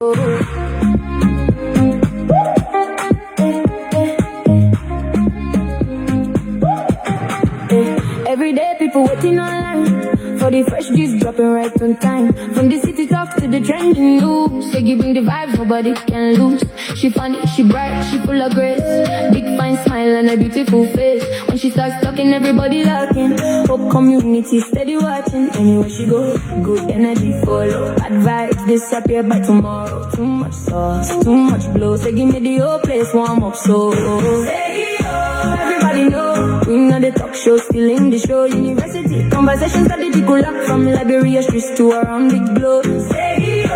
Every day people waiting online for the fresh juice dropping right on time. From the city talk to the trending news, say giving the vibes nobody can lose. She funny, she bright, she full of grace, big fine smile and a beautiful face. When she starts talking, everybody laughing. Whole community steady watching. Anywhere she go, good energy follow. Bad vibes disappear by tomorrow. Too much sauce, too much blow. Say give me the whole place warm up so. Say everybody know, we know the talk show, still in the show. University conversations that the people up from Liberia streets to around the globe. Say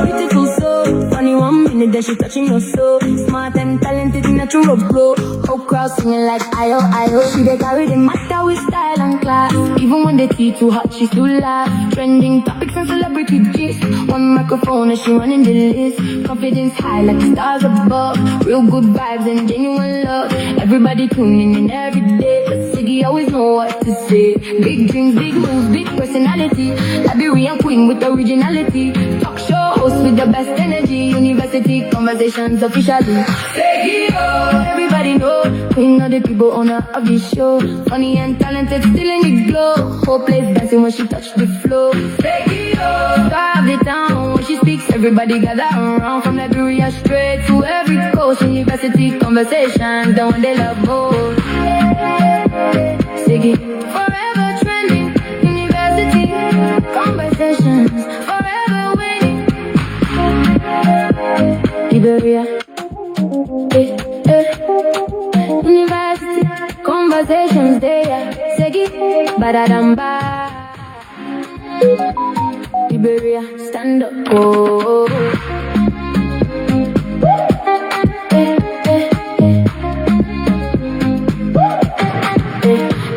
beautiful soul, funny 1 minute then she touching your soul. Smart and talented in a true flow. Whole crowd singing like ayo ayo. She they carry the matter with style and class. Even when the tea too hot, she still laugh. Trending topics and celebrity gist. One microphone and she running the list. Confidence high like the stars above. Real good vibes and genuine love. Everybody tuning in every day. But Siggy always know what to say. Big dreams, big moves, big personality. Liberian queen with originality. Talk show host with the best energy. University conversations officially. Siggy, everybody know. Queen of the people, owner of the show. Funny and talented, still in the glow. Whole place dancing when she touch the flow. Siggy, star of the town. When she speaks, everybody gather around. From Liberia straight to every coast. University conversations, the one they love most. Siggy, forever trending. University conversations, forever winning. Liberia, University conversations, there. Siggy, badadamba. Liberia, stand up. Oh.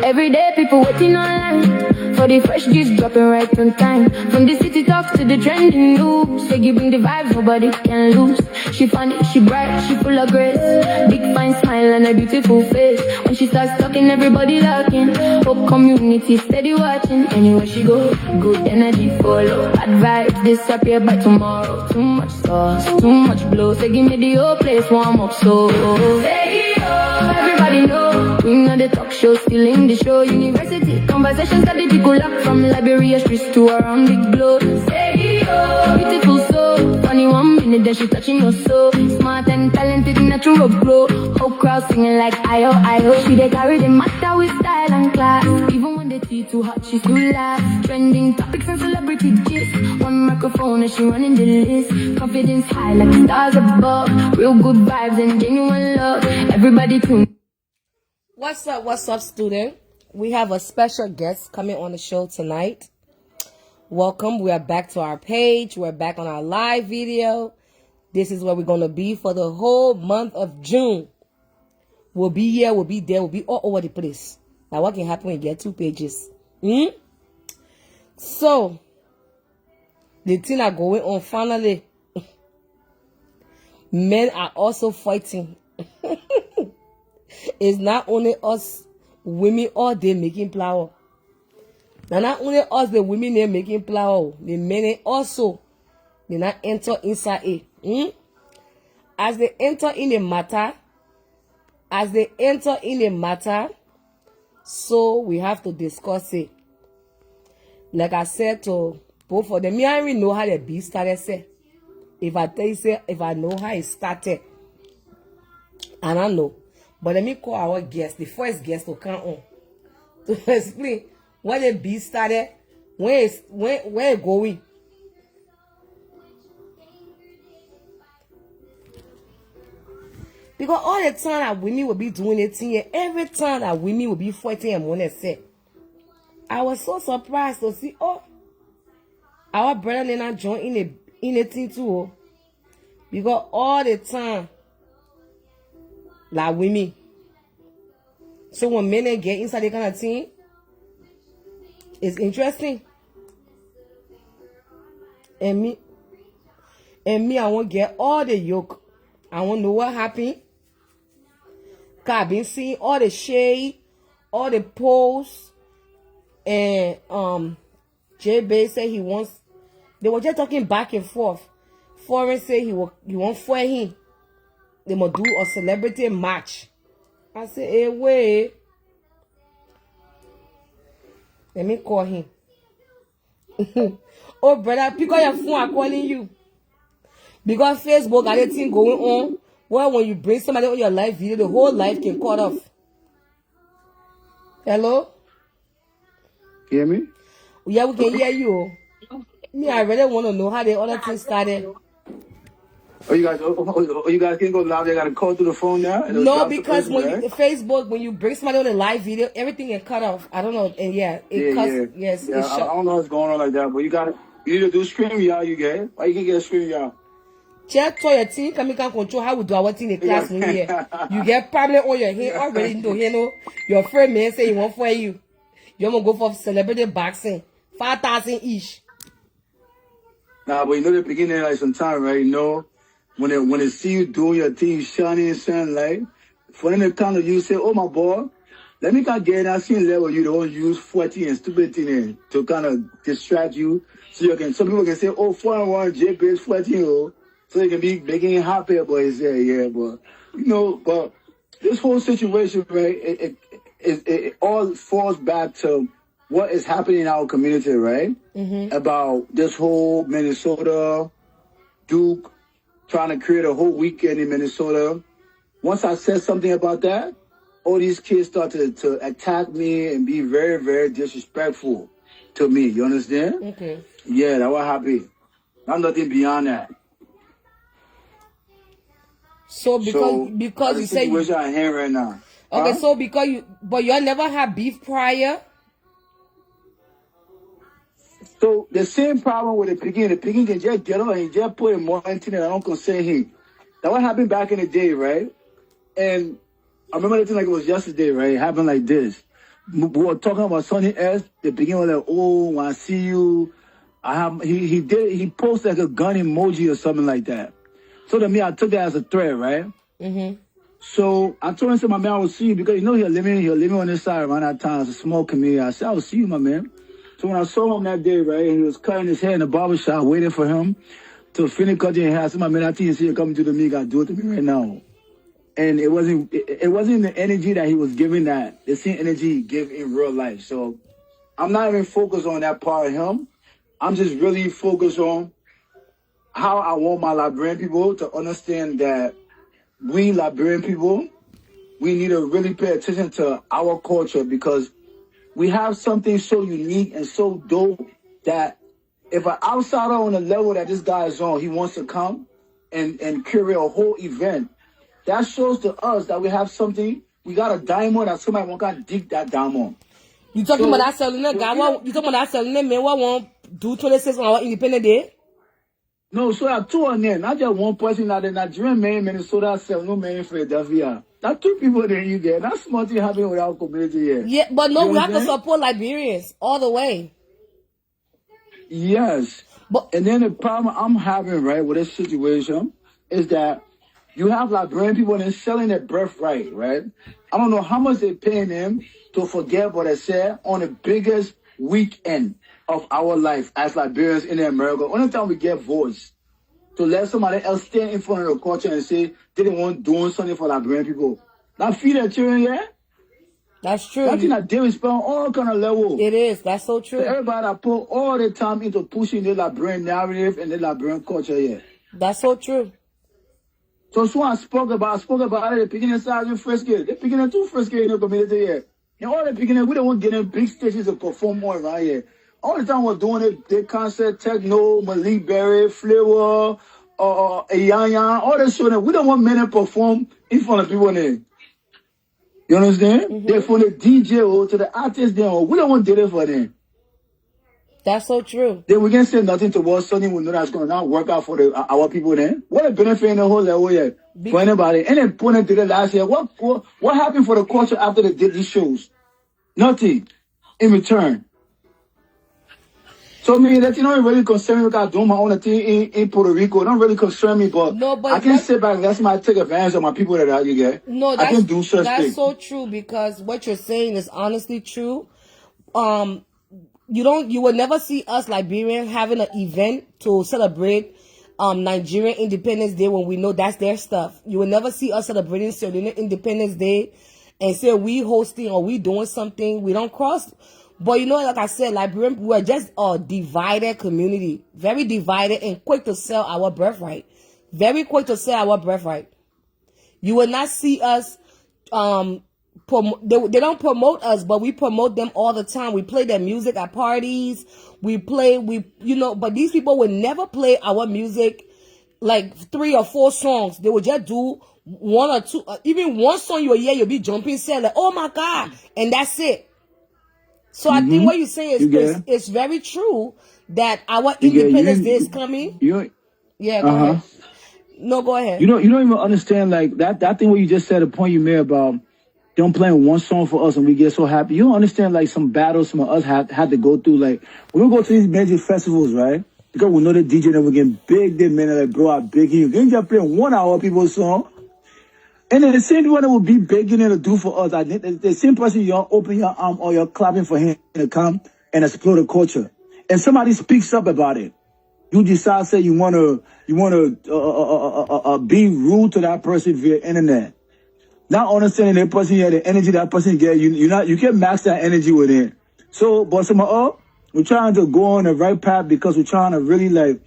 Every day people waiting online for the fresh juice dropping right on time. From the city talk to the trending news, say giving the vibes nobody can lose. She funny, she bright, she full of grace, big fine smile and a beautiful face. When she starts talking, everybody laughing. Whole community steady watching. Anywhere she go, good energy follow. Bad vibes disappear by tomorrow. Too much sauce, too much blow. Say give me the whole place warm up so. Say everybody know, we know the talk show, still in the show. University conversations that the people up from Liberia streets to around the globe. Say beautiful soul, funny 1 minute then she touching your soul. Smart and talented in a true glow. Whole crowd singing like ayo ayo. She they carry the matter with style and class. Even when the tea too hot, she still laugh. Trending topics and celebrity gist. One microphone and she running the list. Confidence high like the stars above. Real good vibes and genuine love. Everybody tune. What's up, student? We have a special guest coming on the show tonight. Welcome. We are back to our page. We're back on our live video. This is where we're going to be for the whole month of June. We'll be here, we'll be there, we'll be all over the place. Now, what can happen when you get 2 pages? So, the thing are going on finally. Men are also fighting. It's not only us women all day making flour. Now not only us the women they making flour, the men also they not enter inside it. As they enter in the matter, so we have to discuss it. Like I said to both of them, me I even know how the beef started. Say, if I tell you, say if I know how it started, I don't know. But let me call our guest, the first guest to come on, to explain when the beef started, where it going. Because all the time that women will be doing it here, every time that women will be fighting and want to say, I was so surprised to see, our brother and I join in the thing too. Because all the time, like women. So when men get inside the kind of thing, it's interesting. And me, I want to get all the yoke. I want to know what happened. Cause I've been seeing all the shade, all the posts, and J-Bay said he wants. They were just talking back and forth. foreign say he won't for him. They must do a celebrity match. I say, hey, wait. Let me call him. Oh, brother, pick up your phone, I'm calling you. Because Facebook got a thing going on where when you bring somebody on your live video, the whole life can cut off. Hello? Hear me? Yeah, we can hear you. Me, I really want to know how the other thing started. Oh, you guys can't go live. They got to call through the phone now. And No, because when Facebook, when you bring somebody on a live video, everything can cut off. I don't know, and yeah, it cuts. Yes, yeah. I don't know what's going on like that, but you need to do stream, y'all. You get it? Why you can get a stream, y'all? Check to your team, can control how we do our thing in the class. You get problem on your hand already. You know, your friend man say he won't for you. You want to go for celebrity boxing, 5,000 each. Nah, but you know the beginning, like sometimes, right? You know, when they see you doing your thing, shining light, for them to come to you say, "Oh my boy, let me kind of get in that same level. You don't use 40 and stupid thing to kind of distract you, so you can. Some people can say, "Oh, 4-1 J base 14, oh." So they can be making it happy, but it's yeah, but you know, but this whole situation, right? It all falls back to what is happening in our community, right? About this whole Minnesota Duke trying to create a whole weekend in Minnesota. Once I said something about that, all these kids started to attack me and be very, very disrespectful to me. You understand? Okay. Yeah, that was happy. Not nothing beyond that. So because you say you I'm here right now. Okay, huh? so because but you all never had beef prior. So the same problem with the picking can just get on and just put more into it. I don't concern him. That what happened back in the day, right? And I remember the thing like it was yesterday, right? It happened like this. We were talking about Sonny S. The beginning was like, "Oh, when I see you, I have." He posted like a gun emoji or something like that. So to me, I took that as a threat, right? So I told him, "said my man, I will see you because you know he'll living on this side around that time. It's a small community." I said, "I will see you, my man." So when I saw him that day, right, and he was cutting his hair in the barbershop, waiting for him to finish cutting his hair, I said, "My man, I think you see you coming to the me, you gotta do it to me right now." And it wasn't the energy that he was giving that the same energy he give in real life. So I'm not even focused on that part of him. I'm just really focused on how I want my Liberian people to understand that we Liberian people, we need to really pay attention to our culture because we have something so unique and so dope that if an outsider on the level that this guy is on, he wants to come and curate a whole event, that shows to us that we have something, we got a diamond that somebody won't got to dig that diamond. You talking about that selling guy? You talking about that selling man? What won't do 26 on our Independent Day? No, so I have two on there. Not just one person, like the Nigerian man in Minnesota, no man in Philadelphia. That's two people that you get. That's small thing happening with our community here. Yeah, but no, we have to support Liberians all the way. Yes. And then the problem I'm having, right, with this situation is that you have Liberian people and they're selling their birthright, right? I don't know how much they're paying them to forget what I said on the biggest weekend of our life as Liberians in America. Only time we get voice to let somebody else stand in front of the culture and say they didn't want doing something for Liberian people. Now feed their children, yeah? That's true. That's in that they spend on all kind of level. It is. That's so true. So everybody that put all the time into pushing the Liberian narrative and the Liberian culture here. That's so true. So I spoke about it, the beginning size in first grade. They're picking up two first grade in the community here. And all the beginning, we don't want to get in big stages to perform more around here. All the time we're doing it, big concert, techno, MyLiberian, flavor, Yanya, all that shit. We don't want men to perform in front of people there. You understand? They're from the DJ to the artists there. We don't want to do it for them. That's so true. Then we can say nothing towards something we know that's going to not work out for our people then. What a benefit in the whole level here for anybody. And then put it to the last year. What happened for the culture after they did these shows? Nothing in return. So I mean, that you don't really concern me about doing my own thing in Puerto Rico. It don't really concern me, but I can sit back and let somebody take advantage of my people that you get. No, I can do such things. That's so true because what you're saying is honestly true. You will never see us Liberian having an event to celebrate Nigerian Independence Day when we know that's their stuff. You will never see us celebrating Sierra Leone Independence Day and say we hosting or we doing something. We don't cross. But you know, like I said, Liberian, we're just a divided community. Very divided and quick to sell our birthright. Very quick to sell our birthright. You will not see us, they don't promote us, but we promote them all the time. We play their music at parties. But these people would never play our music like 3 or 4 songs. They would just do 1 or 2, even one song you will hear, you'll be jumping, saying like, oh my God, and that's it. So I think what you're saying is very true that our Independence Day is coming. Go ahead. No, go ahead. You don't even understand like that thing what you just said, the point you made about them playing one song for us and we get so happy. You don't understand like some battles some of us had to go through. Like when we go to these major festivals, right? Because we know the DJ never getting big, they man like bro, I beg you. They just playing 1 hour people's song. And then the same one that will be begging to do for us, I think the same person you're opening your arm or you're clapping for him to come and explore the culture. And somebody speaks up about it. You decide, say you wanna be rude to that person via internet. Not understanding that person here, the energy that person get, you can max that energy with it. So, but we're trying to go on the right path because we're trying to really like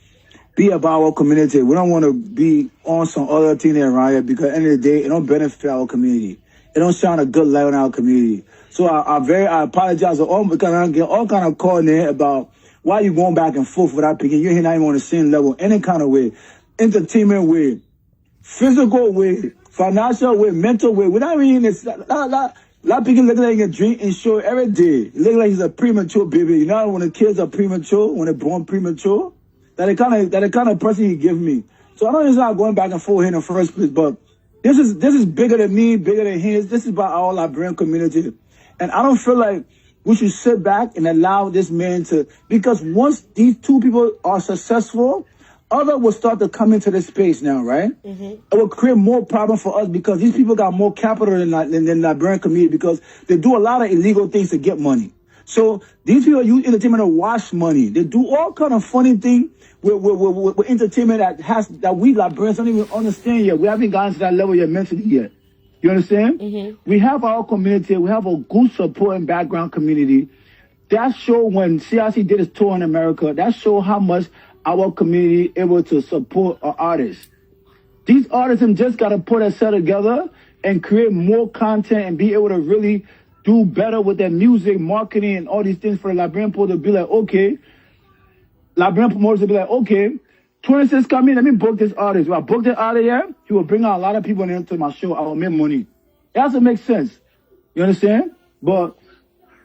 be about our community. We don't want to be on some other thing there around here because at the end of the day, it don't benefit our community. It don't shine a good light on our community. So I apologize because I get all kind of call there about why you going back and forth without picking. You're not even on the same level, any kind of way, entertainment way, physical way, financial way, mental way. We're not even this. A lot of people look like a drink and show every day. It look like he's a premature baby. You know when the kids are premature, when they're born premature. That the kind of person he give me. So I know he's not going back and forth here in the first place, but this is bigger than me, bigger than his. This is about our Liberian community. And I don't feel like we should sit back and allow this man to, because once these 2 people are successful, others will start to come into this space now, right? It will create more problem for us because these people got more capital than the Liberian community because they do a lot of illegal things to get money. So these people use entertainment to wash money. They do all kind of funny things with entertainment that we Liberians don't even understand yet. We haven't gotten to that level yet mentally yet. You understand? We have our community. We have a good support and background community. That show when CRC did his tour in America, that show how much our community able to support our artists. These artists just got to put themselves together and create more content and be able to really do better with their music, marketing, and all these things for the Liberian people to be like, okay, Liberian promoters will be like, okay, 26 coming, let me book this artist. If I book this artist here, he will bring out a lot of people into my show. I will make money. It has to make sense. You understand? But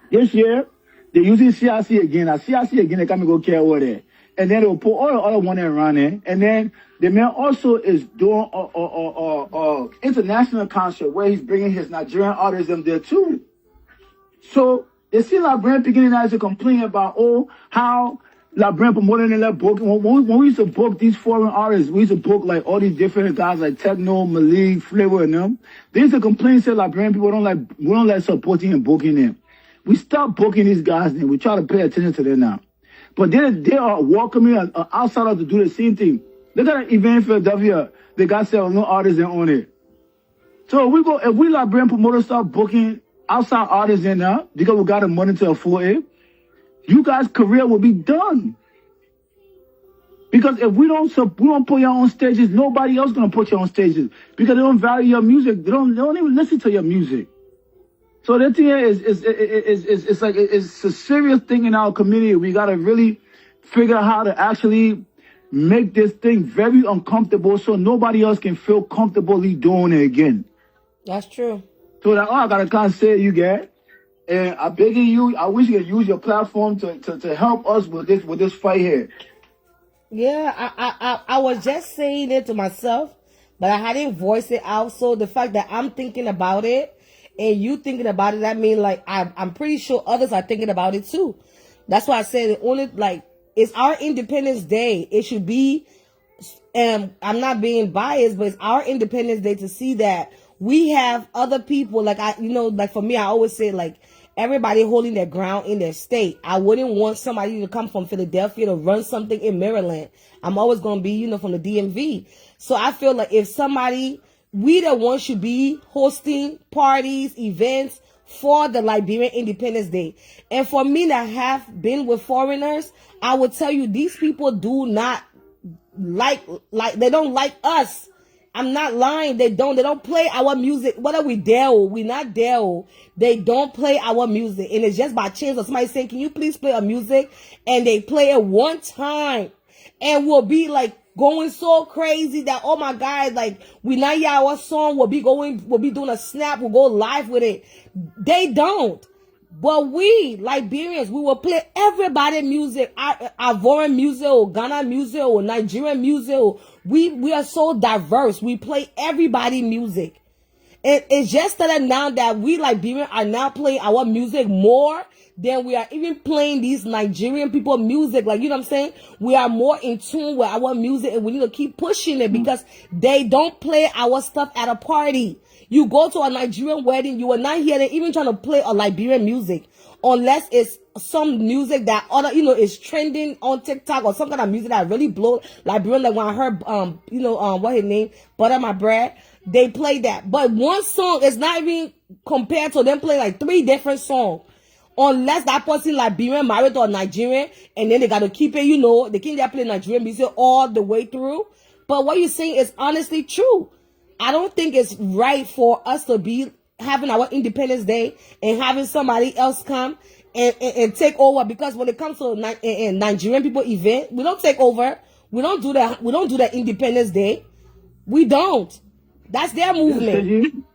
this year, they're using CRC again. Now, CRC again, they can't go care over there. And then they will put all the other one around there. And then the man also is doing a international concert where he's bringing his Nigerian artists in there too. So they see Liberian beginning now to complain about, how Liberian promoting in that book. When we used to book these foreign artists, we used to book like all these different guys like Techno, Malik, Flavor, and them. They used to complain, say Liberian people we don't like supporting and booking them. We stopped booking these guys and we try to pay attention to them now. But they are welcoming an outsider to do the same thing. Look at an event in Philadelphia. The guy said no artists on it. So if we Liberian promoters start booking outside artists in now because we got the money to afford it, you guys' career will be done. Because if we don't put you on stages, nobody else gonna put you on stages because they don't value your music. They don't even listen to your music. So that thing it's a serious thing in our community. We gotta really figure out how to actually make this thing very uncomfortable so nobody else can feel comfortably doing it again. That's true. So that I gotta kind of say you get, and I'm begging you. I wish you could use your platform to help us with this fight here. Yeah, I was just saying it to myself, but I hadn't voiced it out. So the fact that I'm thinking about it and you thinking about it, that means like I'm pretty sure others are thinking about it too. That's why I said it only it's our Independence Day. It should be, and I'm not being biased, but it's our Independence Day to see that we have other people. Like for me, I always say everybody holding their ground in their state. I wouldn't want somebody to come from Philadelphia to run something in Maryland. I'm always going to be, from the DMV. So I feel like if somebody, we the ones should be hosting parties, events for the Liberian Independence Day. And for me that have been with foreigners, I would tell you, these people do not like they don't like us. I'm not lying. They don't play our music. What are we there? We not there. They don't play our music. And it's just by chance of somebody saying, can you please play a music? And they play it one time. And we'll be like going so crazy that, oh my God, like we not hear our song. We'll be doing a snap. We'll go live with it. They don't. But we, Liberians, we will play everybody music, Ivorian music or Ghana music or Nigerian music. We are so diverse. We play everybody music. And it's just that now that we Liberians are now playing our music more than we are even playing these Nigerian people music. Like, you know what I'm saying? We are more in tune with our music and we need to keep pushing it because they don't play our stuff at a party. You go to a Nigerian wedding, you will not hear them even trying to play a Liberian music unless it's some music that is trending on TikTok or some kind of music that really blow Liberian. Like when I heard, what his name, Butter My Bread, they play that. But one song is not even compared to them playing like 3 different songs. Unless that person Liberian married to a Nigerian and then they got to keep it, they can't just play Nigerian music all the way through. But what you're saying is honestly true. I don't think it's right for us to be having our Independence Day and having somebody else come and take over, because when it comes to Nigerian people event, we don't take over. We don't do that. We don't do that Independence Day. We don't. That's their movement.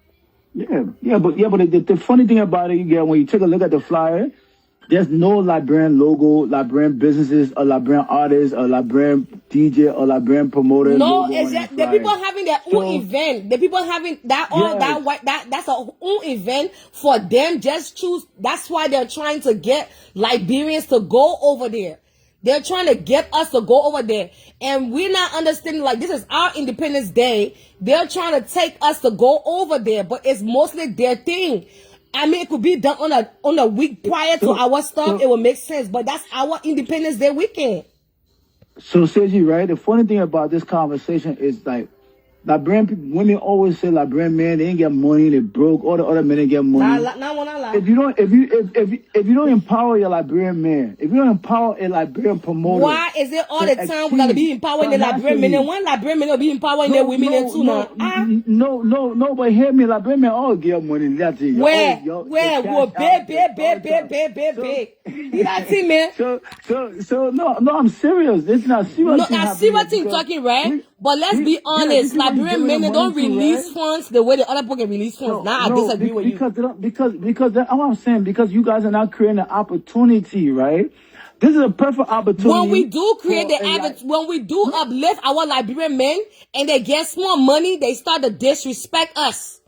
Yeah, but the funny thing about it, when you take a look at the flyer, there's no Liberian logo, Liberian businesses, or Liberian artists, or Liberian DJ, or Liberian promoter. No, it's just the people having their own event. The people having that's a own event for them. Just choose. That's why they're trying to get Liberians to go over there. They're trying to get us to go over there. And we're not understanding, like, this is our Independence Day. They're trying to take us to go over there, but it's mostly their thing. I mean, it could be done on a week prior to our stuff. It will make sense, but that's our Independence Day weekend. So, Seji, right? The funny thing about this conversation is, like, Liberian people, women always say Liberian men, they ain't get money, they broke. All the other men ain't get money. If you don't empower your Liberian man, if you don't empower a Liberian promoter, why is it all the time we gotta be empowering the Liberian men? And one Liberian men will be empowering the women too now. No, but hear me, Liberian men all get money. That's it. Where? Well, big. You know what man? So no, I'm serious. This is not serious. No, I see what you're talking, right? But let's be honest, Liberian men, they don't release funds the way the other people can release funds. I disagree with you. Because that's what I'm saying, because you guys are not creating an opportunity, right? This is a perfect opportunity. When we do create when we do uplift our Liberian men and they get small money, they start to disrespect us.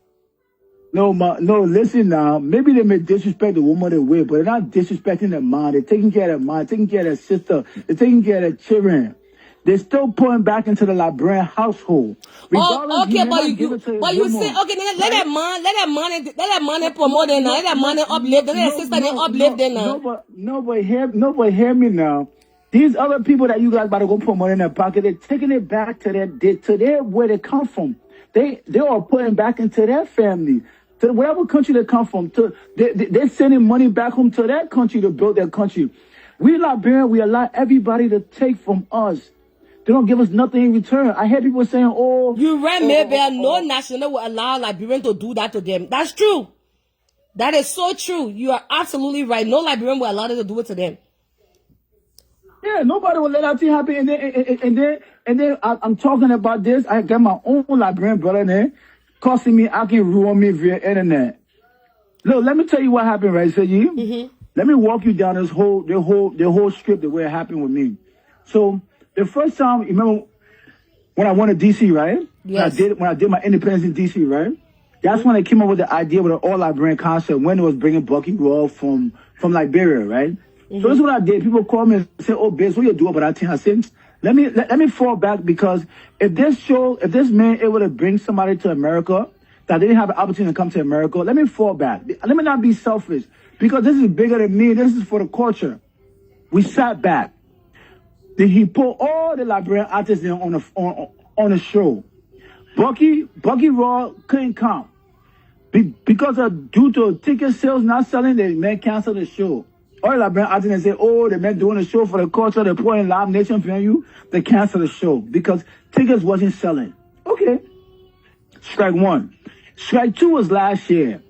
No, listen now. Maybe they may disrespect the woman they with, but they're not disrespecting their mom. They're taking care of their mom, taking care of their sister, they're taking care of their children. They're still putting back into the Liberian household. Okay, but you say, okay, then let that money promote it now, let that money uplift, let that sister uplift it now. Nobody hear me now. These other people that you guys about to go put money in their pocket, they're taking it back to their where they come from. They are putting back into their family, to whatever country they come from. They're sending money back home to their country to build their country. We Liberian, we allow everybody to take from us. They don't give us nothing in return. I hear people saying, no national will allow Liberian to do that to them. That's true. That is so true. You are absolutely right. No Liberian will allow them to do it to them. Yeah, nobody will let that thing happen. And then I'm talking about this. I got my own Liberian brother there, costing me, I can ruin me via internet. Look, let me tell you what happened, right, Sergi? Mm-hmm. Let me walk you down the whole script, the way it happened with me. So, the first time, you remember when I went to DC, right? Yes. When I did my independence in DC, right? That's when I came up with the idea with an all Liberian concept when it was bringing Bucky Raw from Liberia, right? Mm-hmm. So this is what I did. People call me and say, "Oh, Biz, what you do about that thing?" I said, "Let me fall back, because if this man able to bring somebody to America that didn't have an opportunity to come to America, let me fall back. Let me not be selfish. because this is bigger than me. This is for the culture. We sat back. Then he put all the Liberian artists in on the show. Bucky Raw couldn't come because due to ticket sales not selling. They man canceled the show. All the Liberian artists say, "Oh, they man doing the show for the culture. They're putting Live Nation venue." They canceled the show because tickets wasn't selling. Okay, strike one. Strike two was last year.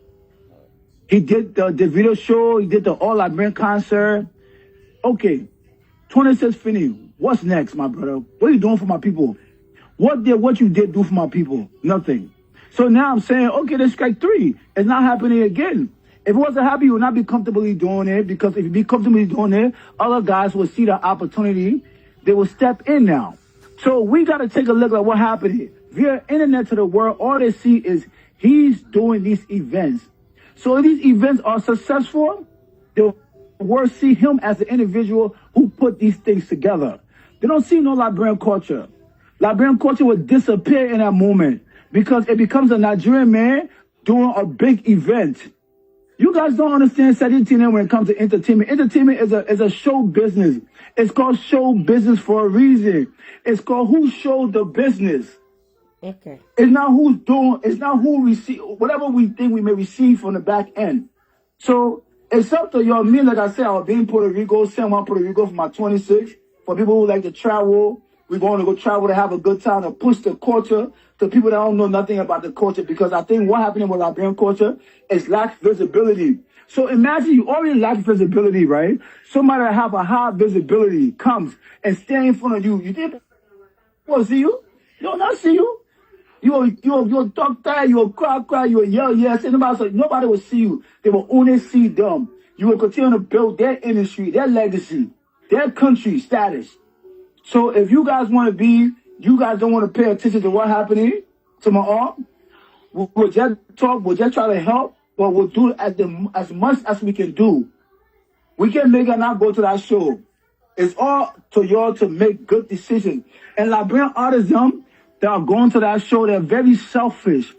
He did the video show. He did the All Liberian concert. Okay, 26 finished. What's next, my brother? What are you doing for my people? What you did do for my people? Nothing. So now I'm saying, okay, this strike three. It's not happening again. If it wasn't happening, you would not be comfortably doing it, because if you be comfortably doing it, other guys will see the opportunity. They will step in now. So we got to take a look at what happened here. Via internet to the world, all they see is he's doing these events. So if these events are successful, the world see him as the individual who put these things together. They don't see no Liberian culture. Liberian culture will disappear in that moment because it becomes a Nigerian man doing a big event. You guys don't understand Sagittarian when it comes to entertainment. Entertainment is a show business. It's called show business for a reason. It's called who showed the business. Okay. It's not who's doing, it's not who receive, whatever we think we may receive from the back end. So it's up to y'all. Me, like I said, I'll be in Puerto Rico, San Juan, Puerto Rico for my 26th. For people who like to travel, we're going to go travel to have a good time, to push the culture to people that don't know nothing about the culture. Because I think what happening with Liberian culture is lack visibility. So imagine you already lack visibility, right? Somebody that have a high visibility comes and stand in front of you. You think people see you? They will not see you. You'll talk tired, you'll cry, you'll yell yes. Nobody will see you. They will only see them. You will continue to build their industry, their legacy, their country status. So if you guys want to be, you guys don't want to pay attention to what happening to my art, we'll just talk, we'll just try to help, but we'll do as much as we can do. We can make her not go to that show. It's all to y'all to make good decisions. And Liberian artists, that are going to that show, they're very selfish.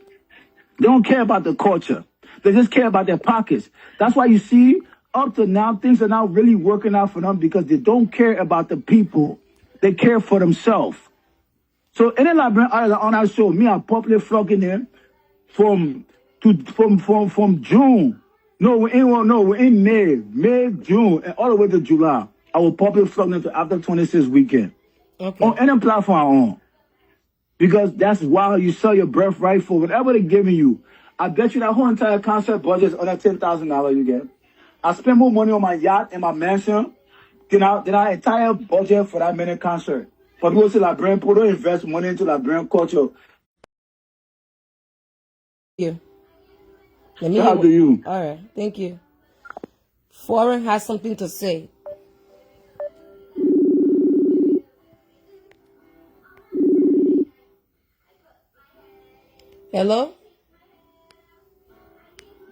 They don't care about the culture. They just care about their pockets. That's why you see, up to now, things are not really working out for them because they don't care about the people. They care for themselves. So any Liberian artists on that show, me, I'm popularly flocking there from June. We're in May, June, and all the way to July. I will popularly flock them to after 26 weekend. Okay. On any platform I'm on. Because that's why you sell your birthright for whatever they're giving you. I bet you that whole entire concert budget is under $10,000 you get. I spend more money on my yacht and my mansion than our entire budget for that mini concert. But people say Liberian people don't invest money into Liberian culture. Yeah. How do you? All right, thank you. Foreign has something to say. Hello?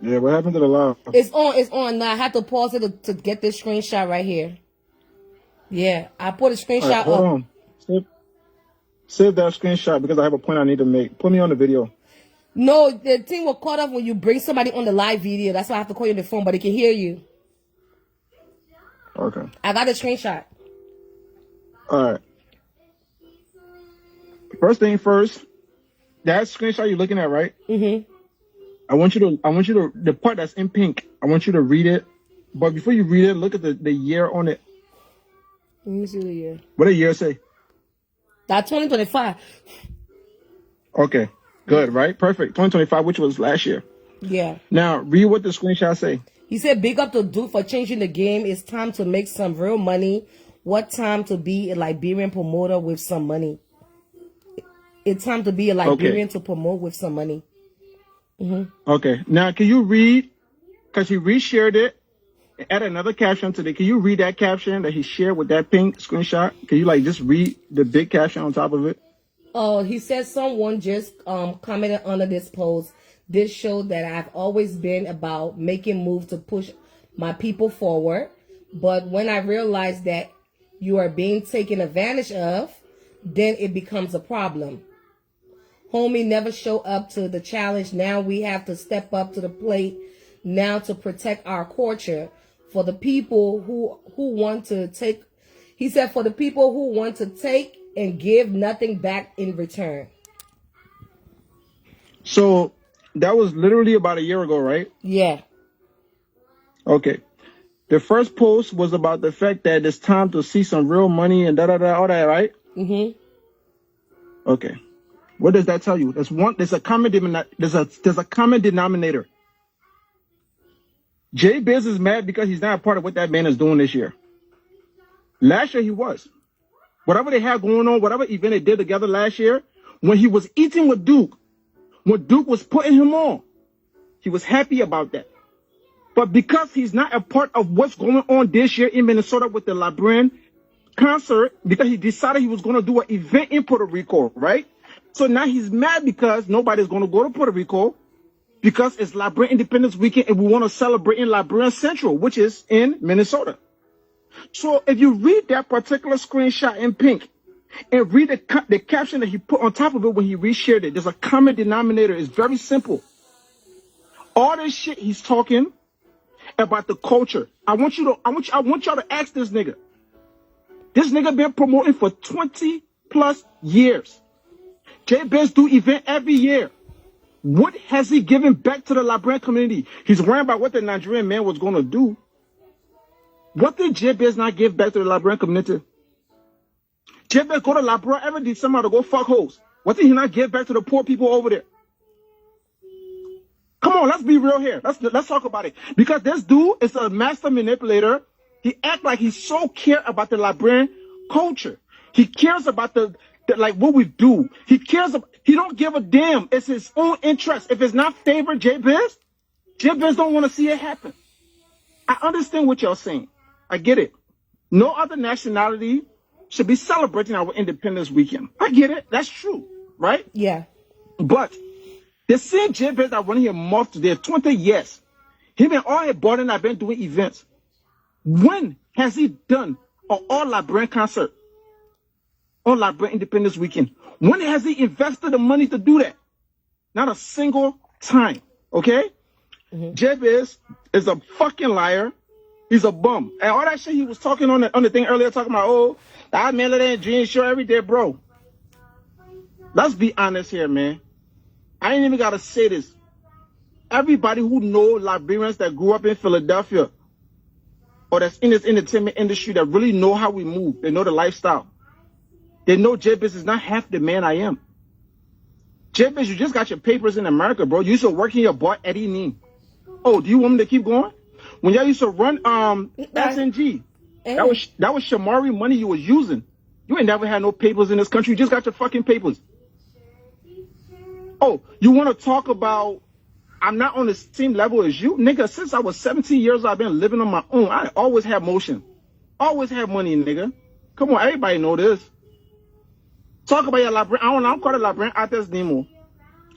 Yeah, what happened to the live? It's on. Now I had to pause it to get this screenshot right here. Yeah, I put a screenshot right, hold on. Save that screenshot because I have a point I need to make. Put me on the video. No, the thing will cut off when you bring somebody on the live video. That's why I have to call you on the phone, but they can hear you. Okay. I got a screenshot. All right. First thing first, that screenshot you're looking at, right? Mm-hmm. I want you to, the part that's in pink, I want you to read it. But before you read it, look at the year on it. Let me see the year. What did the year say? That's 2025. Okay. Good, right? Perfect. 2025, which was last year. Yeah. Now, read what the screenshot say. He said, big up to Duke for changing the game. It's time to make some real money. What time to be a Liberian promoter with some money? It's time to be a Liberian to promote with some money. Mm-hmm. Okay. Now, can you read? Because he reshared it. Add another caption to it. Can you read that caption that he shared with that pink screenshot? Can you just read the big caption on top of it? Oh, he said someone just commented under this post. This showed that I've always been about making moves to push my people forward. But when I realized that you are being taken advantage of, then it becomes a problem. Homie never show up to the challenge. Now we have to step up to the plate now to protect our culture for the people who want to take. He said, for the people who want to take and give nothing back in return. So that was literally about a year ago, right? Yeah. Okay. The first post was about the fact that it's time to see some real money and all that, right? Mm-hmm. Okay. What does that tell you? There's a common denominator. Jay Biz is mad because he's not a part of what that man is doing this year. Last year he was. Whatever they had going on, whatever event they did together last year, when he was eating with Duke, when Duke was putting him on, he was happy about that. But because he's not a part of what's going on this year in Minnesota with the LIBERIAN concert, because he decided he was going to do an event in Puerto Rico, right? So now he's mad because nobody's going to go to Puerto Rico because it's LIBERIAN Independence Weekend and we want to celebrate in LIBERIAN Central, which is in Minnesota. So if you read that particular screenshot in pink and read the caption that he put on top of it when he reshared it, there's a common denominator. It's very simple. All this shit he's talking about the culture. I want y'all to ask this nigga. This nigga been promoting for 20 plus years. Jay Biz do event every year. What has he given back to the LIBERIAN community? He's worrying about what the Nigerian man was going to do. What did Jay Biz not give back to the LIBERIAN community? Jay Biz go to LIBERIAN every December to go fuck hoes. What did he not give back to the poor people over there? Come on, let's be real here. Let's talk about it. Because this dude is a master manipulator. He act like he so care about the LIBERIAN culture. He cares about the like what we do. He don't give a damn. It's his own interest. If it's not favorite Jay Biz don't want to see it happen. I understand what y'all saying. I get it. No other nationality should be celebrating our Independence Weekend. I get it. That's true, right? Yeah. But the same Jay Biz that run here month there 20 years. Him and all his body have been doing events. When has he done an all LIBERIAN concert on LIBERIAN Independence Weekend? When has he invested the money to do that? Not a single time. Okay? Mm-hmm. Jay Biz is a fucking liar. He's a bum. And all that shit he was talking on the thing earlier, talking about, oh, I mail it in jeans show every day, bro. Let's be honest here, man. I ain't even gotta say this. Everybody who know Liberians that grew up in Philadelphia or that's in this entertainment industry that really know how we move, they know the lifestyle. They know Jay Biz is not half the man I am. Jay Biz, you just got your papers in America, bro. You used to work in your boy Eddie Neem. Oh, do you want me to keep going? When y'all used to run SNG, that was Shamari money you was using. You ain't never had no papers in this country. You just got your fucking papers. Oh, you want to talk about I'm not on the same level as you? Nigga, since I was 17 years old, I've been living on my own. I always had motion. Always had money, nigga. Come on, everybody know this. Talk about your LIBERIAN. I don't call it LIBERIAN artist anymore.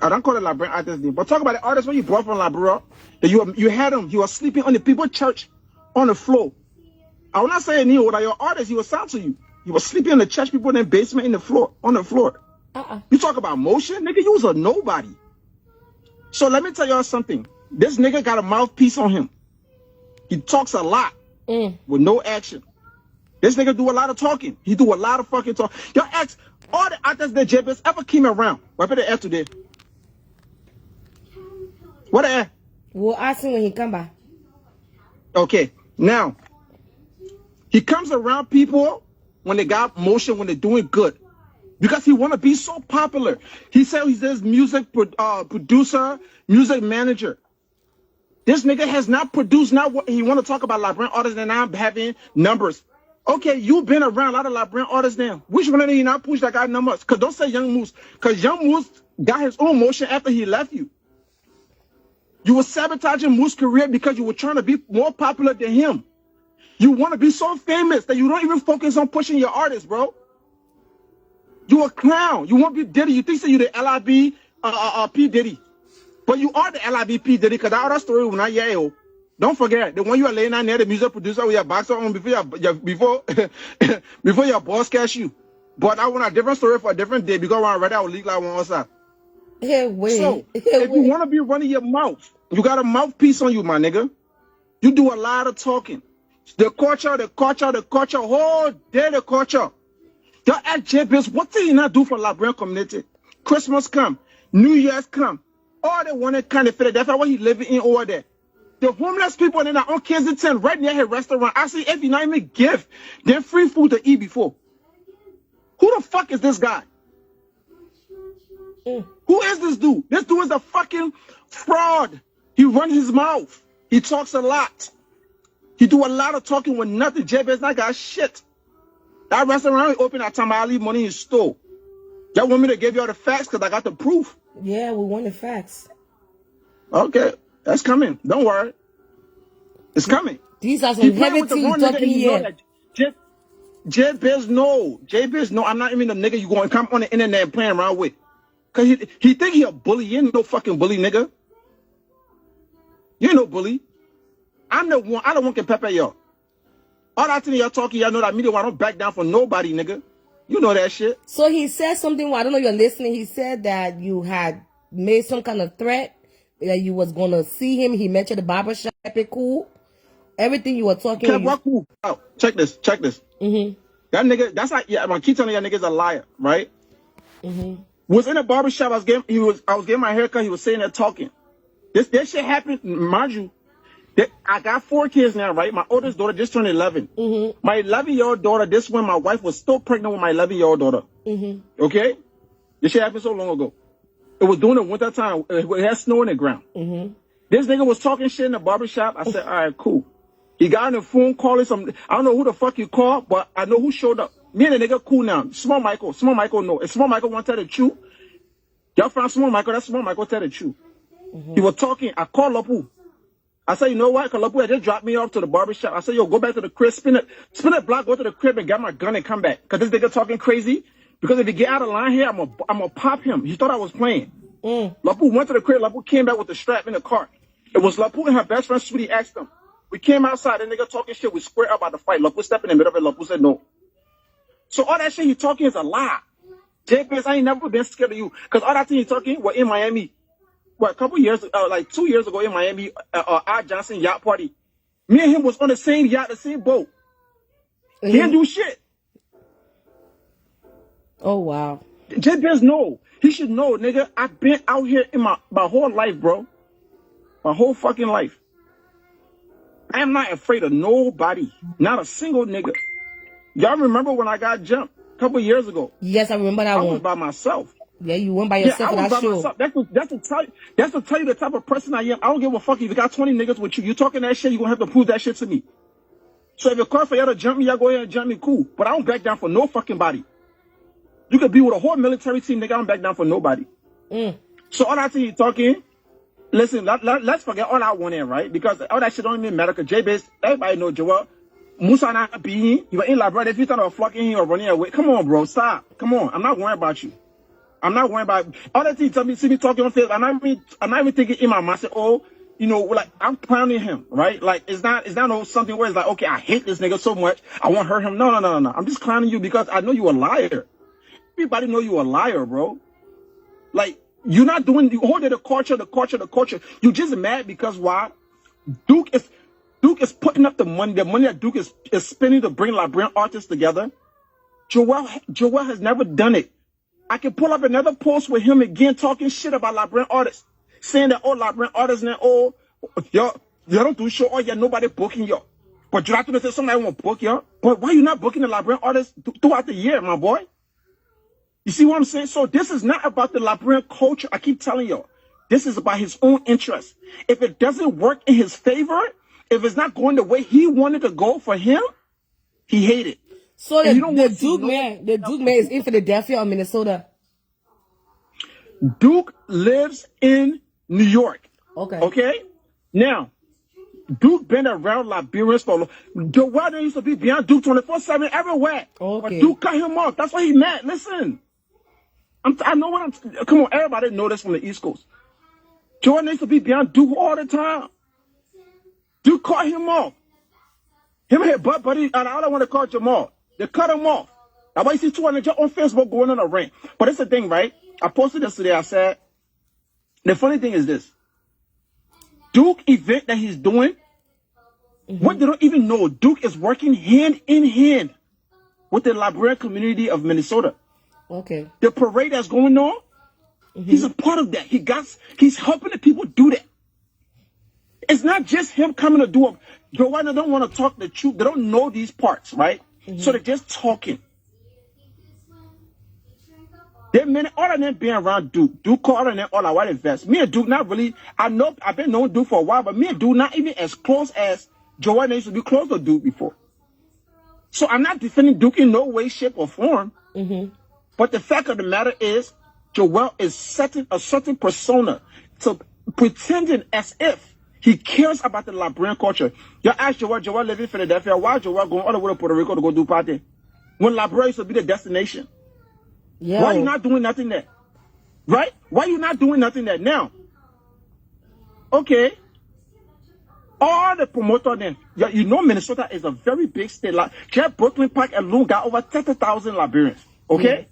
I don't call it LIBERIAN artist anymore. But talk about the artist when you brought from LIBERIAN. That you had him. You were sleeping on the people's church on the floor. I will not say anymore that your artist, he was sound to you. You were sleeping in the church people in the basement in the floor, on the floor. You talk about motion, nigga, you was a nobody. So let me tell y'all something. This nigga got a mouthpiece on him. He talks a lot with no action. This nigga do a lot of talking. He do a lot of fucking talk. Y'all ask all the artists that Jay Biz ever came around. What did they ask today? What the ask? We'll ask him when he come back. Okay, now he comes around people when they got motion, when they're doing good, because he want to be so popular. He said he's this music producer, music manager. This nigga has not produced. Now what he want to talk about LIBERIAN artists and now having numbers. Okay, you've been around a lot of LIBERIAN artists now. Which one of them you not push that got numbers? Cause don't say Young Moose, cause Young Moose got his own motion after he left you. You were sabotaging Moose's career because you were trying to be more popular than him. You want to be so famous that you don't even focus on pushing your artists, bro. You a clown. You want to be Diddy. You think so you the LIB P Diddy. But you are the LIB P Diddy because that other story will not yell. Don't forget, the one you are laying down there, the music producer with your boxer on before your boss catch you. But I want a different story for a different day because when I read I will leak like one outside. Hey, wait. So, Hey, if you wait. want to be running your mouth, you got a mouthpiece on you, my nigga. You do a lot of talking. The culture, whole day the culture. The JBS, what do you not do for Liberian community? Christmas come, New Year's come. All they want to kind of fit it. That's why he living in over there. The homeless people in our own Kensington, right near her restaurant. I see if you not even give them free food to eat before. Who the fuck is this guy? Who is this dude? This dude is a fucking fraud. He runs his mouth. He talks a lot. He do a lot of talking with nothing. JBS not got shit. That restaurant open at time I leave money in store. Y'all want me to give y'all the facts because I got the proof? Yeah, we want the facts. Okay, that's coming. Don't worry. It's coming. These are He some playing heavy with the things wrong you're nigga talking and you know here. that. JBiz, no. JBiz, no. I'm not even the nigga you going to come on the internet and playing around with. Because he think he a bully. You ain't no fucking bully, nigga. You ain't no bully. I'm the one. I don't want to pepper y'all. All that thing y'all talking, y'all know that media. I don't back down for nobody, nigga. You know that shit. So he said something, well, I don't know if you're listening. He said that you had made some kind of threat, that you was going to see him. He mentioned the barbershop, it cool. Everything you were talking Kev, what cool? Oh, check this. Mm-hmm. That nigga, that's like, yeah, I'm gonna keep telling you that nigga's a liar, right? Mm-hmm. Was in a barbershop, I was getting my haircut, he was sitting there talking. This shit happened, mind you. I got 4 kids now, right? My oldest daughter just turned 11. Mm-hmm. My 11-year-old daughter, this when my wife was still pregnant with my 11-year-old daughter. Mm-hmm. Okay? This shit happened so long ago. It was during the winter time. It had snow in the ground. Mm-hmm. This nigga was talking shit in the barbershop. I said, all right, cool. He got on the phone calling some, I don't know who the fuck you called, but I know who showed up. Me and the nigga cool now. Small Michael no. If Small Michael want to tell the truth, y'all found Small Michael, that's Small Michael tell the truth. Mm-hmm. He was talking, I called Lapu. I said, you know what? Because Lapu had just dropped me off to the barbershop. I said, yo, go back to the crib, spin a block, go to the crib and get my gun and come back. Because this nigga talking crazy. Because if he get out of line here, I'm gonna pop him. He thought I was playing. Lapu went to the crib, Lapu came back with the strap in the car. It was Lapu and her best friend, Sweetie, asked him. We came outside, the nigga talking shit, we square up about the fight. Lapu stepped in the middle of it, Lapu said no. So all that shit he talking is a lie. JPS, I ain't never been scared of you. Because all that thing he talking were in Miami. What, a couple years, like 2 years ago in Miami, our Johnson yacht party. Me and him was on the same yacht, the same boat. He didn't do shit. Oh, wow. JPS, no. He should know, nigga. I've been out here in my whole life, bro. My whole fucking life. I am not afraid of nobody. Not a single nigga. Y'all remember when I got jumped a couple years ago? Yes, I remember that one. I was by myself. Yeah, you went by yourself. Yeah, I was by myself. That's to tell you the type of person I am. I don't give a fuck if you got 20 niggas with you. You talking that shit, you're going to have to prove that shit to me. So if you're called for y'all to jump me, y'all go ahead and jump me, cool. But I don't back down for no fucking body. You could be with a whole military team, nigga. I don't back down for nobody. So all that thing you talking, listen, let's forget all that one in, right? Because all that shit don't even matter. Because J-Base, everybody know Joel. Musa not being, you were in LIBERIAN. If you thought of flocking him or running away, come on, bro, stop. Come on, I'm not worried about you. I'm not worried about all that thing. Tell me, see me talking on Facebook. I'm not even thinking in my mind. I say, oh, you know, like I'm clowning him, right? Like it's not something where it's like, okay, I hate this nigga so much, I want to hurt him. No. I'm just clowning you because I know you a liar. Everybody know you a liar, bro. Like you're not doing. You hold the culture. You just mad because why? Duke is putting up the money that Duke is spending to bring Liberian artists together. Joel has never done it. I can pull up another post with him again talking shit about Liberian artists, saying that all Liberian artists and all y'all don't do show, yeah, nobody booking y'all. But you have to say somebody want to book y'all. But why you not booking the Liberian artists throughout the year, my boy? You see what I'm saying? So this is not about the Liberian culture. I keep telling y'all, this is about his own interest. If it doesn't work in his favor, if it's not going the way he wanted to go for him, he hated it. So the Duke man is in Philadelphia or Minnesota? Duke lives in New York. Okay? Now, Duke been around Liberians for the weather used to be beyond Duke 24/7 everywhere. But Duke cut him off. That's why he mad. Listen. I know what I'm come on, everybody know this from the East Coast. Jordan used to be beyond Duke all the time. Duke cut him off. Him and his butt buddy, and I don't want to call Jamal. They cut him off. That's why you see 200 on Facebook going on a rant. But it's the thing, right? I posted this today. I said, The funny thing is this. Duke event that he's doing, what they don't even know, Duke is working hand in hand with the Liberian community of Minnesota. Okay. The parade that's going on, he's a part of that. He's helping the people do that. It's not just him coming to do it. Joe White don't want to talk the truth. They don't know these parts, right? So they're just talking. All of them being around Duke. Duke called them all I want to invest. Me and Duke not really. I know I've been knowing Duke for a while, but me and Duke not even as close as Joe White used to be close to Duke before. So I'm not defending Duke in no way, shape, or form. But the fact of the matter is, Joel is setting a certain persona to pretending as if he cares about the Liberian culture. You ask Joel live in Philadelphia, why Joel going all the way to Puerto Rico to go do party? When Liberia used to be the destination. Yeah. Why are you not doing nothing there? Right? Why are you not doing nothing there? Now, okay, all the promoters then, you know Minnesota is a very big state. Like, just Brooklyn Park alone got over 30,000 Liberians. Okay?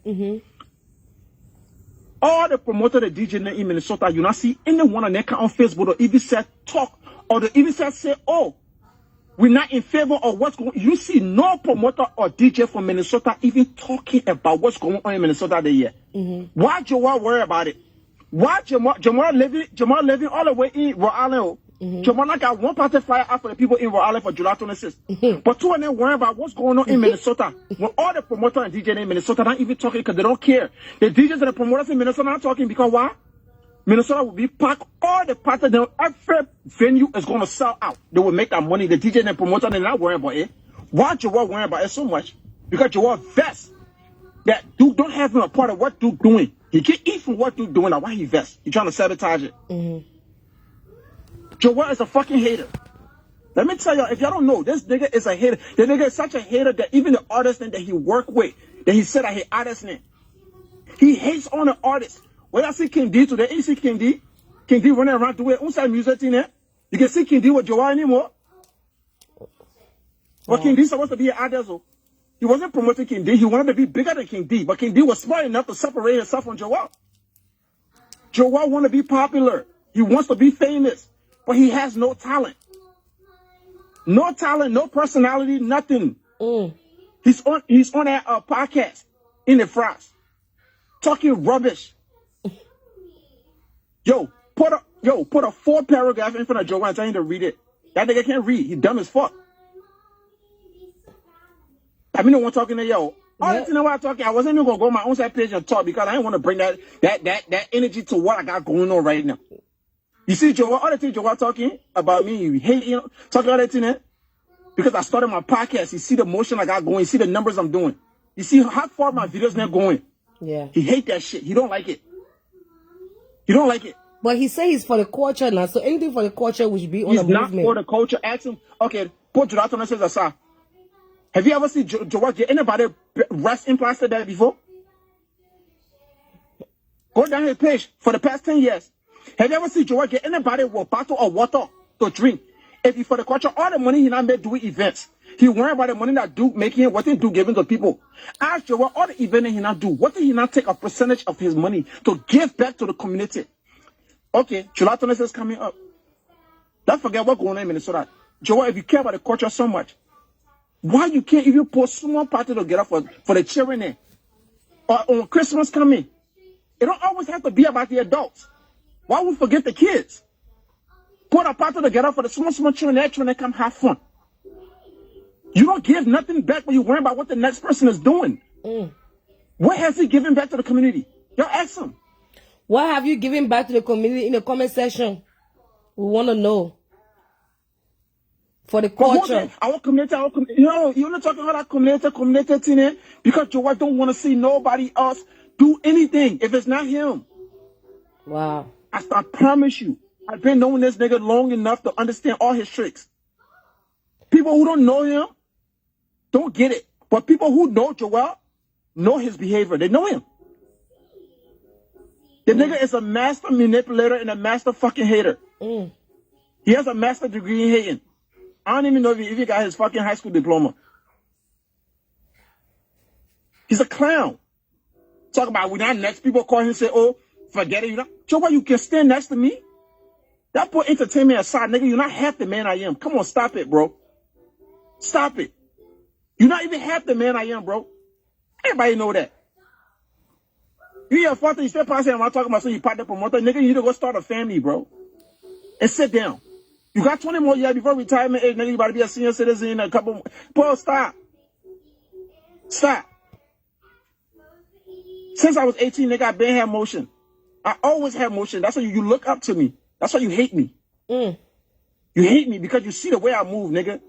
All the promoters, the DJ in Minnesota, you not see anyone on their account on Facebook or even say talk or they even say, oh, we're not in favor of what's going on. You see no promoter or DJ from Minnesota even talking about what's going on in Minnesota this year. Why Joel worry about it? Why Jamal living all the way in Rhode Island? Jamal got one party flyer out for the people in Rhode Island for July 26th. But two of them worry about what's going on in Minnesota. When all the promoters and DJs in Minnesota not even talking because they don't care. The DJs and the promoters in Minnesota not talking because why? Minnesota will be packed. All the parties, every venue is going to sell out. They will make that money. The DJ and the promoter, they're not worrying about it. Why Joel worrying about it so much? Because Joel vests that Duke don't have him a part of what Duke doing. He can eat from what Duke doing. Now why he vests? He trying to sabotage it. Joel is a fucking hater. Let me tell y'all, if y'all don't know, this nigga is a hater. The nigga is such a hater that even the artist that he worked with, that he said I hate artist name. He hates on the artist. When I see King D today, you see King D? King D running around doing outside music in there. You can see King D with Joel anymore. But King D supposed to be an artist. He wasn't promoting King D. He wanted to be bigger than King D. But King D was smart enough to separate himself from Joel. Joel want to be popular. He wants to be famous. But he has no talent. No talent, no personality, nothing. He's on that podcast in the France. Talking rubbish. Yo, put a 4 paragraph in front of Joel and tell him to read it. That nigga can't read. He dumb as fuck. I mean, no one talking to yo. All the time while I'm talking, I wasn't even gonna go on my own side page and talk because I didn't want to bring that energy to what I got going on right now. You see, Joel, all the time Joel talking about me, you hate, talking all that thing there. Because I started my podcast, you see the motion I got going, you see the numbers I'm doing. You see how far my videos now going. Yeah. He hate that shit. He don't like it. He don't like it. But he says he's for the culture now, so anything for the culture we should be on a movement. He's not for the culture. Ask him, okay, put Julato and says aside. Have you ever seen Joel get anybody breast implanted there before? Go down his page for the past 10 years. Have you ever seen Joel get anybody with a bottle of water to drink? If he for the culture, all the money he not made doing events. He worry about the money that Duke making, what he do giving to people. Ask Joel, all the events he not do, what did he not take a percentage of his money to give back to the community? Okay, July 26th is coming up. Don't forget what's going on in Minnesota. Joel, if you care about the culture so much, why you can't even put small party together for the children there? Or on Christmas coming? It don't always have to be about the adults. Why would we forget the kids? Put a party together for the small children there trying to come have fun. You don't give nothing back when you worry about what the next person is doing. What has he given back to the community? Yo, ask him. What have you given back to the community in the comment section? We want to know. For the culture. Our community, you're not talking about that community thing, because Joel don't want to see nobody else do anything if it's not him. Wow. I promise you, I've been knowing this nigga long enough to understand all his tricks. People who don't know him don't get it. But people who know Joel know his behavior. They know him. The nigga is a master manipulator and a master fucking hater. He has a master degree in hating. I don't even know if he got his fucking high school diploma. He's a clown. Talk about when our next people call him and say, oh, Forget it. You know, Joe, why you can stand next to me? That put entertainment aside, nigga. You're not half the man I am. Come on, stop it, bro. Stop it. You're not even half the man I am, bro. Everybody know that. You hear a father, you still passing, I'm talking about so you part the promoter, nigga, you need to go start a family, bro. And sit down. You got 20 more years before retirement age, nigga, you about to be a senior citizen in a couple more. Bro, stop. Stop. Since I was 18, nigga, I've been had motion. I always had motion. That's why you look up to me. That's why you hate me. You hate me because you see the way I move, nigga.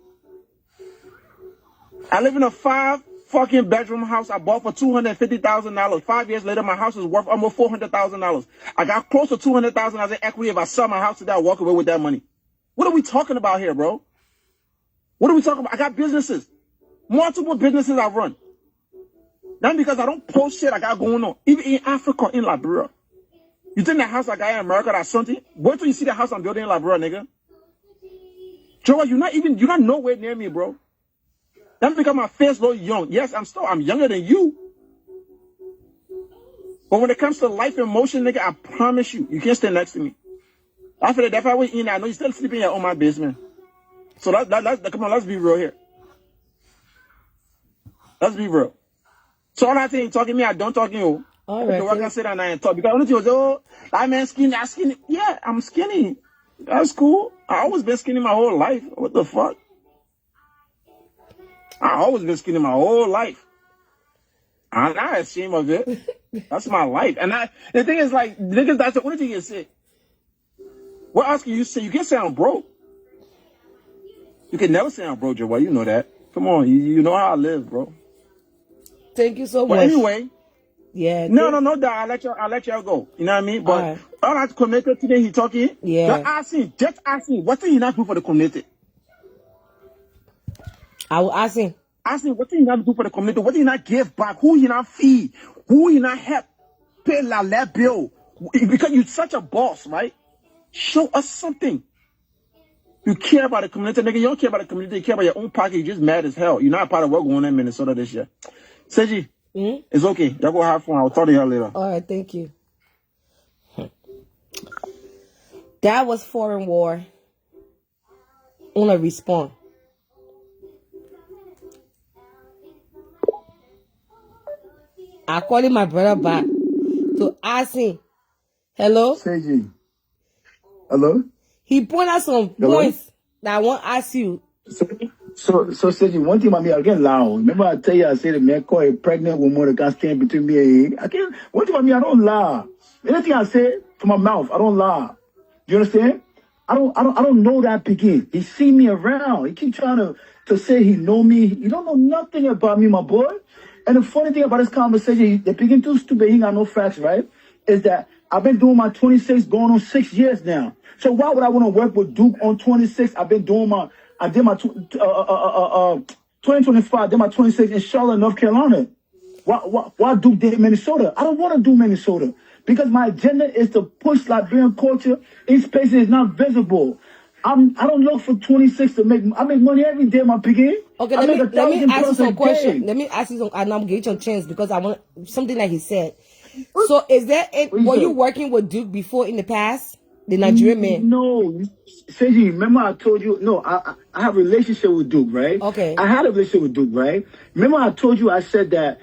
I live in a 5 fucking bedroom house I bought for $250,000. 5 years later, my house is worth almost $400,000. I got close to $200,000 in equity. If I sell my house today, I'll walk away with that money. What are we talking about here, bro? What are we talking about? I got businesses. Multiple businesses I run. Not because I don't post shit I got going on. Even in Africa, in Liberia. You think the house I got in America, that's something? Wait till you see the house I'm building in Liberia, nigga. Joe, you're not nowhere near me, bro. That's because my face look young. Yes, I'm younger than you. But when it comes to life and motion, nigga, I promise you, you can't stand next to me. After that, if I was in, I know you still sleeping in my basement. So come on, let's be real here. Let's be real. So all I think talking to me, I don't talk to you. All right. So I can sit down and talk. Because only thing was, oh, that man skinny, I'm skinny. Yeah, I'm skinny. That's cool. I always been skinny my whole life. What the fuck? I always been skinny my whole life. I'm not ashamed of it. That's my life. And the thing is, like, niggas, that's the only thing you say. What else can you say? You can say I'm broke. You can never say I'm broke, Joe. You know that. Come on, you know how I live, bro. Thank you so much. But anyway, yeah. No, that I'll let y'all go. You know what I mean? But all that community today, he talking. Yeah. Just ask him, what did he not do for the community? I will ask him. Ask him, what did he not do for the community? What did he not give back? Who he not feed? Who he not help? Pay la bill? Because you're such a boss, right? Show us something. You care about the community, nigga. You don't care about the community. You care about your own pocket. You're just mad as hell. You're not a part of what's going on in Minnesota this year. Seji, it's okay. Y'all go have fun. I'll talk to y'all later. All right, thank you. That was foreign war. On a response. I called my brother back to ask him, hello? Seji. Hello? He pointed out some points that I want to ask you. So Seji, one thing about me, I get loud. Remember I tell you, I said, man, call a pregnant woman that can't stand between me and you. One thing about me, I don't lie. Anything I say from my mouth, I don't lie. You understand? I don't know that begin. He see me around. He keep trying to say he know me. He don't know nothing about me, my boy. And the funny thing about this conversation, they begin too stupid. He got no facts, right? Is that I've been doing my 26, going on 6 years now. So why would I want to work with Duke on 26? I did my 2025, I did my 26 in Charlotte, North Carolina. Why Duke did Minnesota? I don't want to do Minnesota because my agenda is to push Liberian culture in spaces is not visible. I don't look for 26 to make. I make money every day, my piggy. Okay, let me ask you some questions. Let me ask you some, and I'm giving you a chance because I want something that he said. So, is there? Were you working with Duke before in the past? The Nigerian man? No, Seji, remember I told you, no, I have a relationship with Duke, right? Okay. I had a relationship with Duke, right? Remember I told you, I said that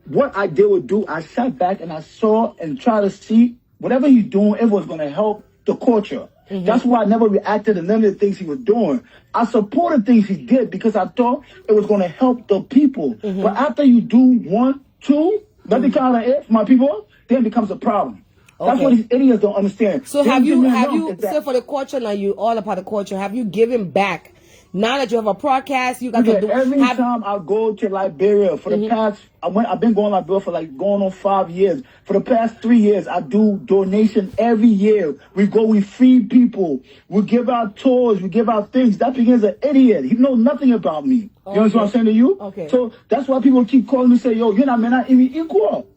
what I did with Duke, I sat back and I saw and tried to see whatever he's doing, it was going to help the culture. That's why I never reacted to none of the things he was doing. I supported things he did because I thought it was going to help the people. But after you do 1, 2, nothing kind of it, my people, then it becomes a problem. That's what these idiots don't understand. So have you so for the culture now, you all about the culture, have you given back? Now that you have a podcast, you got to do every time I go to Liberia for the past I've been going to Liberia for going on 5 years. For the past 3 years, I do donation every year. We go, we feed people, we give out tours, we give out things. That begins an idiot. He knows nothing about me. You understand what I'm saying to you? Okay. So that's why people keep calling me and say, yo, you're not even equal.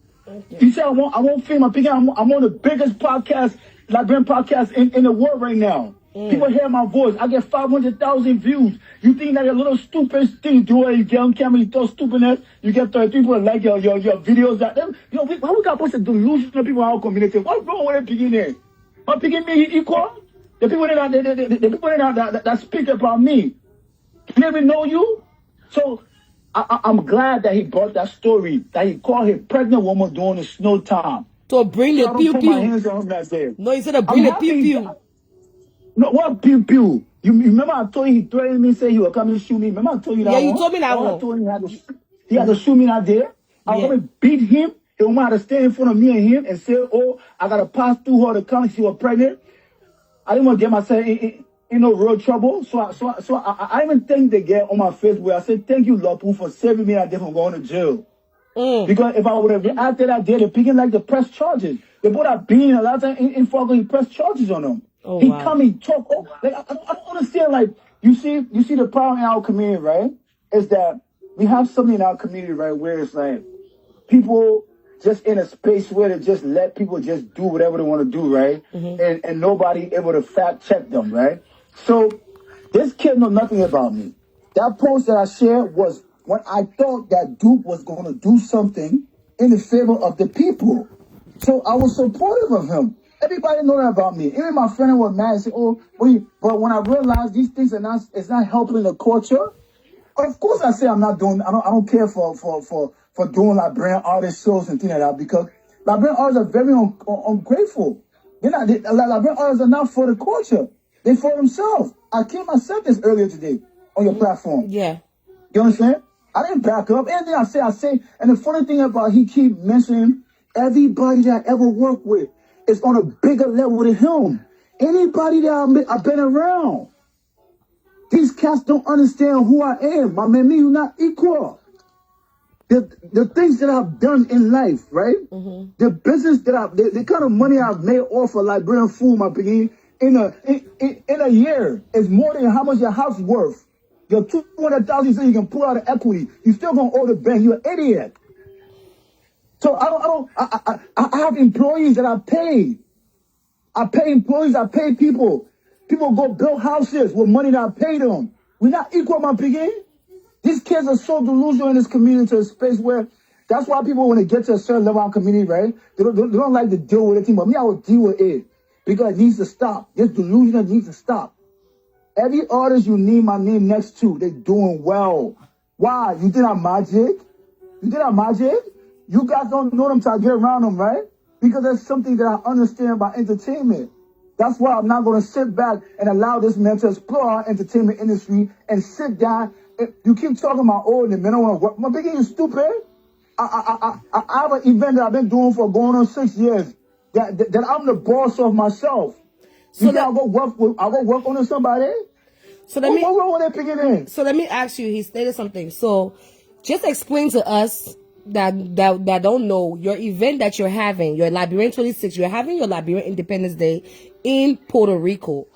He said, I won't fame. I'm on the biggest podcast, Liberian podcast in the world right now. People hear my voice. I get 500,000 views. You think that a little stupid thing do it, you get on camera, you talk stupidness, you get 30 people like your videos. That them, you know, why we got to delusional people in our community? What's wrong with them picking there? But picking me equal? The people that speak about me, never know you. So I'm glad that he brought that story, that he called his pregnant woman during the snow time. To bring the pew My pew. hands on him that day. No, he said to bring the pew pew. No, what pew pew? You remember I told you he threatened me, say he would come and shoot me. Remember I told you that? Yeah, you told me that one. I told him he had to shoot me that day. I was going to beat him. He wanted to stand in front of me and him and say, oh, I got to pass through her to come. She was pregnant. I didn't want to get myself in no real trouble. So I even thanked the girl on my Facebook. I said, thank you, Lapu, for saving me that day from going to jail. Because if I would have reacted that day, they're picking like the press charges. They put a bean a lot of time in Fargo, he pressed charges on them. Oh, he wow. come, he talk. Oh, like I don't understand. Like you see the problem in our community, right? Is that we have something in our community, right, where it's like people just in a space where they just let people just do whatever they want to do, right? And nobody able to fact check them, right? So this kid know nothing about me. That post that I shared was when I thought that Duke was going to do something in the favor of the people. So I was supportive of him. Everybody know that about me. Even my friend was mad and said, oh, but when I realized these things it's not helping the culture, of course I say I'm not doing, I don't care for doing Liberian artist shows and things like that, because Liberian artists are very ungrateful. Liberian artists are not for the culture. They for themselves. I said this earlier today on your platform. Yeah. You understand? I didn't back up. Anything I say. And the funny thing about he keep mentioning everybody that I ever worked with is on a bigger level than him. Anybody that I've been around. These cats don't understand who I am. My man, me, you're not equal. The things that I've done in life, right? The business that the kind of money I've made off of Liberian food, my beginning, in a year is more than how much your house worth. Your 200,000 so you can pull out of equity. You still gonna owe the bank. You're an idiot. So I have employees that I pay. I pay employees. I pay people. People go build houses with money that I pay them. We're not equal, my piggy. These kids are so delusional in this community, to a space where that's why people, when they get to a certain level of community, right, they don't like to deal with it. But me, I will deal with it because it needs to stop. This delusion needs to stop. Every artist you need my name next to, they're doing well. Why? You did that magic? You did that magic? You guys don't know them till I get around them, right? Because there's something that I understand about entertainment. That's why I'm not going to sit back and allow this man to explore our entertainment industry and sit down. You keep talking about, oh, the men don't want to work. My biggie, you stupid. I have an event that I've been doing for going on 6 years that I'm the boss of myself. So I'll go work on somebody. So let me ask you, he stated something. So just explain to us that don't know your event that you're having, your Liberian 26, you're having your Liberian Independence Day in Puerto Rico.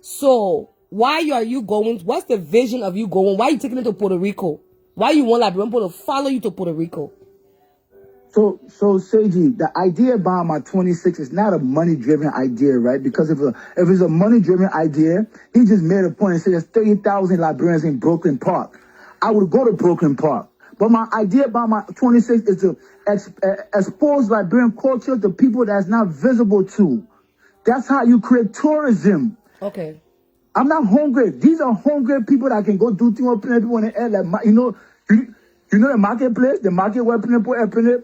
So why are you going? What's the vision of you going? Why are you taking it to Puerto Rico? Why you want Liberian people to follow you to Puerto Rico? So Seiji, the idea behind my 26 is not a money-driven idea, right? Because if it's a money-driven idea, he just made a point and said there's 30,000 Liberians in Brooklyn Park. I would go to Brooklyn Park. But my idea about my 26 is to expose Liberian culture to people that's not visible to. That's how you create tourism. Okay. I'm not hungry. These are hungry people that can go do things up in people in the air. Like, you know the marketplace, the market where people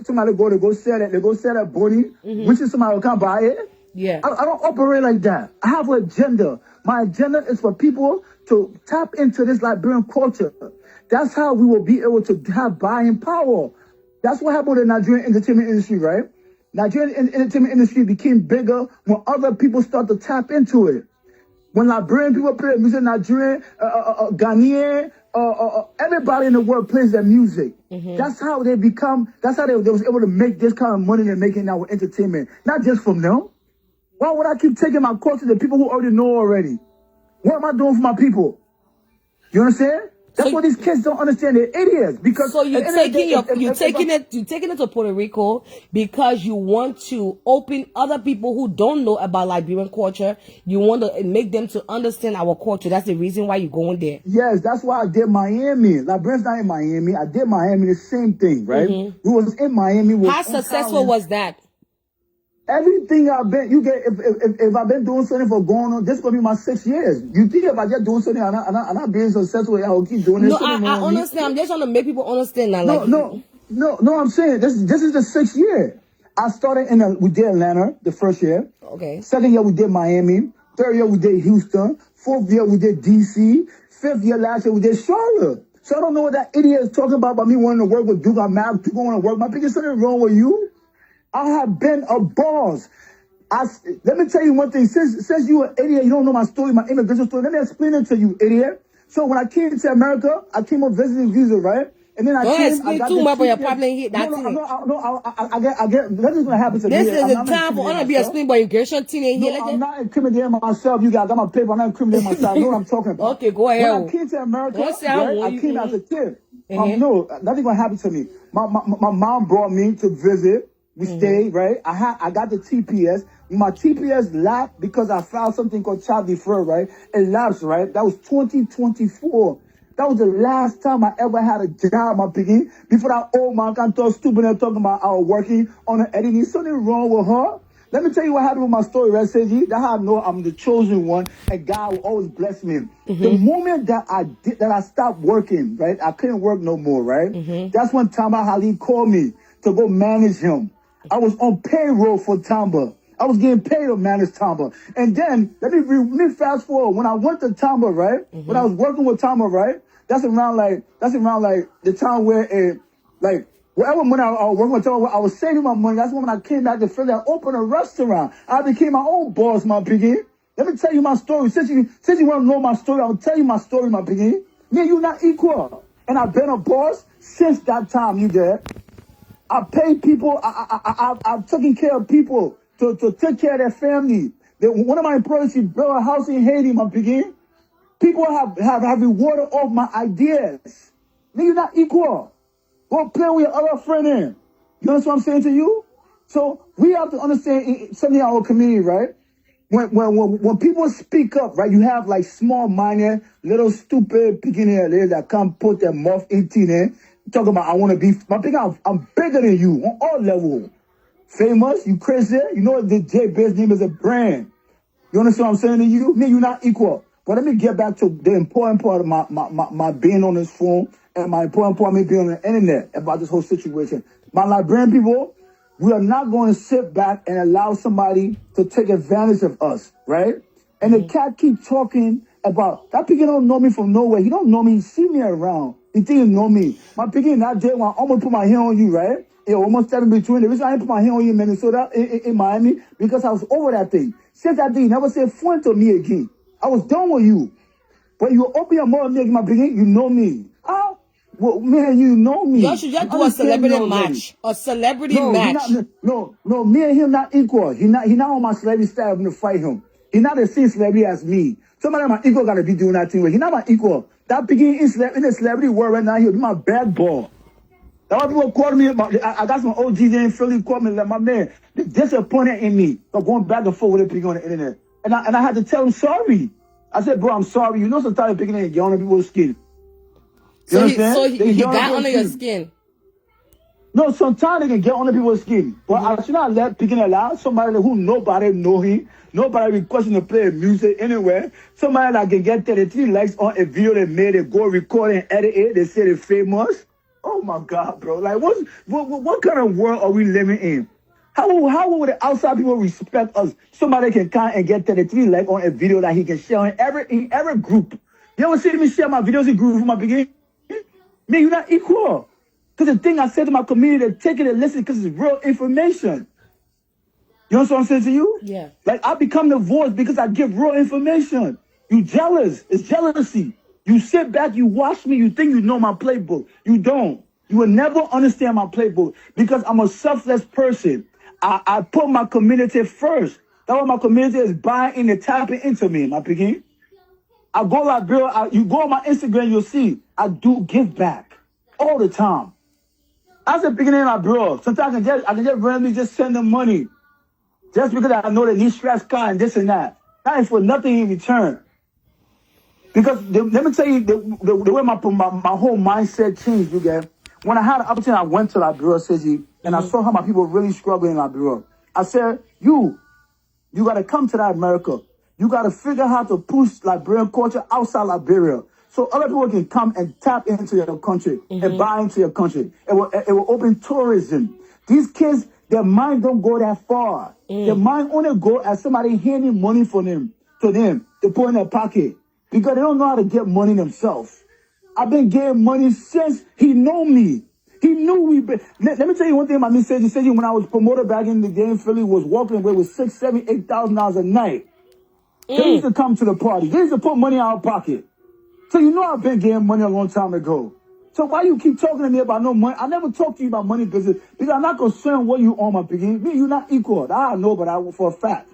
somebody go sell it. They go sell that body, which is somebody who can't buy it. Yeah. I don't operate like that. I have an agenda. My agenda is for people to tap into this Liberian culture. That's how we will be able to have buying power. That's what happened in the Nigerian entertainment industry, right? Nigerian entertainment industry became bigger when other people start to tap into it. When Liberian people play music, Nigerian, Ghanaian, everybody in the world plays their music. That's how they become, that's how they was able to make this kind of money they're making now with entertainment. Not just from them. Why would I keep taking my culture to people who already know already? What am I doing for my people? You understand? That's what these kids don't understand. They're idiots because. So you're taking it to Puerto Rico because you want to open other people who don't know about Liberian culture. You want to make them to understand our culture. That's the reason why you're going there. Yes, that's why I did Miami. Liberian's not in Miami. I did Miami, the same thing, right? We was in Miami. How successful was that? Everything I've been, if I've been doing something for going on, this is gonna be my 6 years. You think if I just doing something, I'm not being successful, I will keep doing this. No, I understand. I'm just trying to make people understand that. No. I'm saying this is the 6th year. I started we did Atlanta the first year. Okay. Second year we did Miami. Third year we did Houston. Fourth year we did DC. Fifth year last year we did Charlotte. So I don't know what that idiot is talking about me wanting to work with Duke. I'm mad. Duke want to work. My biggest something wrong with you. I have been a boss. Let me tell you one thing. Since you an idiot, you don't know my story, my immigration story. Let me explain it to you, idiot. So when I came to America, I came on visiting visa, right? And then I got too much about your problem here. That's it. I get. That's just gonna happen to me. This is the time for all to be explained by immigration team here. I'm not incriminating myself. You guys got my paper. I'm not incriminating myself. I know what I'm talking about. Okay, go ahead. When I came to America, I came as a kid. No, nothing gonna happen to me. My mom brought me to visit. We stayed, right? I got the TPS. My TPS lapsed because I filed something called child deferral, right? It lapsed, right? That was 2024. That was the last time I ever had a job, my piggy. Before that old man can talk stupid and talking about I was working on an editing. Something wrong with her. Let me tell you what happened with my story, right? That's how I know I'm the chosen one and God will always bless me. The moment that I stopped working, right? I couldn't work no more, right? That's when Tamba Halil called me to go manage him. I was on payroll for Tamba. I was getting paid to manage Tamba. And then, let me fast forward. When I went to Tamba, right? When I was working with Tamba, right? That's around like the time where, wherever when I was working with Tamba, I was saving my money. That's when I came back to Philly, I opened a restaurant. I became my own boss, my piggy. Let me tell you my story. Since you want to know my story, I'll tell you my story, my piggy. Me and you not equal. And I've been a boss since that time, you get. I pay people. I've taken care of people to take care of their family. One of my employees, she built a house in Haiti, my piggy. People have rewarded off my ideas. You're not equal. Go play with your other friend in. You understand what I'm saying to you? So we have to understand something in our community, right? When people speak up, right, you have like small minded, little stupid beginner that can't put their mouth into it. Talking about I want to be, I'm bigger than you on all levels. Famous, you crazy? You know the J-Biz name is a brand. You understand what I'm saying to you? Me, you're not equal. But let me get back to the important part of my being on this phone and my important part of me being on the internet about this whole situation. My Liberian people, we are not going to sit back and allow somebody to take advantage of us, right? And the cat keep talking about, that piggy don't know me from nowhere. He don't know me. He see me around. He think he know me. My piggy that day when I almost put my hand on you, right? It almost stepped in between. The reason I didn't put my hand on you in Minnesota, in Miami, because I was over that thing. Since that day, you never said phone to me again. I was done with you. But you open your mouth and make my piggy, you know me. Well, man, you know me. You should just do a celebrity match. A celebrity match. No, me and him not equal. He not on my celebrity style to fight him. He not the same celebrity as me. Somebody my equal gotta be doing that thing with. He not my equal. That piggy in the celebrity world right now, he'll be my bad boy. That's why people call me. I got some OGs in Philly call me like my man. They're disappointed in me for going back and forth with a piggy on the internet. And I had to tell him sorry. I said, bro, I'm sorry. You know sometimes picking and getting on people's skin. So he got under your skin. No, sometimes they can get under people's skin. But I should not let picking allow somebody who nobody know him, nobody requesting to play music anywhere. Somebody that can get 33 likes on a video they made, they go record and edit it, they say they're famous. Oh my God, bro. Like what kind of world are we living in? How would the outside people respect us? Somebody can come and get 33 likes on a video that he can share in every group. You ever see me share my videos in groups from my beginning? Man, you're not equal. Because the thing I said to my community, they're taking and listening because it's real information. You know what I'm saying to you? Yeah. Like, I become the voice because I give real information. You jealous. It's jealousy. You sit back, you watch me, you think you know my playbook. You don't. You will never understand my playbook because I'm a selfless person. I put my community first. That's why my community is buying in and tapping into me, my picking. I go Liberia, you go on my Instagram, you'll see. I do give back all the time. As a beginning, my bro, sometimes I can just randomly just send them money just because I know they need stress car and this and that. That is for nothing in return. Because let me tell you the way my whole mindset changed, you get. When I had an opportunity, I went to Liberia City and I saw how my people really struggling in Liberia. I said, you got to come to that America. You got to figure out how to push Liberian culture outside Liberia, so other people can come and tap into your country and buy into your country. It will open tourism. These kids, their mind don't go that far. Their mind only go as somebody handing money to them to put in their pocket, because they don't know how to get money themselves. I've been getting money since he knew me. He knew we been. Let me tell you one thing about me, Seji. When I was promoted back in the day in Philly, was walking away with $6,000, $7,000, $8,000 a night. They used to come to the party. They used to put money in our pocket. So you know I've been getting money a long time ago. So why you keep talking to me about no money? I never talk to you about money business because I'm not concerned what you own, my piggy. Me, you're not equal. I know, but for a fact.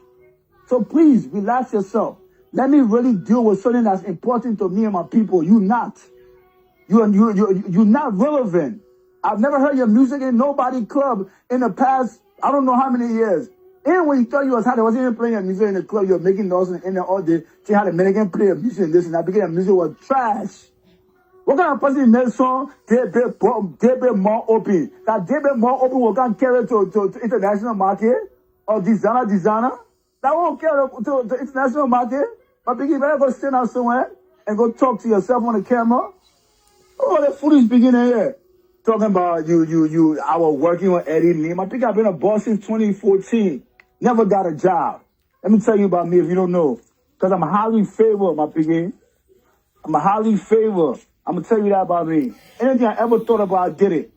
So please relax yourself. Let me really deal with something that's important to me and my people. You're not. You're not relevant. I've never heard your music in nobody club in the past, I don't know how many years. And when you thought you was hot, I wasn't even playing your music in the club. You were making noise in there all day. See how the American play your music and this and that. Because your music was trash. What kind of person made song? They be more open. That they be more open, we can carry to international market or designer. That won't carry to international market. But you better go stand out somewhere and go talk to yourself on the camera. Oh, that foolish beginning here. Talking about I was working with Eddie Lim. I think I've been a boss since 2014. Never got a job. Let me tell you about me if you don't know. Because I'm highly favored, my piggy. I'm highly favored. I'm going to tell you that about me. Anything I ever thought about, I did it.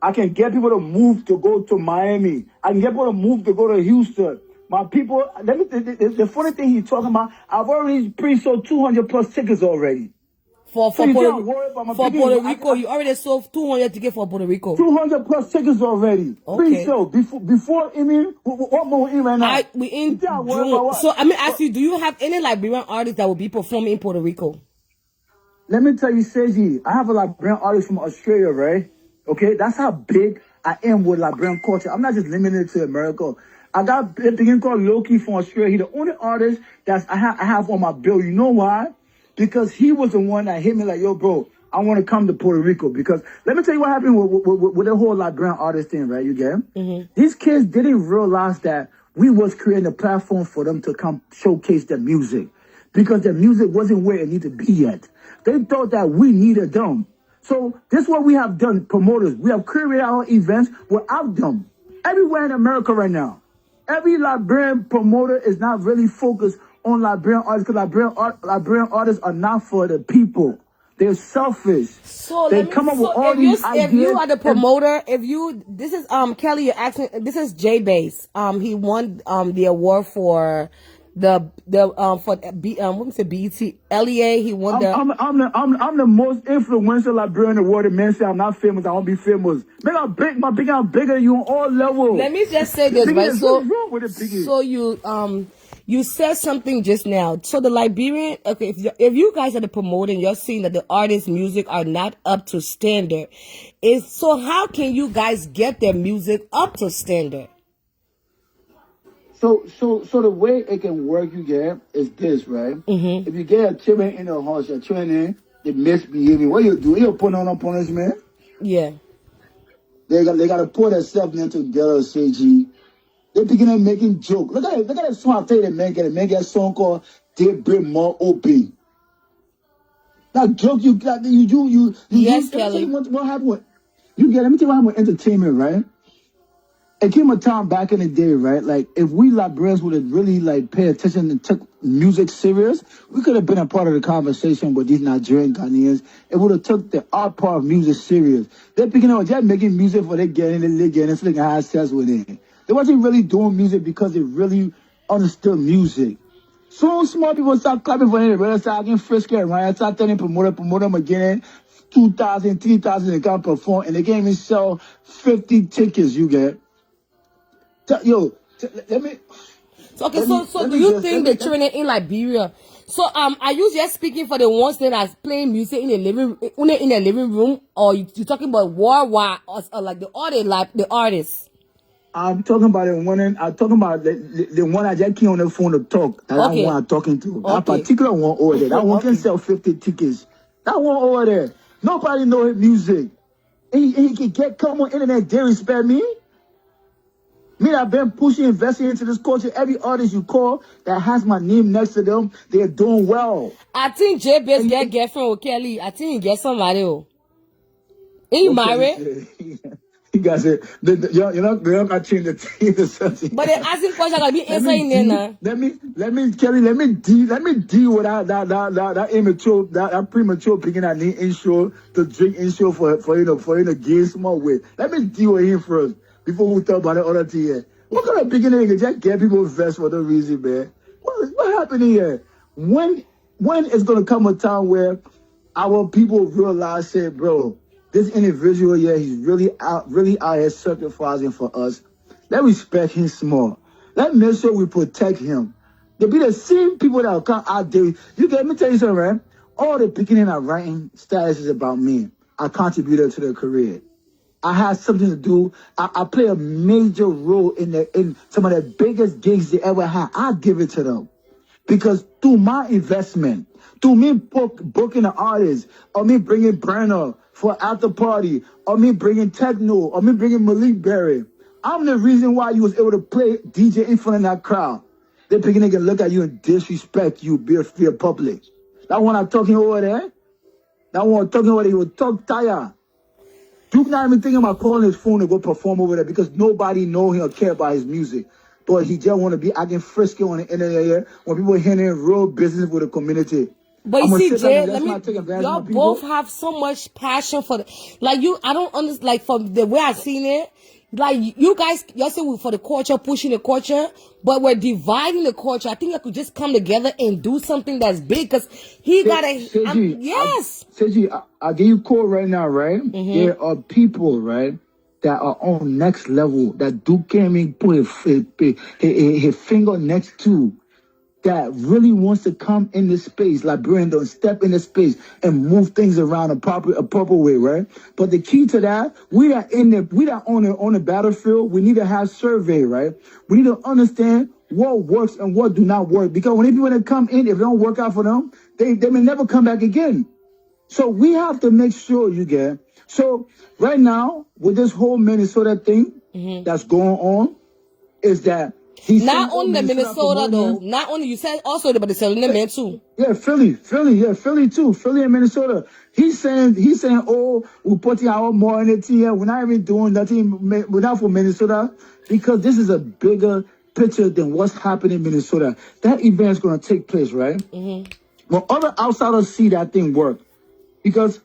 I can get people to move to go to Miami. I can get people to move to go to Houston. My people, the funny thing he's talking about, I've already pre-sold 200 plus tickets already. For So Puerto Rico, you already sold 200 tickets for Puerto Rico. 200 plus tickets already. Okay. Pre-sold. Before, I mean, what more we in right now? We in June. So, I mean, ask you, do you have any Liberian artists that will be performing in Puerto Rico? Let me tell you, Seji, I have a Liberian artist from Australia, right? Okay, that's how big I am with Liberian culture. I'm not just limited to America. I got a begin called Loki from Australia. He's the only artist that I have on my bill. You know why? Because he was the one that hit me like, yo, bro, I want to come to Puerto Rico. Because let me tell you what happened with the whole Liberian artist thing, right? You get it? These kids didn't realize that we was creating a platform for them to come showcase their music. Because their music wasn't where it needed to be yet. They thought that we needed them. So this is what we have done, promoters. We have created our events without them. Everywhere in America right now. Every Liberian promoter is not really focused on Liberian artists because Liberian artists are not for the people. They're selfish. So they come up with all these ideas. If you are the promoter, this is Kelly, you're asking. This is J Base. He won the award for BET LEA. He won I'm the most influential Liberian in the world. The man say I'm not famous. I won't be famous. Man, I'm bigger than you on all levels. Let me just say this, right? So you said something just now. So the Liberian, okay, if you guys are the promoter and you're seeing that the artists' music are not up to standard, so how can you guys get their music up to standard? So the way it can work, you get, is this, right? If you get a children in the house, your children, they misbehaving. What you do? You put on punishment. Yeah. They got to put themselves together, CG. They begin making jokes. Look at that song I tell you the man get. The man get a song called "They Bring More Open." That joke you got, you. Yes, Kelly. What happened with you get? Let me tell you what happened with entertainment, right? It came a time back in the day, right? Like, if we Liberians would have really, like, paid attention and took music serious, we could have been a part of the conversation with these Nigerian Ghanaians. It would have took the art part of music serious. They're picking up, just making music for they getting so they can have sex with it. They wasn't really doing music because they really understood music. So small people start clapping for them, they really start getting frisky around, start telling promote them again, 2,000, 3,000, they can't perform, and they can't even sell 50 tickets, you get. Yo, let me. So do you think the children in Liberia So are you just speaking for the ones that are playing music in the living room, or you talking about worldwide, or like the artists? I'm talking about the one. I'm talking about the one I just came on the phone to talk. That Okay. one I'm talking to. That Okay. particular one over there. That one can Okay. sell 50 tickets. That one over there. Nobody know his music. And he can come on internet. They respect me. Me, I've been pushing, investing into this culture. Every artist you call that has my name next to them, they're doing well. I think Jay Bass get girlfriend with Kelly. I think he get somebody. Ain't you married? You guys say you're not change the team to something. But they asking questions gonna be answering there now. Let me deal with that immature, that premature picking that need insure to drink insure for to gain small weight. Let me deal with him first before we talk about the other thing here. What kind of beginning you just get people vest for no reason, man? What happened here? When is gonna come a time where our people realize, say, bro, this individual here, he's really out here sacrificing for us. Let respect him small. Let make sure we protect him. They'll be the same people that will come out there. Let me tell you something, right? All the beginning of writing status is about me. I contributed to their career. I had something to do. I play a major role in some of the biggest gigs they ever had. I give it to them. Because through my investment, through me booking an artist, or me bringing Brenner for after party, or me bringing Techno, or me bringing Malik Berry, I'm the reason why you was able to play DJ in front of that crowd. They're beginning to look at you and disrespect you, be a public. That one I'm talking over there, that one I'm talking over there, he was talk tired. Duke not even thinking about calling his phone to go perform over there because nobody know him or care about his music. But he just want to be acting frisky on the internet here when people handling real business with the community. But you see, Jay, y'all both have so much passion for I don't understand, like, from the way I've seen it, like, you guys, y'all say for the culture, pushing the culture, but we're dividing the culture. I think I could just come together and do something that's big, because he yes. Seji, I'll give you a call right now, right? Mm-hmm. There are people, right, that are on next level, that Duke came in, put his finger next to, that really wants to come in this space, Liberian, don't step in this space and move things around a proper way, right? But the key to that, we are on the battlefield. We need to have survey, right? We need to understand what works and what do not work. Because when people come in, if it don't work out for them, they may never come back again. So we have to make sure you get. So right now, with this whole Minnesota thing that's going on, is that not only the Minnesota though, not only, you said also the Minnesota man too. Yeah, Philly too. Philly and Minnesota. He's saying, oh, we're putting our more in it here. We're not even doing nothing. We're not for Minnesota, because this is a bigger picture than what's happening in Minnesota. That event's gonna take place, right? Mm-hmm. When other outsiders see that thing work, because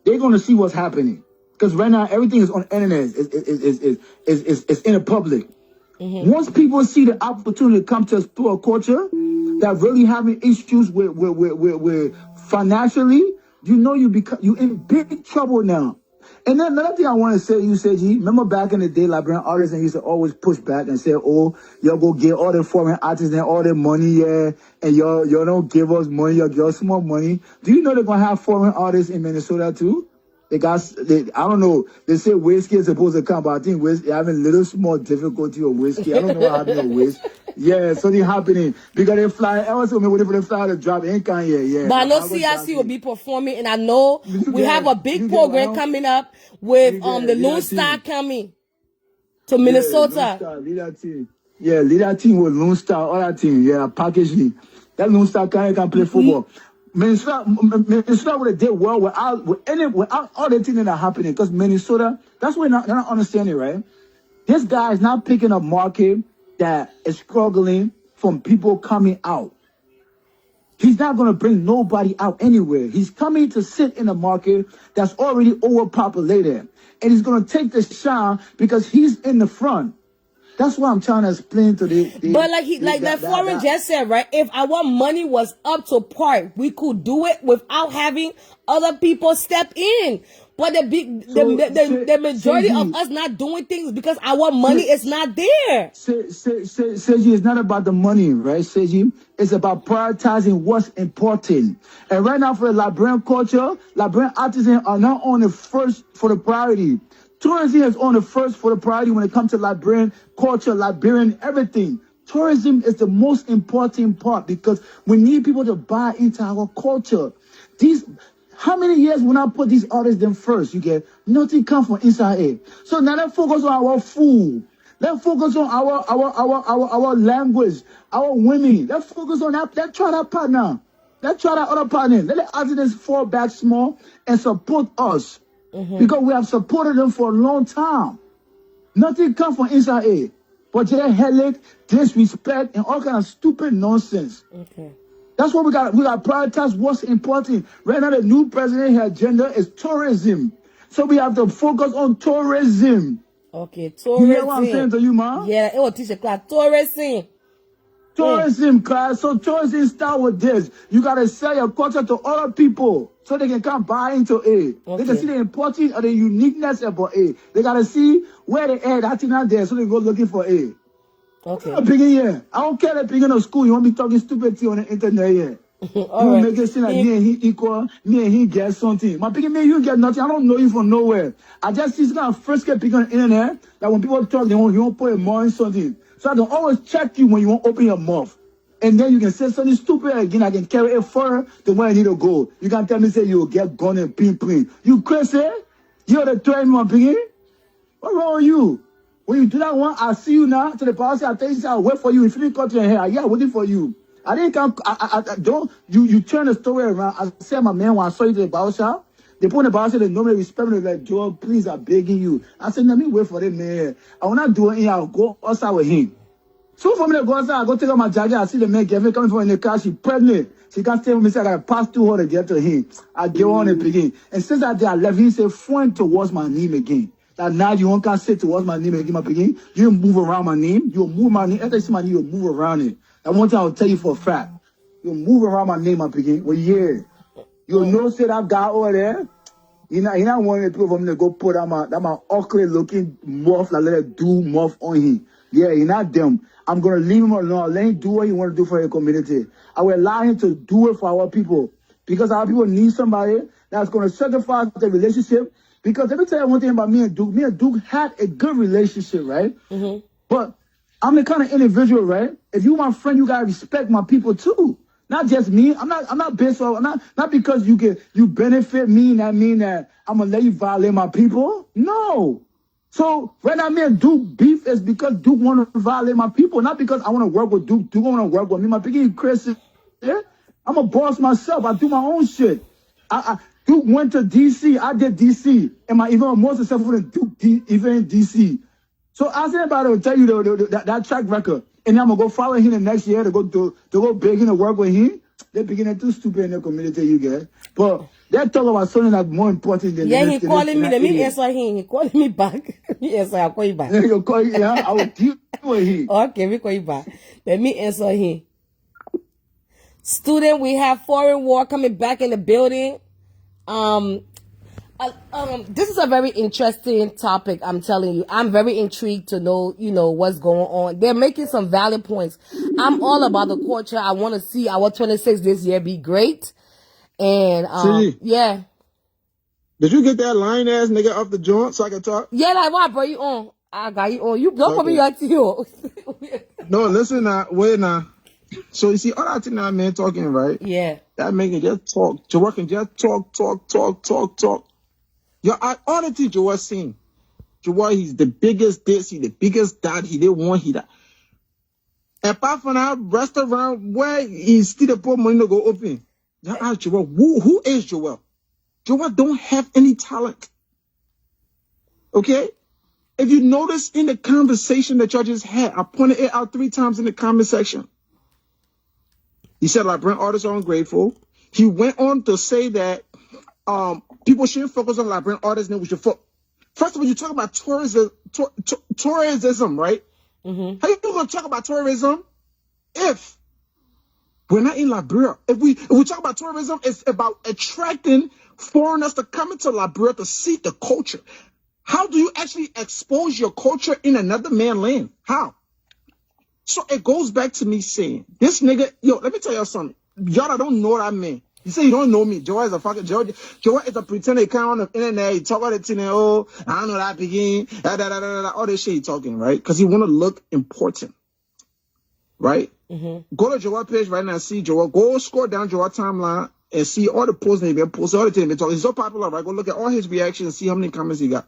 they're gonna see what's happening. Because right now everything is on the internet. It's in the public. Mm-hmm. Once people see the opportunity to come to a culture that really having issues with financially, you know you in big trouble now. And then another thing I want to say, you said, remember back in the day, Liberian artists, and used to always push back and say, oh, y'all go get all the foreign artists and all their money, yeah, and y'all don't give us money, y'all give us small money. Do you know they're gonna have foreign artists in Minnesota too? I don't know. They say whiskey is supposed to come, but I think whiskey having a little small difficulty with whiskey. I don't know what happened with whiskey. Yeah, something happening because they fly. I also remember when they fly the drop ain't can yeah. But I know CRC will be performing, and I know we have a big program coming up with the Lone Star coming to Minnesota. Yeah, leader team with Lone Star, all that team. Yeah, packaging. That Lone Star can play football. Minnesota would have did well without all the things that are happening, because Minnesota, that's what they're not understanding, right? This guy is not picking up market that is struggling from people coming out. He's not going to bring nobody out anywhere. He's coming to sit in a market that's already overpopulated. And he's going to take the shine because he's in the front. That's what I'm trying to explain to the But like Foreign just said, right? If our money was up to par, we could do it without having other people step in. But the majority of us not doing things because our money is not there. Seji, it's not about the money, right, Seji? It's about prioritizing what's important. And right now for the Liberian culture, Liberian artisans are not on the first for the priority. Tourism is on the first for the priority when it comes to Liberian culture, Liberian everything. Tourism is the most important part because we need people to buy into our culture. How many years when I put these artists them first? You get nothing come from inside it. So now let's focus on our food. Let's focus on our language, our women. Let's focus on that. Let's try that partner. Let's try that other partner. Let the artists fall back small and support us. Because we have supported them for a long time. Nothing comes from inside it. But their headache, disrespect, and all kind of stupid nonsense. Okay. That's what we got to prioritize what's important. Right now, the new president, her agenda is tourism. So we have to focus on tourism. Okay, tourism. You hear what I'm saying to you, ma? Yeah, it will teach a class. Tourism. Tourism class. So tourism start with this. You got to sell your culture to other people so they can come buy into it. Okay. They can see the importance or the uniqueness about it. They got to see where they are, that's not there, so they go looking for it. Okay. I don't care that beginning of school. You want me talking stupid to you on the internet here. You make it seem like me and he equal, me and he get something. My picking me, you get nothing. I don't know you from nowhere. I just see some first get picking on the internet that when people talk, you won't put a more in something. So I can always check you when you won't open your mouth. And then you can say something stupid again. I can carry it further than where I need to go. You can tell me, say, you'll get gun and pin. You crazy? You're the threat, my picking? What's wrong with you? When you do that one, I see you now. To the policy, I tell you, I'll wait for you. If you didn't cut your hair, yeah, waiting for you. I didn't come. You turn the story around. I said, my man, when I saw you to the barber shop, they put in the barber shop, they normally respect me. They're like, Joe, please, I'm begging you. I said, let me wait for them, man. I will not do it. I'll go outside with him. So for me to go outside, I go take out my jacket. I see the man Kevin coming from in the car. She pregnant. She can't stay with me. So I got to pass through her to get to him. I get on and begin. And since that day, I left. He said, point towards my name again. That now you won't can sit towards my name again, my begin. You move around my name. You'll move my name. After you see my name, you'll move around it. That one thing I'll tell you for a fact. You'll move around my name, my begin. Well, yeah. You'll know, say that guy over there. You're not one of the people for me to go put that my ugly looking muff, like let it do muff on him. Yeah, you're not them. I'm going to leave him alone. Let him do what he want to do for your community. I will allow him to do it for our people. Because our people need somebody that's going to sacrifice the relationship. Because let me tell you one thing about me and Duke had a good relationship, right? But I'm the kind of individual, right? If you my friend, you got to respect my people too. Not just me. I'm not based on, not because you benefit me, and that mean that I'm going to let you violate my people. No. So right now, me and Duke beef is because Duke want to violate my people, not because I want to work with Duke. Duke want to work with me. My big Chris, yeah? I'm a boss myself. I do my own shit. Duke went to DC. I did DC. Am I even more successful than Duke even in DC? So I said about to tell you that track record, and then I'm gonna go follow him the next year to go beg him to work with him. They're beginning too stupid in the community, you get. But they're talking about something that's more important than he calling me. Let me answer him. He calling me back. Let me answer. I'll call you back. I will deal with him. Okay, we call you back. Let me answer him. Student, we have foreign war coming back in the building. This is a very interesting topic. I'm telling you, I'm very intrigued to know, what's going on. They're making some valid points. I'm all about the culture. I want to see our 26 this year be great. And, yeah. Did you get that lying ass nigga off the joint so I can talk? Yeah, like what, bro? You on? I got you on. You don't put me on to you. No, listen now. Wait now. So you see, all that thing that man talking, right? Yeah. That man can just talk. Joel can just talk. Yo, all the things Joel saying. Joel, he's the biggest this, he's the biggest that, he didn't want, he that. Apart from that restaurant where he still the poor money to go open. You ask Joel, who is Joel? Joel don't have any talent. Okay? If you notice in the conversation that y'all just had, I pointed it out 3 times in the comment section. He said Liberian artists are ungrateful. He went on to say that people shouldn't focus on Liberian artists, and we should focus. First of all, you talk about tourism, right? How you gonna talk about tourism if we're not in Liberia? If we talk about tourism, it's about attracting foreigners to come into Liberia to see the culture. How do you actually expose your culture in another man's land? How? So it goes back to me saying, this nigga, yo, let me tell y'all something. Y'all that don't know that man. You say you don't know me. Joe is a fucking Joe is a pretender. He come on the internet. He talk about it and oh, I don't know that begin. All this shit he talking, right? Because he want to look important, right? Go to Joe page right now. See Joe. Go scroll down Joe timeline and see all the posts that he been posting, all the things he been talking. He's so popular, right? Go look at all his reactions and see how many comments he got.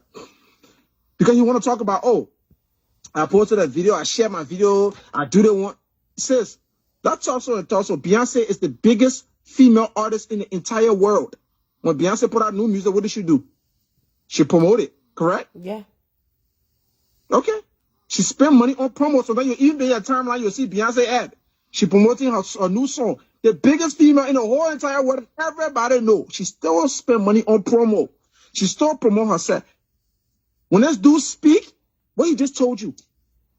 Because you want to talk about, oh, I posted a video, I shared my video, I do the one. Sis, that's also Beyonce is the biggest female artist in the entire world. When Beyonce put out new music, what did she do? She promoted, correct? Yeah. Okay. She spent money on promo. So then you even in your timeline, you'll see Beyonce ad. She promoting her new song. The biggest female in the whole entire world, everybody know. She still spend money on promo. She still promote herself. When this dude speak, what he just told you.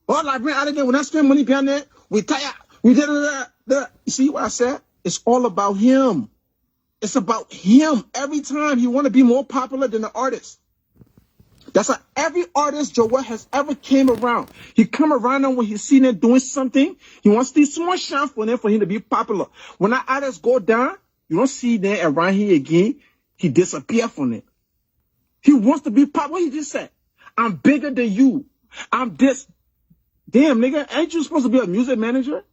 Oh, Liberian out of there, when I spend money behind there, we tired. We did that. You see what I said? It's all about him. It's about him. Every time he want to be more popular than the artist. That's how every artist Joel has ever came around. He come around and when he see them doing something, he wants to small shine for them for him to be popular. When that artist go down, you don't see them around here again. He disappear from it. He wants to be popular. What he just said? I'm bigger than you. I'm this. Damn, nigga, ain't you supposed to be a music manager?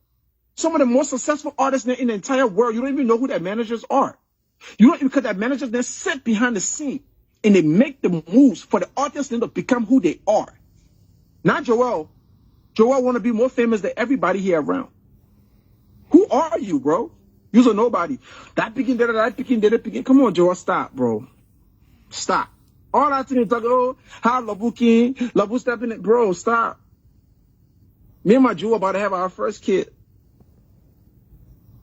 Some of the most successful artists in the entire world, you don't even know who their managers are. You don't, because their managers then sit behind the scene and they make the moves for the artists to become who they are. Not Joel. Joel want to be more famous than everybody here around. Who are you, bro? You're a nobody. That picking. Come on, Joel, stop, bro. Stop. All that thing you talk, oh, how Labu King, Labu stepping it, bro, stop. Me and my Jew about to have our first kid.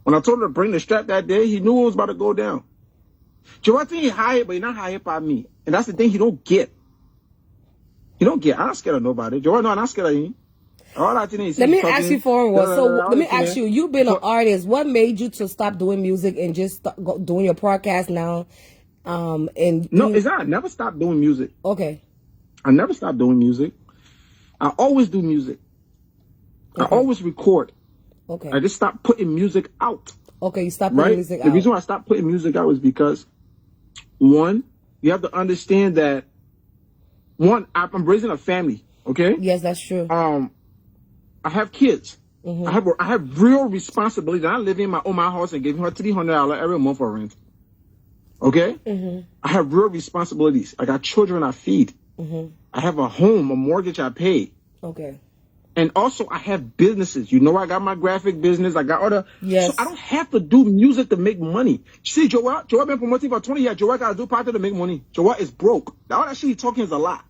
When I told him to bring the strap that day, he knew it was about to go down. Joe, I think he hired, but he's not hired by me. And that's the thing he don't get. He don't get. I'm not scared of nobody. Joe, no, I'm not scared of him. All I think is let me ask you for one. So let me ask you, you've been an artist. What made you to stop doing music and just doing your podcast now? No, it's not. I never stopped doing music. Okay. I never stopped doing music. I always do music. Okay. I always record. Okay. I just stopped putting music out. Okay, you stopped putting music out. The reason why I stopped putting music out is because, one, you have to understand that, one, I'm raising a family, okay? Yes, that's true. I have kids. I have real responsibility. I live in my house and give her $300 every month for rent. Okay? I have real responsibilities. I got children I feed. I have a home, a mortgage I pay. Okay. And also, I have businesses. You know, I got my graphic business. I got all the... Yes. So I don't have to do music to make money. See, Joel been promoting for 20 years. Joel got to do party to make money. Joel is broke. All that shit he talking is a lot.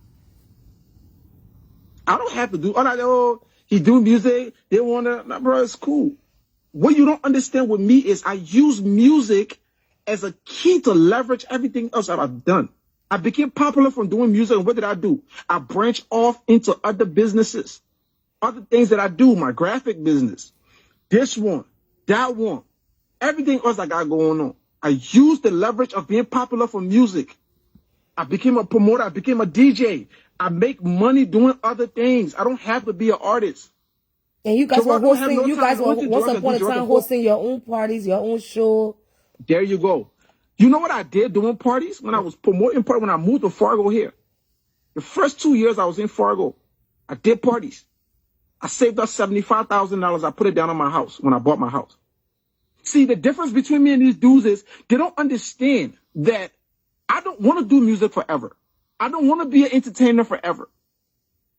I don't have to do all that. Oh, he do music. They want to... Nah, bro, it's cool. What you don't understand with me is I use music as a key to leverage everything else that I've done. I became popular from doing music. And what did I do? I branched off into other businesses. Other things that I do, my graphic business, this one, that one, everything else I got going on. I use the leverage of being popular for music. I became a promoter. I became a DJ. I make money doing other things. I don't have to be an artist. And you guys were hosting, once upon a time hosting your own parties, your own show. There you go. You know what I did doing parties? When I was promoting parties, when I moved to Fargo here. The first 2 years I was in Fargo, I did parties. I saved up $75,000. I put it down on my house when I bought my house. See, the difference between me and these dudes is they don't understand that I don't want to do music forever. I don't want to be an entertainer forever.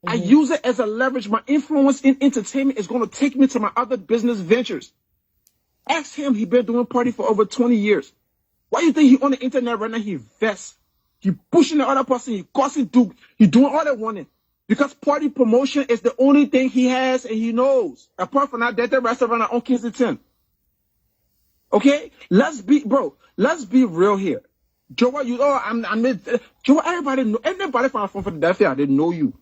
I use it as a leverage. My influence in entertainment is going to take me to my other business ventures. Ask him. He been doing party for over 20 years. Why do you think he on the internet right now? He vests. He pushing the other person. He causing Duke. He doing all that wanting. Because party promotion is the only thing he has and he knows. Apart from that, there's a restaurant on Kensington. Okay? Let's be real here. Joe, Joe, everybody from Philadelphia, they know you.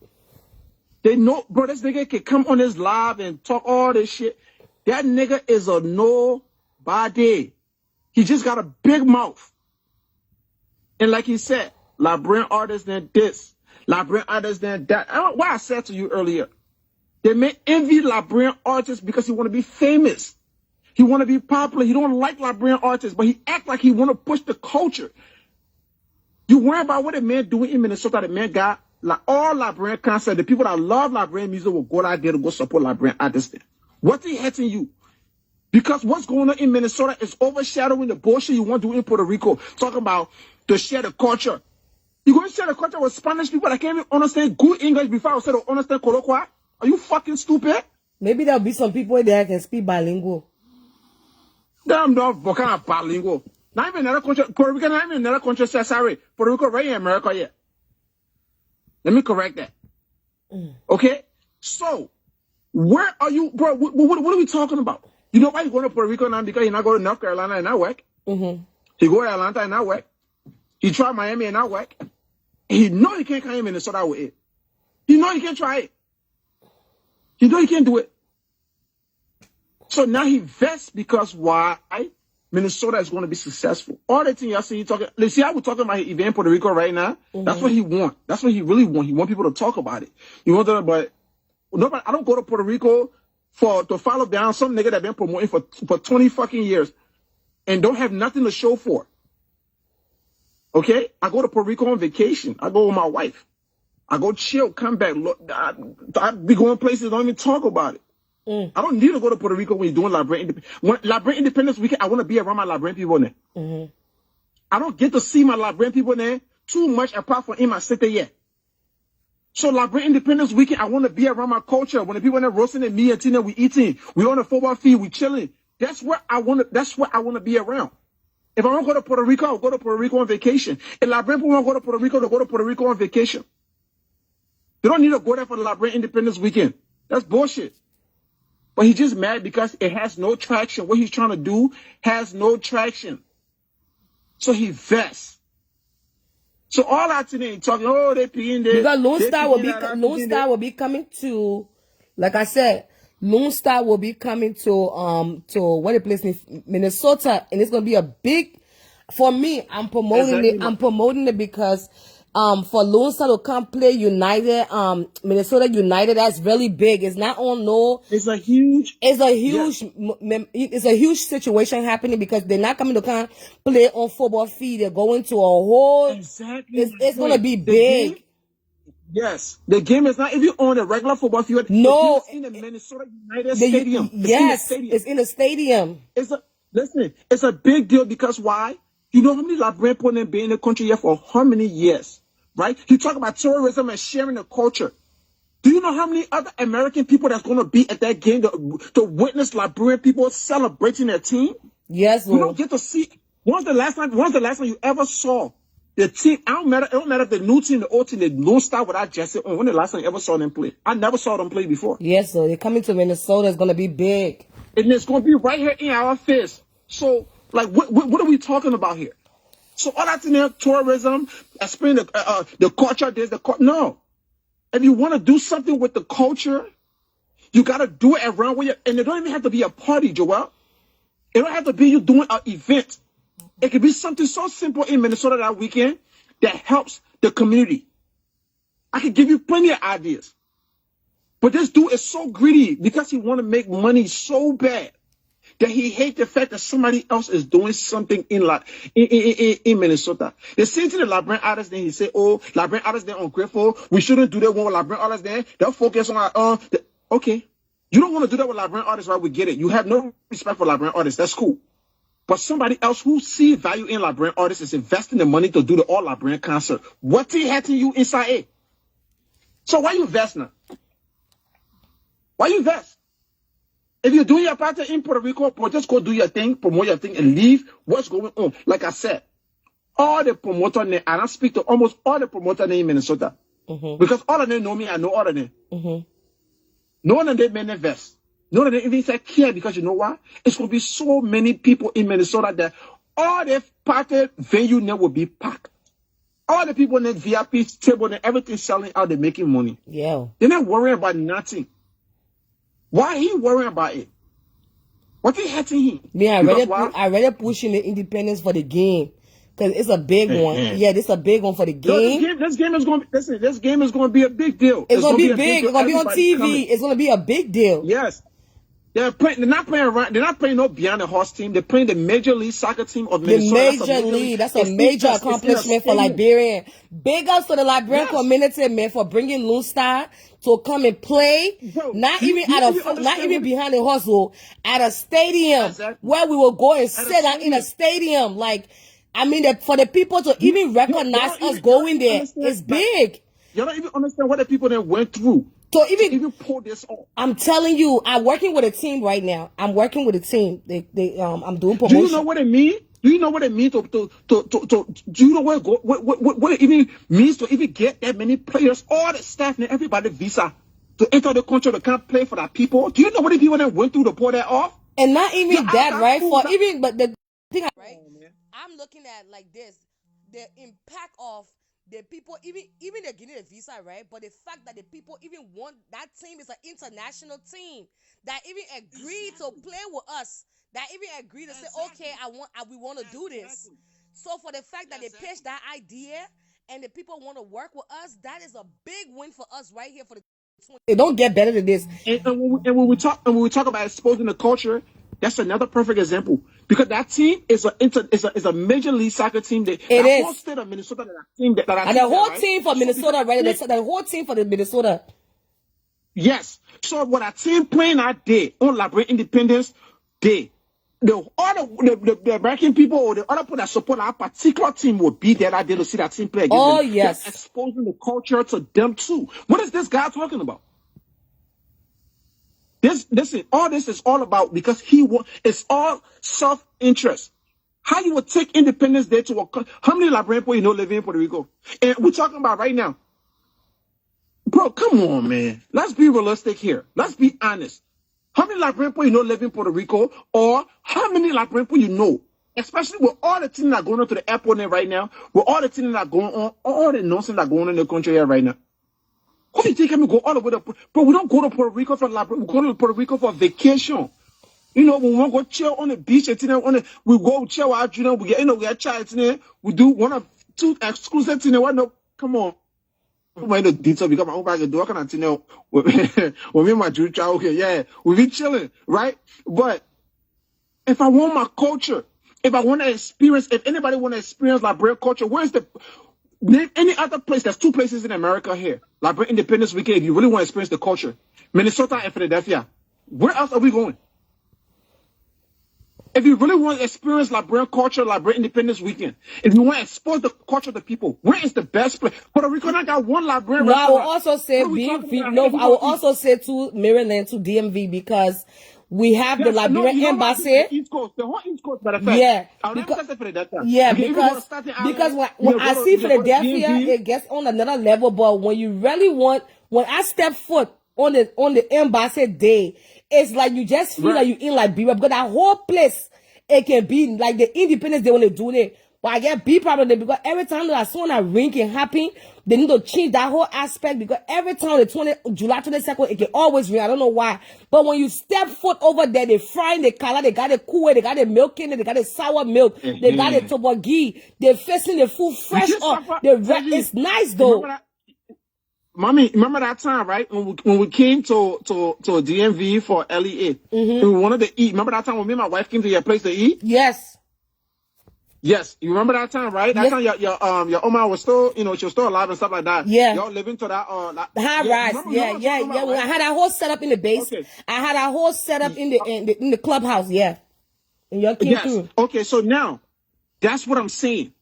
They know, bro, this nigga can come on his live and talk all this shit. That nigga is a nobody. He just got a big mouth. And like he said, Liberian artists than this, Liberian artists than that. Why I said to you earlier, they may envy Liberian artists because he want to be famous. He want to be popular. He don't like Liberian artists, but he act like he want to push the culture. You worry about what a man doing in Minnesota. The man got like all Liberian concerts. The people that love Liberian music will go out there to go support Liberian artists. What's he hitting you? Because what's going on in Minnesota is overshadowing the bullshit you want to do in Puerto Rico. Talking about to share the culture. You going to share the culture with Spanish people that can't even understand good English before I said to understand Colloquia? Are you fucking stupid? Maybe there'll be some people there that can speak bilingual. Damn, no, what kind of bilingual? Not even another country. Puerto Rico, not even another country says sorry. Puerto Rico, right in America, yeah. Let me correct that. Okay? So, where are you, bro? What are we talking about? You know why he's going to Puerto Rico now? Because he's not going to North Carolina and not work. He go to Atlanta and not work. He try Miami and not work. He know he can't come in Minnesota with it. He know he can't try it. He know he can't do it. So now he vexed because why? Minnesota is going to be successful. All the things y'all see, let's see how we're talking about his event in Puerto Rico right now. That's what he want. That's what he really want. He want people to talk about it. You want to, but nobody. I don't go to Puerto Rico to follow down some nigga that been promoting for 20 fucking years and don't have nothing to show for. Okay, I go to Puerto Rico on vacation. I go with my wife. I go chill, come back. Look, I be going places, don't even talk about it. I don't need to go to Puerto Rico when you're doing Liberian Independence. When Liberian Independence Weekend, I want to be around my Liberian people there. I don't get to see my Liberian people there too much apart from in my city yet. So Liberian Independence Weekend, I want to be around my culture. When the people there roasting and me and Tina, we eating, we on the football field, we chilling. That's what I want to be around. If I want to go to Puerto Rico, I'll go to Puerto Rico on vacation. If Liberian people want to go to Puerto Rico, they'll go to Puerto Rico on vacation. They don't need to go there for the Liberian Independence Weekend. That's bullshit. But he's just mad because it has no traction. What he's trying to do has no traction. So he vexed. So all that today talking, oh, they peeing there. Because Lone Star will be coming to, like I said, Lone Star will be coming to what a place in Minnesota, and it's gonna be a big. For me, I'm promoting it. I'm promoting it because for Lone Star to come play United, Minnesota United, that's really big. It's not on no. It's a huge. It's a huge situation happening because they're not coming to come play on football field. They're going to a whole. Exactly. It's gonna be big. Yes, the game is not even on a regular football field. No, it's in the Minnesota United Stadium. It's in the stadium. It's a big deal because why? You know how many Liberian people have been in the country here for how many years, right? You talk about terrorism and sharing the culture. Do you know how many other American people that's going to be at that game to witness Liberian people celebrating their team? Yes, Lord. You don't get to see. When's the last time you ever saw the team? It don't matter if the new team, the old team, they don't start without Jesse on. When the last time you ever saw them play? I never saw them play before. Yes, so they're coming to Minnesota. It's going to be big. And it's going to be right here in our face. So, like, what are we talking about here? So all that's in there, tourism, explaining the culture, no. If you want to do something with the culture, you got to do it around where and it don't even have to be a party, Joel. It don't have to be you doing an event. It could be something so simple in Minnesota that weekend that helps the community. I could give you plenty of ideas. But this dude is so greedy because he want to make money so bad that he hates the fact that somebody else is doing something in Minnesota. The same thing the Liberian artists, then he say, oh, Liberian artists, they're ungrateful. We shouldn't do that with Liberian artists, then they'll focus on our okay. You don't want to do that with Liberian artists, right? We get it. You have no respect for Liberian artists. That's cool. But somebody else who sees value in Liberian artists is investing the money to do the all Liberian concert. What's he had to you inside it? So why you invest now? Why you invest? If you're doing your part in Puerto Rico, just go do your thing, promote your thing, and leave. What's going on? Like I said, all the promoters, I don't speak to almost all the promoters in Minnesota. Because all of them know me, I know all of them. None of them invest. None of them even say care because you know why? It's going to be so many people in Minnesota that all the party venue now will be packed. all the people in the VIP table and everything selling out, they're making money. Yeah. They're not worrying about nothing. Why are he worrying about it? What is hurting him? Me, I rather pushing the independence for the game. Because it's a big one. Yeah, this is a big one for the game. This game is going to be a big deal. It's going to be big. It's going to be on TV. It's going to be a big deal. Yes. They're not playing around. They're not playing no beyond the horse team. They're playing the Major League Soccer team of Minnesota. The Major League. That's a major accomplishment for Liberian. Big ups to the Liberian community, man, for bringing Lone Star to come and play. Bro, not even behind the hustle, at a stadium where we will go and sit down in a stadium. Like, I mean, for the people to even recognize us going there, it's big. You don't even understand what the people that went through. So even pull this off. I'm telling you, I'm working with a team right now. I'm working with a team. I'm doing promotion. Do you know what it means? Do you know what it means to do you know what it even means to even get that many players, all the staff and everybody visa to enter the country to come play for that people? Do you know what the people that went through to pull that off? And not even that, right? But the thing, right? I'm looking at like this, the impact of the people, even they're getting a visa, right? But the fact that the people even want that team is an international team that even agreed to play with us, that even agreed to say, okay, we want to do this. So for the fact that they pitched that idea and the people want to work with us, that is a big win for us right here for the. It don't get better than this. And when we talk about exposing the culture, that's another perfect example, because that team is a Major League Soccer team. The whole state of Minnesota, and the whole team for Minnesota, right? The whole team for the Minnesota. Yes. So what our team playing that day on Liberian Independence Day, the American people or the other people that support our particular team will be there that day to see that team play against them. Oh yes. That's exposing the culture to them too. What is this guy talking about? All this is all about, because it's all self-interest. How you would take Independence Day to how many Liberian people you know living in Puerto Rico? And we're talking about right now. Bro, come on, man. Let's be realistic here. Let's be honest. How many Liberian people you know live in Puerto Rico? Or how many Liberian people you know? Especially with all the things that are going on to the airport there right now, with all the things that are going on, all the nonsense that are going on in the country here right now. Who do you think we go all the way to? But we don't go to Puerto Rico for we go to Puerto Rico for vacation. You know, when we want to go chill on the beach, we go chill with our children. We get child in there. We do one of two exclusive things. No, come on. I know detail because my own bag do kind of thing with me my child. Okay, yeah, we be chilling, right? But if I want my culture, if I want to experience, if anybody want to experience Liberian culture, where's the name any other place? There's two places in America here. Liberian Independence Weekend, if you really want to experience the culture. Minnesota and Philadelphia. Where else are we going? If you really want to experience Liberian culture, Liberian Independence Weekend, if you want to expose the culture of the people, where is the best place? Puerto Rico not got one Liberian restaurant. I will also say I will also say to Maryland, to DMV, because we have the Liberian embassy. The whole East Coast, matter of fact. Yeah. Because when I see Philadelphia, it gets on another level. But when you really when I step foot on the embassy day, it's like you just feel like you're in Liberia, because that whole place, it can be like the Independence Day when they do it. But I get big problem there, because every time that someone a ring can happen, they need to change that whole aspect, because every time July 22nd, it can always ring. I don't know why. But when you step foot over there, they frying the color, they got the Kool-Aid, they got the milk in it, they got the sour milk, they got the toboggi, they're facing the food fresh up. It's nice though. Mommy, remember that time, right? When we came to DMV for LEA, and we wanted to eat. Remember that time when me and my wife came to your place to eat? Yes. Yes, you remember that time, right? That time your Oma was still, she was still alive and stuff like that. Yeah. Y'all living to that the high rise. Yeah. When I had our whole setup in the base. Okay. I had our whole setup in the clubhouse. Yeah. And y'all came through. Okay, so now that's what I'm saying.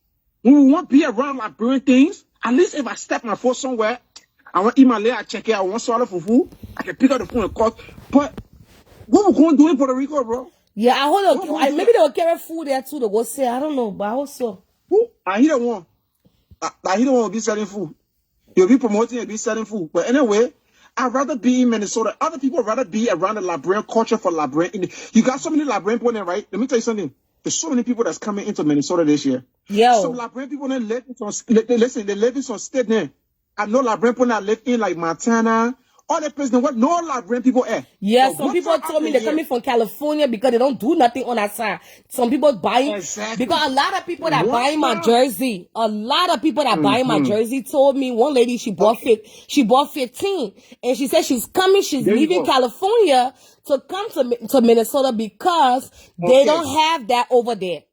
When we want to be around Liberian things, at least if I step my foot somewhere, I want to eat my leg, I check it, I want to swallow for food, I can pick up the phone and call. But what we going to do in Puerto Rico, bro? Yeah, I hold on. Maybe they will carry food there too to go say. I don't know, but I also. I hear one. I hear one will be selling food. You'll be promoting, you'll be selling food. But anyway, I'd rather be in Minnesota. Other people would rather be around the Liberian culture for Liberian. You got so many Liberian people there, right? Let me tell you something. There's so many people that's coming into Minnesota this year. Yo. Some Liberian people that live in some, listen, they live in some state there. I know Liberian people that live in like Montana, all that places. What no Liberian people at? Yeah, But some one people time told out me the they're coming year- from California because they don't do nothing on that side. Some people buying Exactly. because a lot of people that One buying my time- jersey, a lot of people that buying my jersey told me one lady she bought she bought 15 and she said she's coming, she's There you leaving go. California to come to Minnesota because they Okay. don't have that over there.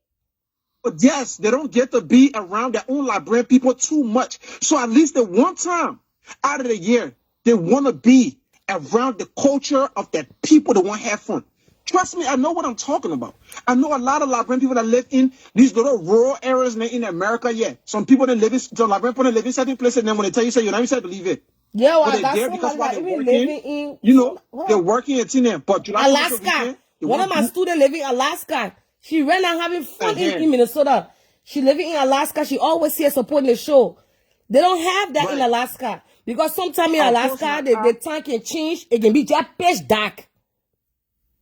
But yes, they don't get to be around their own Liberian people too much. So at least the one time out of the year, they want to be around the culture of their people that want to have fun. Trust me, I know what I'm talking about. I know a lot of Liberian people that live in these little rural areas in America. Yeah, some people that live in, some Liberian people that live in certain places, and then when they tell you, say, you're not even said to leave it. Yeah, But I they're got there because somebody while that they're even working, living in you know, hold they're on. working in there. But July 25th Alaska. weekend, they One want of my to do- students living in Alaska. She ran out having fun in Minnesota. She living in Alaska. She always here supporting the show. They don't have that in Right. Alaska. Because sometimes in Of course Alaska, not. the time can change. It can be just pitch dark.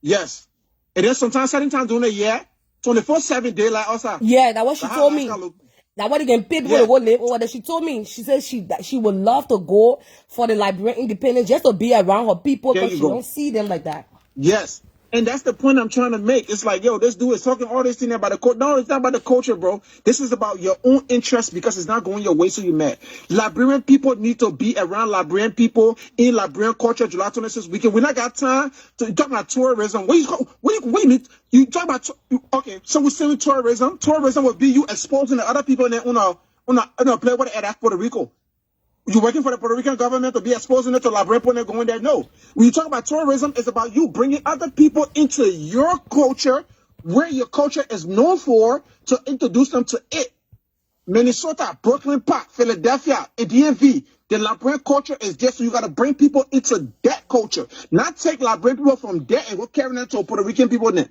Yes. And then sometimes, certain times during the year, 24/7 daylight outside. Yeah, that's what she That's told how me. Alaska look. That what they can pay people Yeah. to go live over there. She told me, she said that she would love to go for the Liberian independence just to be around her people There because you she go. don't see them like that. Yes. And that's the point I'm trying to make. It's like, yo, this dude is talking all this thing about the culture. No, it's not about the culture, bro. This is about your own interest because it's not going your way, so you're mad. Liberian people need to be around Liberian people in Liberian culture July 26th weekend. We not got time to talk about tourism. What do you mean? You talk about, okay, so we're saying tourism. Tourism would be you exposing the other people in there on a play with at Puerto Rico. You working for the Puerto Rican government to be exposing it to Liberian people and going there? No. When you talk about tourism, it's about you bringing other people into your culture, where your culture is known for, to introduce them to it. Minnesota, Brooklyn Park, Philadelphia, and DMV. The Liberian culture is there, so you got to bring people into that culture. Not take Liberian people from there and go carry them to Puerto Rican people then.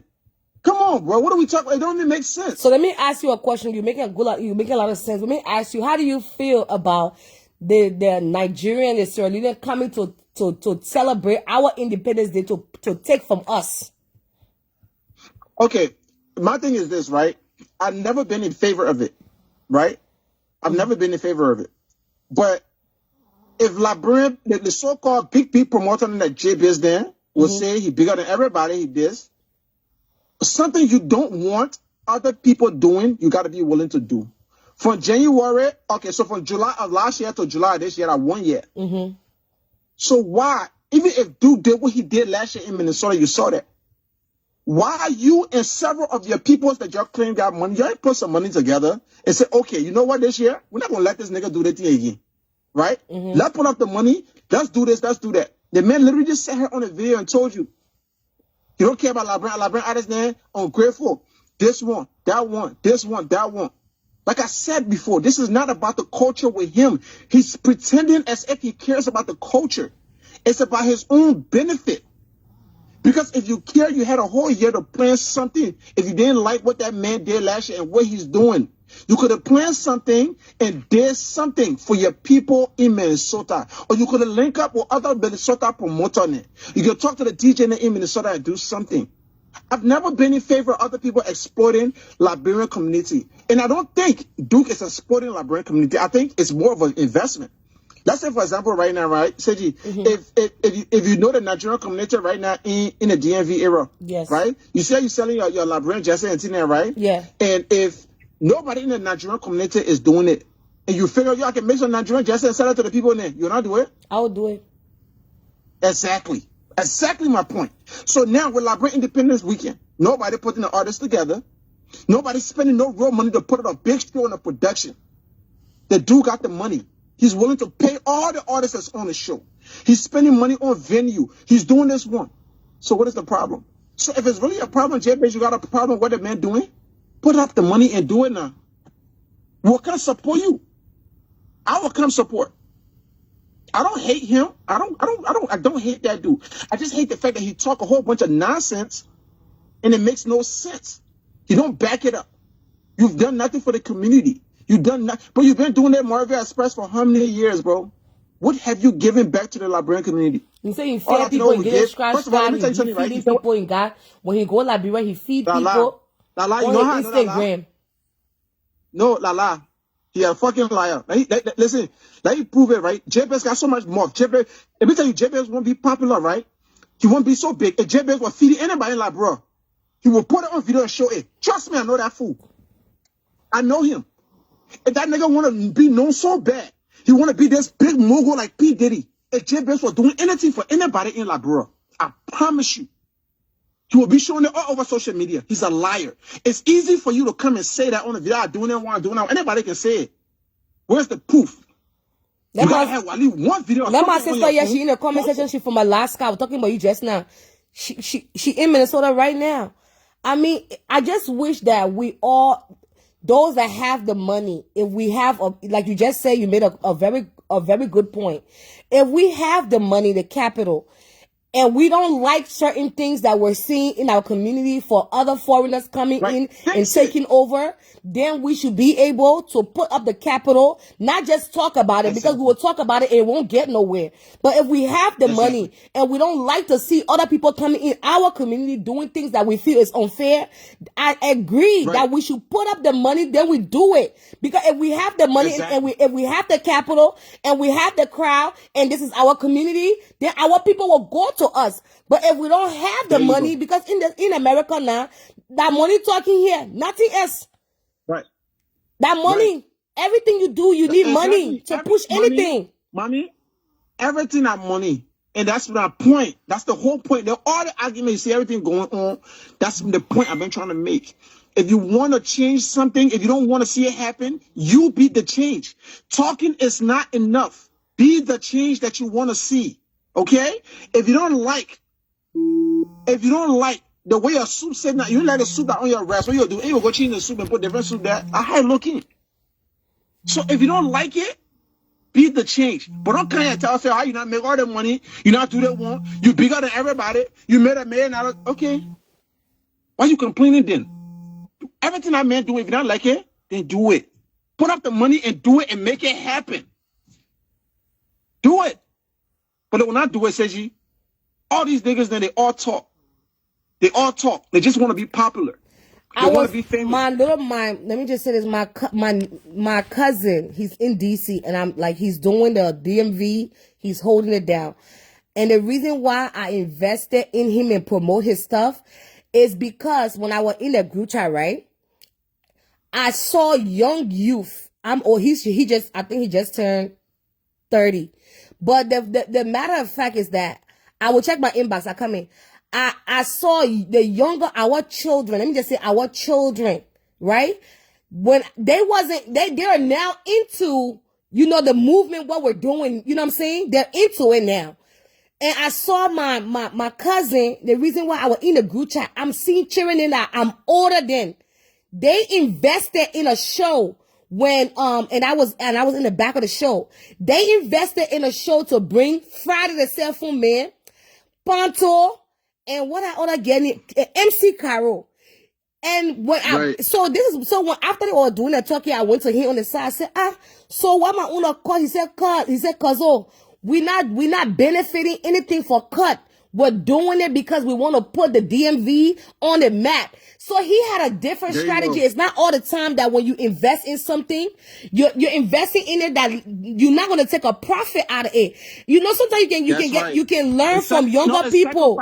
Come on, bro. What are we talking about? It don't even make sense. So let me ask you a question. You're making a lot of sense. Let me ask you, how do you feel about the Nigerian, the Sierra Leonean coming to celebrate our Independence Day to take from us? Okay, my thing is this, right? I've never been in favor of it, right? I've never been in favor of it. But if Liberian, the so-called big promoter in that J-Biz then will say he bigger than everybody, he this, something you don't want other people doing, you got to be willing to do. From January, okay, so from July of last year to July this year, 1 year. So why, even if dude did what he did last year in Minnesota, you saw that. Why you and several of your peoples that y'all claim got money, y'all ain't put some money together and say, okay, you know what, this year, we're not going to let this nigga do that thing again. Right? Let's put up the money. Let's do this. Let's do that. The man literally just sat here on a video and told you, you don't care about Liberian artists, man. Ungrateful. This one, that one, this one, that one. Like I said before, this is not about the culture with him. He's pretending as if he cares about the culture. It's about his own benefit. Because if you care, you had a whole year to plan something. If you didn't like what that man did last year and what he's doing, you could have planned something and did something for your people in Minnesota. Or you could have linked up with other Minnesota promoters. You could talk to the DJ in Minnesota and do something. I've never been in favor of other people exploiting Liberian community. And I don't think Duke is exploiting Liberian community. I think it's more of an investment. Let's say, for example, right now, right, Seji, if you know the Nigerian community right now in the DMV era, Yes. right, you say you're selling your Liberian jersey and thing there, right? Yeah. And if nobody in the Nigerian community is doing it, and you figure I can make some Nigerian jersey and sell it to the people in there, you're not doing it? I would do it. Exactly. Exactly my point. So now with Liberian Independence Weekend, nobody putting the artists together. Nobody spending no real money to put out a big show in a production. The dude got the money. He's willing to pay all the artists that's on the show. He's spending money on venue. He's doing this one. So what is the problem? So if it's really a problem, J-Base, you got a problem with the man doing? Put up the money and do it now. We'll come support you. I will come support. I don't hate him. I don't hate that dude. I just hate the fact that he talk a whole bunch of nonsense and it makes no sense. You don't back it up. You've done nothing for the community. You've done nothing, but you've been doing that Marvel Express for how many years, bro? What have you given back to the Liberian community? You say he All I feed people know and we get give- scratch First of all, let card, me tell you he something, right? feeding You know what? people in God. When he go to Liberia, he feed La, la. people. Lala, you on know his how I know Lala? Instagram. No, Lala. He a fucking liar. Listen, let me prove it, right? JBS got so much more. JBS, let me tell you, JBS won't be popular, right? He won't be so big. If JBS was feeding anybody like, bro, he will put it on video and show it. Trust me, I know that fool. I know him. If that nigga want to be known so bad, he want to be this big mogul like P. Diddy. If JBS was doing anything for anybody in La Bro, I promise you, he will be showing it all over social media. He's a liar. It's easy for you to come and say that on the video. I'm doing it, what I'm doing now. Anybody can say it. Where's the proof? You gotta have at least one video. Let my sister, yeah, she in the comment section. She from Alaska. I was talking about you just now. She in Minnesota right now. I mean, I just wish that we all, those that have the money, if we have, like you just said, you made a very good point. If we have the money, the capital, and we don't like certain things that we're seeing in our community for other foreigners coming in and taking over, then we should be able to put up the capital, not just talk about it, because we will talk about it and it won't get nowhere. But if we have the money and we don't like to see other people coming in our community doing things that we feel is unfair, I agree that we should put up the money, then we do it. Because if we have the money and if we have the capital and we have the crowd and this is our community, then our people will go to us. But if we don't have the money, because in America now, that money talking here, nothing else. Right. That money, everything you do, you need money to push anything. Money, everything that money. And that's my point. That's the whole point. All the arguments, you see everything going on. That's the point I've been trying to make. If you want to change something, if you don't want to see it happen, you be the change. Talking is not enough. Be the change that you want to see. Okay? If you don't like the way your soup said now, you let the soup that on your breast, what you do? You will go change the soup and put different soup there. I had looking. So if you don't like it, be the change. But don't come here and tell us how you not make all the money, you not do that one, you bigger than everybody, you made $1 million. Okay. Why you complaining then? Everything I man do, if you don't like it, then do it. Put up the money and do it and make it happen. Do it. But they will not do it, says you. All these niggas, then they all talk. They all talk. They just want to be popular. They want to be famous. Let me just say this. My cousin, he's in DC, and I'm like, he's doing the DMV. He's holding it down. And the reason why I invested in him and promote his stuff is because when I was in the group chat, right, I saw young youth. I think he just turned 30. But the matter of fact is that I will check my inbox. I come in. I saw the younger, our children, let me just say our children, right? When they are now into, the movement, what we're doing, you know what I'm saying? They're into it now. And I saw my cousin, the reason why I was in the group chat, I'm seeing cheering in that I'm older than. They invested in a show when, and I was in the back of the show. They invested in a show to bring Friday the Cell Phone Man, Panto, and what I order getting MC Caro. And when so when after they were doing the talking, I went to him on the side. I said, so what my owner call? He said, cause we not benefiting anything for cut. We're doing it because we want to put the DMV on the map. So he had a different strategy. It's not all the time that when you invest in something, you're investing in it that you're not going to take a profit out of it. Sometimes you can learn from younger people.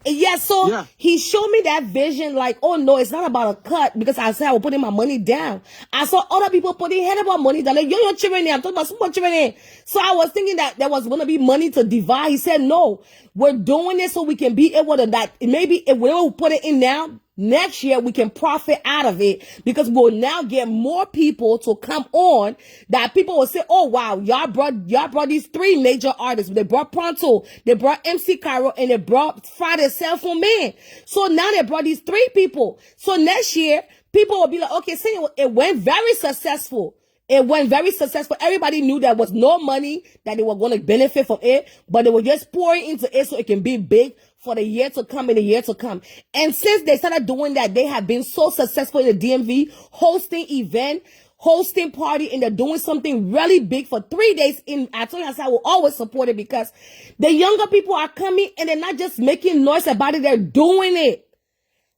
Yeah, so he showed me that vision like, oh no, it's not about a cut, because I said I was putting my money down. I saw other people putting head about money down. Like, you're children there. I'm talking about super children. So I was thinking that there was going to be money to divide. He said, no, we're doing it so we can be able to that. Maybe if we don't put it in now, next year we can profit out of it, because we'll now get more people to come on that people will say, oh wow, y'all brought these 3 major artists. They brought Pronto, they brought MC Cairo, and they brought Friday Cell Phone Man. So now they brought these 3 people. So next year people will be like, okay, say it went very successful. It went very successful. Everybody knew there was no money that they were going to benefit from it, but they were just pouring into it so it can be big for the year to come and the year to come. And since they started doing that, they have been so successful in the DMV, hosting event, hosting party, and they're doing something really big for 3 days. I told you, I said I will always support it, because the younger people are coming and they're not just making noise about it, they're doing it.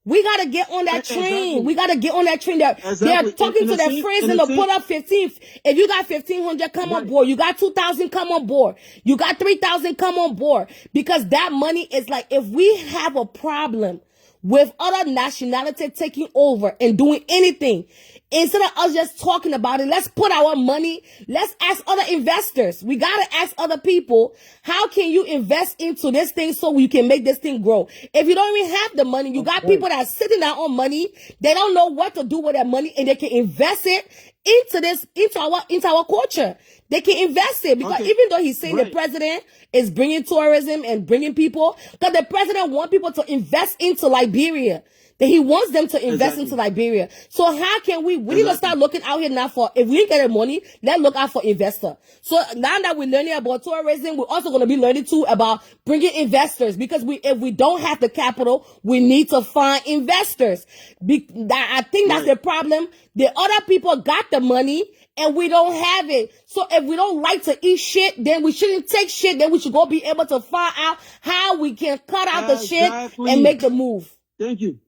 We gotta get on that train. Exactly. We gotta get on that train. They're Exactly. talking to their friends and they'll put up 15. If you got 1,500, come on board. You got 2,000, come on board. You got 3,000, come on board. Because that money is like, if we have a problem with other nationality taking over and doing anything, instead of us just talking about it, let's put our money, let's ask other investors. We got to ask other people, how can you invest into this thing so we can make this thing grow? If you don't even have the money, you got people that are sitting there on money, they don't know what to do with their money, and they can invest it into our culture. They can invest it because even though he's saying the president is bringing tourism and bringing people, because the president wants people to invest into Liberia. That he wants them to invest into Liberia. So how can we need to start looking out here now for, if we ain't getting money, let's look out for investor. So now that we're learning about tourism, we're also going to be learning too about bringing investors, because if we don't have the capital, we need to find investors. I think that's the problem. The other people got the money and we don't have it. So if we don't like to eat shit, then we shouldn't take shit. Then we should go be able to find out how we can cut out the shit and make the move. Thank you.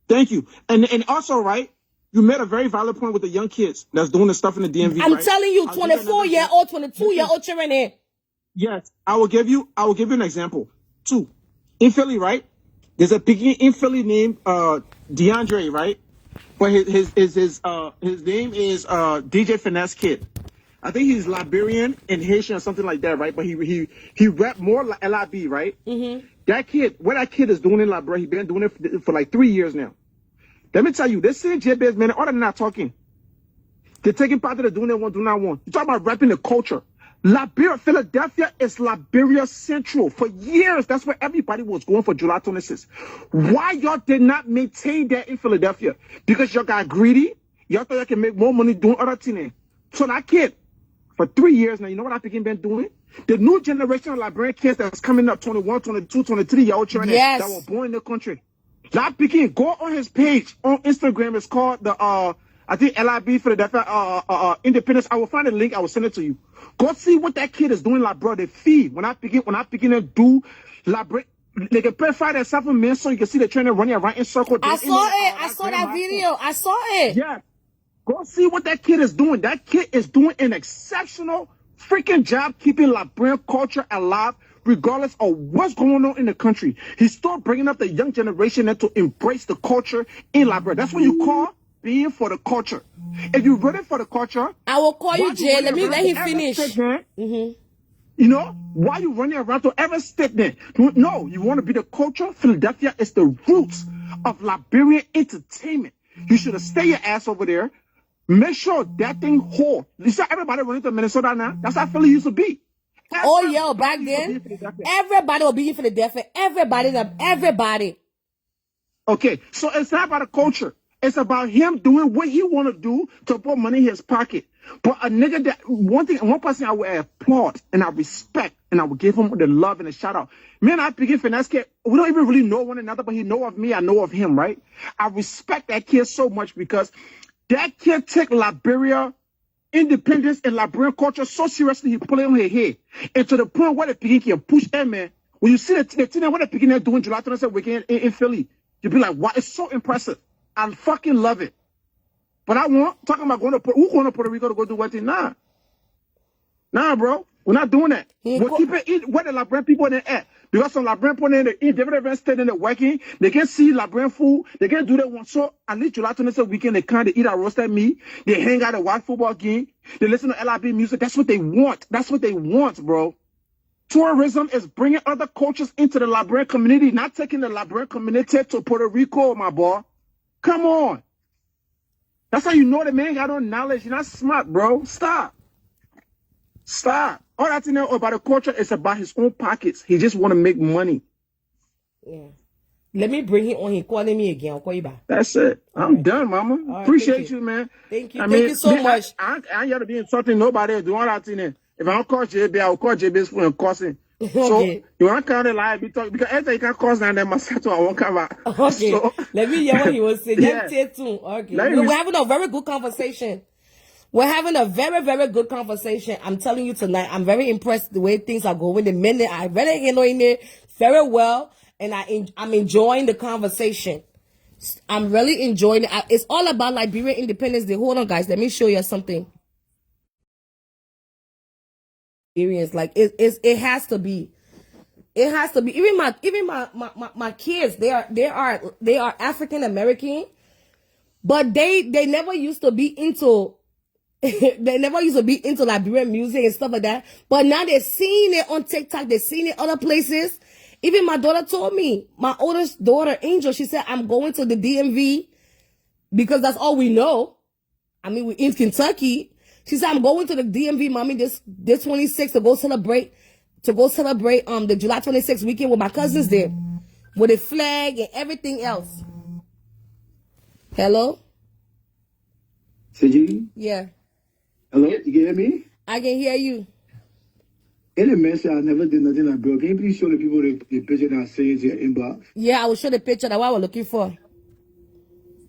Thank you. And also, right, you made a very valid point with the young kids that's doing the stuff in the DMV. I'm telling you, 24-year-old, 22-year-old children here. Yes, I will give you an example. 2. In Philly, right? There's a piggy in Philly named DeAndre, right? But his name is DJ Finesse Kid. I think he's Liberian and Haitian or something like that, right? But he rap more like LIB, right? Mm-hmm. That kid, what that kid is doing in Liberia, he's been doing it for like 3 years now. Let me tell you, this same J-Biz, man, all they're not talking. They're taking part of the doing they want, do not want. You talk about rapping the culture. Liberia, Philadelphia is Liberia Central. For years, that's where everybody was going for July 26th. Why y'all did not maintain that in Philadelphia? Because y'all got greedy. Y'all thought y'all can make more money doing other things. So that kid, for 3 years now, you know what I think he's been doing? The new generation of Liberian kids that's coming up, 21, 22, 23-year-old children that were born in the country. That begin, go on his page on Instagram. It's called the I think LIB Philadelphia Independence. I will find a link. I will send it to you. Go see what that kid is doing, like, bro. They feed when I begin to do Liberia. They can purify themselves from men, so you can see the trainer running around in circles. I saw it. I saw that video. I saw it. Yeah, go see what that kid is doing. That kid is doing an exceptional freaking job keeping Liberian culture alive, regardless of what's going on in the country. He's still bringing up the young generation and to embrace the culture in Liberia. That's what you call being for the culture. If you're ready for the culture, I will call you, Jay. Let him finish. You know, why you running around to every state there? No, you want to be the culture. Philadelphia is the roots of Liberian entertainment. You should have stayed your ass over there. Make sure that thing hold. You see everybody running to Minnesota now? That's how Philly used to be. Back then, everybody will be in Philadelphia. Everybody. Okay, so it's not about the culture. It's about him doing what he want to do to put money in his pocket. But a nigga that, one person I would applaud and I respect and I would give him the love and the shout out. Me and I begin Finesse Kid, we don't even really know one another, but he know of me, I know of him, right? I respect that kid so much because that kid took Liberia independence and Liberian culture so seriously, he put it on his head. And to the point where the picking can push them, man. When you see the thing what the picking they're doing July 27th weekend in Philly, you'll be like, wow, it's so impressive. I fucking love it. But talking about going to Puerto Rico to go do what thing? Nah, bro. We're not doing that. We're keeping where the Liberian people in there at. Because some Liberian people in the different state in the working, they can see Liberian food, they can do that one. So at least July 27th weekend, they kind of eat a roasted meat, they hang out and watch football game, they listen to LIB music. That's what they want. That's what they want, bro. Tourism is bringing other cultures into the Liberian community, not taking the Liberian community to Puerto Rico, my boy. Come on. That's how you know the man got no knowledge. You're not smart, bro. Stop. All that thing about the culture is about his own pockets. He just want to make money. Yeah. Let me bring him on. He calling me again. I'll call you back. That's it. I'm done, mama. Right, Appreciate you, man. Thank you. Thank you so much. I ain't got to be insulting nobody doing all that thing. If I don't call JB, I will call JB's phone and cussing. Okay. So you want to count the lie, because everything you can cause now, then myself I won't come out. Okay. So, let me hear what he was saying. Yeah. Okay. We're having a very good conversation. We're having a very, very good conversation. I'm telling you tonight, I'm very impressed the way things are going. The minute I really handling it very well, and I'm enjoying the conversation. I'm really enjoying it. It's all about Liberian Independence Day. Hold on, guys. Let me show you something. Experience, like it has to be. It has to be. Even my kids, they are African American, but they never used to be into they never used to be into Liberian music and stuff like that. But now they're seeing it on TikTok, they're seeing it other places. Even my daughter told me, my oldest daughter, Angel, she said, I'm going to the DMV because that's all we know. I mean, we're in Kentucky. She said, I'm going to the DMV, mommy, this 26th to go celebrate the July 26th weekend with my cousins there. With a flag and everything else. Hello? Siji? Yeah. Hello? You can hear me? I can hear you. In the message, I never did nothing like, bro. Can you please show the people the picture that I sent into your inbox? Yeah, I will show the picture. That's what I was looking for.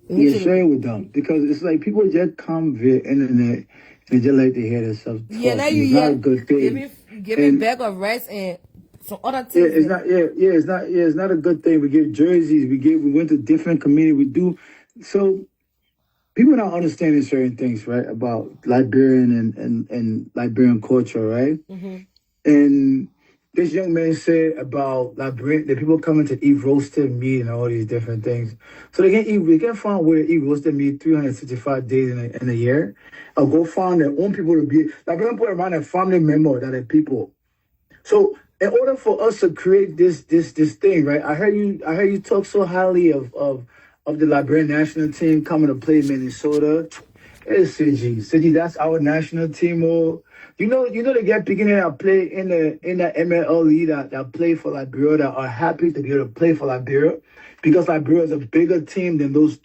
Yeah, share it with them. Because it's like people just come via internet and just like to hear themselves talk. Yeah, now you it's not a good thing. Give me a bag of rice and some other things. It's not a good thing. We give jerseys, we went to different communities, we do. So people not understanding certain things, right, about Liberian and Liberian culture, right? Mm-hmm. And this young man said about Liberian, the people coming to eat roasted meat and all these different things. So they can find a way to eat roasted meat 365 days in a year. Or go find their own people to be, Liberian people around their family member that are people. So in order for us to create this thing, right? I heard you talk so highly of the Liberian national team coming to play Minnesota. It's Siji, that's our national team. Oh, you know they get beginning that play in the MLE that play for Liberia, that are happy to be able to play for Liberia, because Liberia is a bigger team than those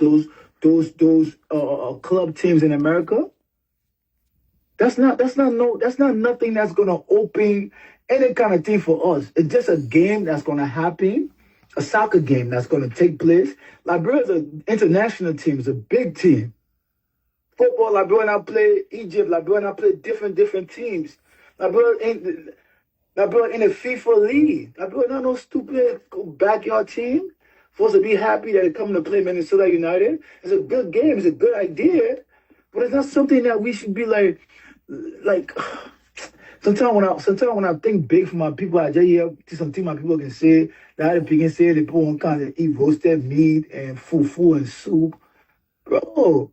club teams in America. That's not nothing that's gonna open any kind of thing for us. It's just a game that's gonna happen, a soccer game that's gonna take place. Liberia is an international team, it's a big team. Football, Liberia now play Egypt, Liberia now play different teams. Liberia in the FIFA league. Liberia not no stupid backyard team. Supposed to be happy that they're coming to play Minnesota United. It's a good game, it's a good idea, but it's not something that we should be like. Sometimes when I think big for my people, I just hear something my people can say. That the people can say they put on kind of eat roasted meat and fufu and soup, bro.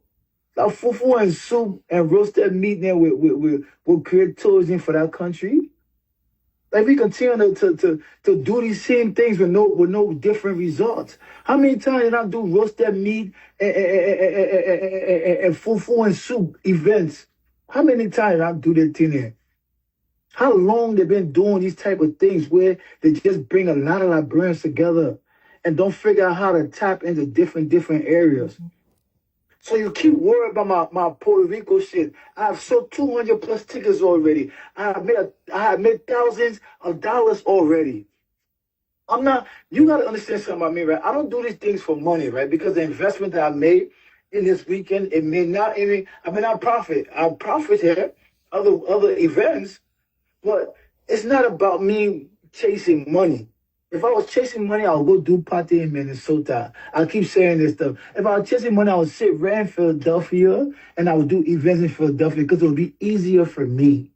That fufu and soup and roasted meat there will create tourism for that country. Like we continue to do these same things with no different results. How many times did I do roasted meat and fufu and soup events? How many times did I do that thing there? How long they been doing these type of things where they just bring a lot of Liberians together and don't figure out how to tap into different areas? So you keep worrying about my Puerto Rico shit. I have sold 200 plus tickets already. I have made thousands of dollars already. You got to understand something about me, right? I don't do these things for money, right? Because the investment that I made in this weekend, I may not profit. I'll profit here, other events, but it's not about me chasing money. If I was chasing money, I would go do party in Minnesota. I keep saying this stuff. If I was chasing money, I would sit right in Philadelphia and I would do events in Philadelphia because it would be easier for me.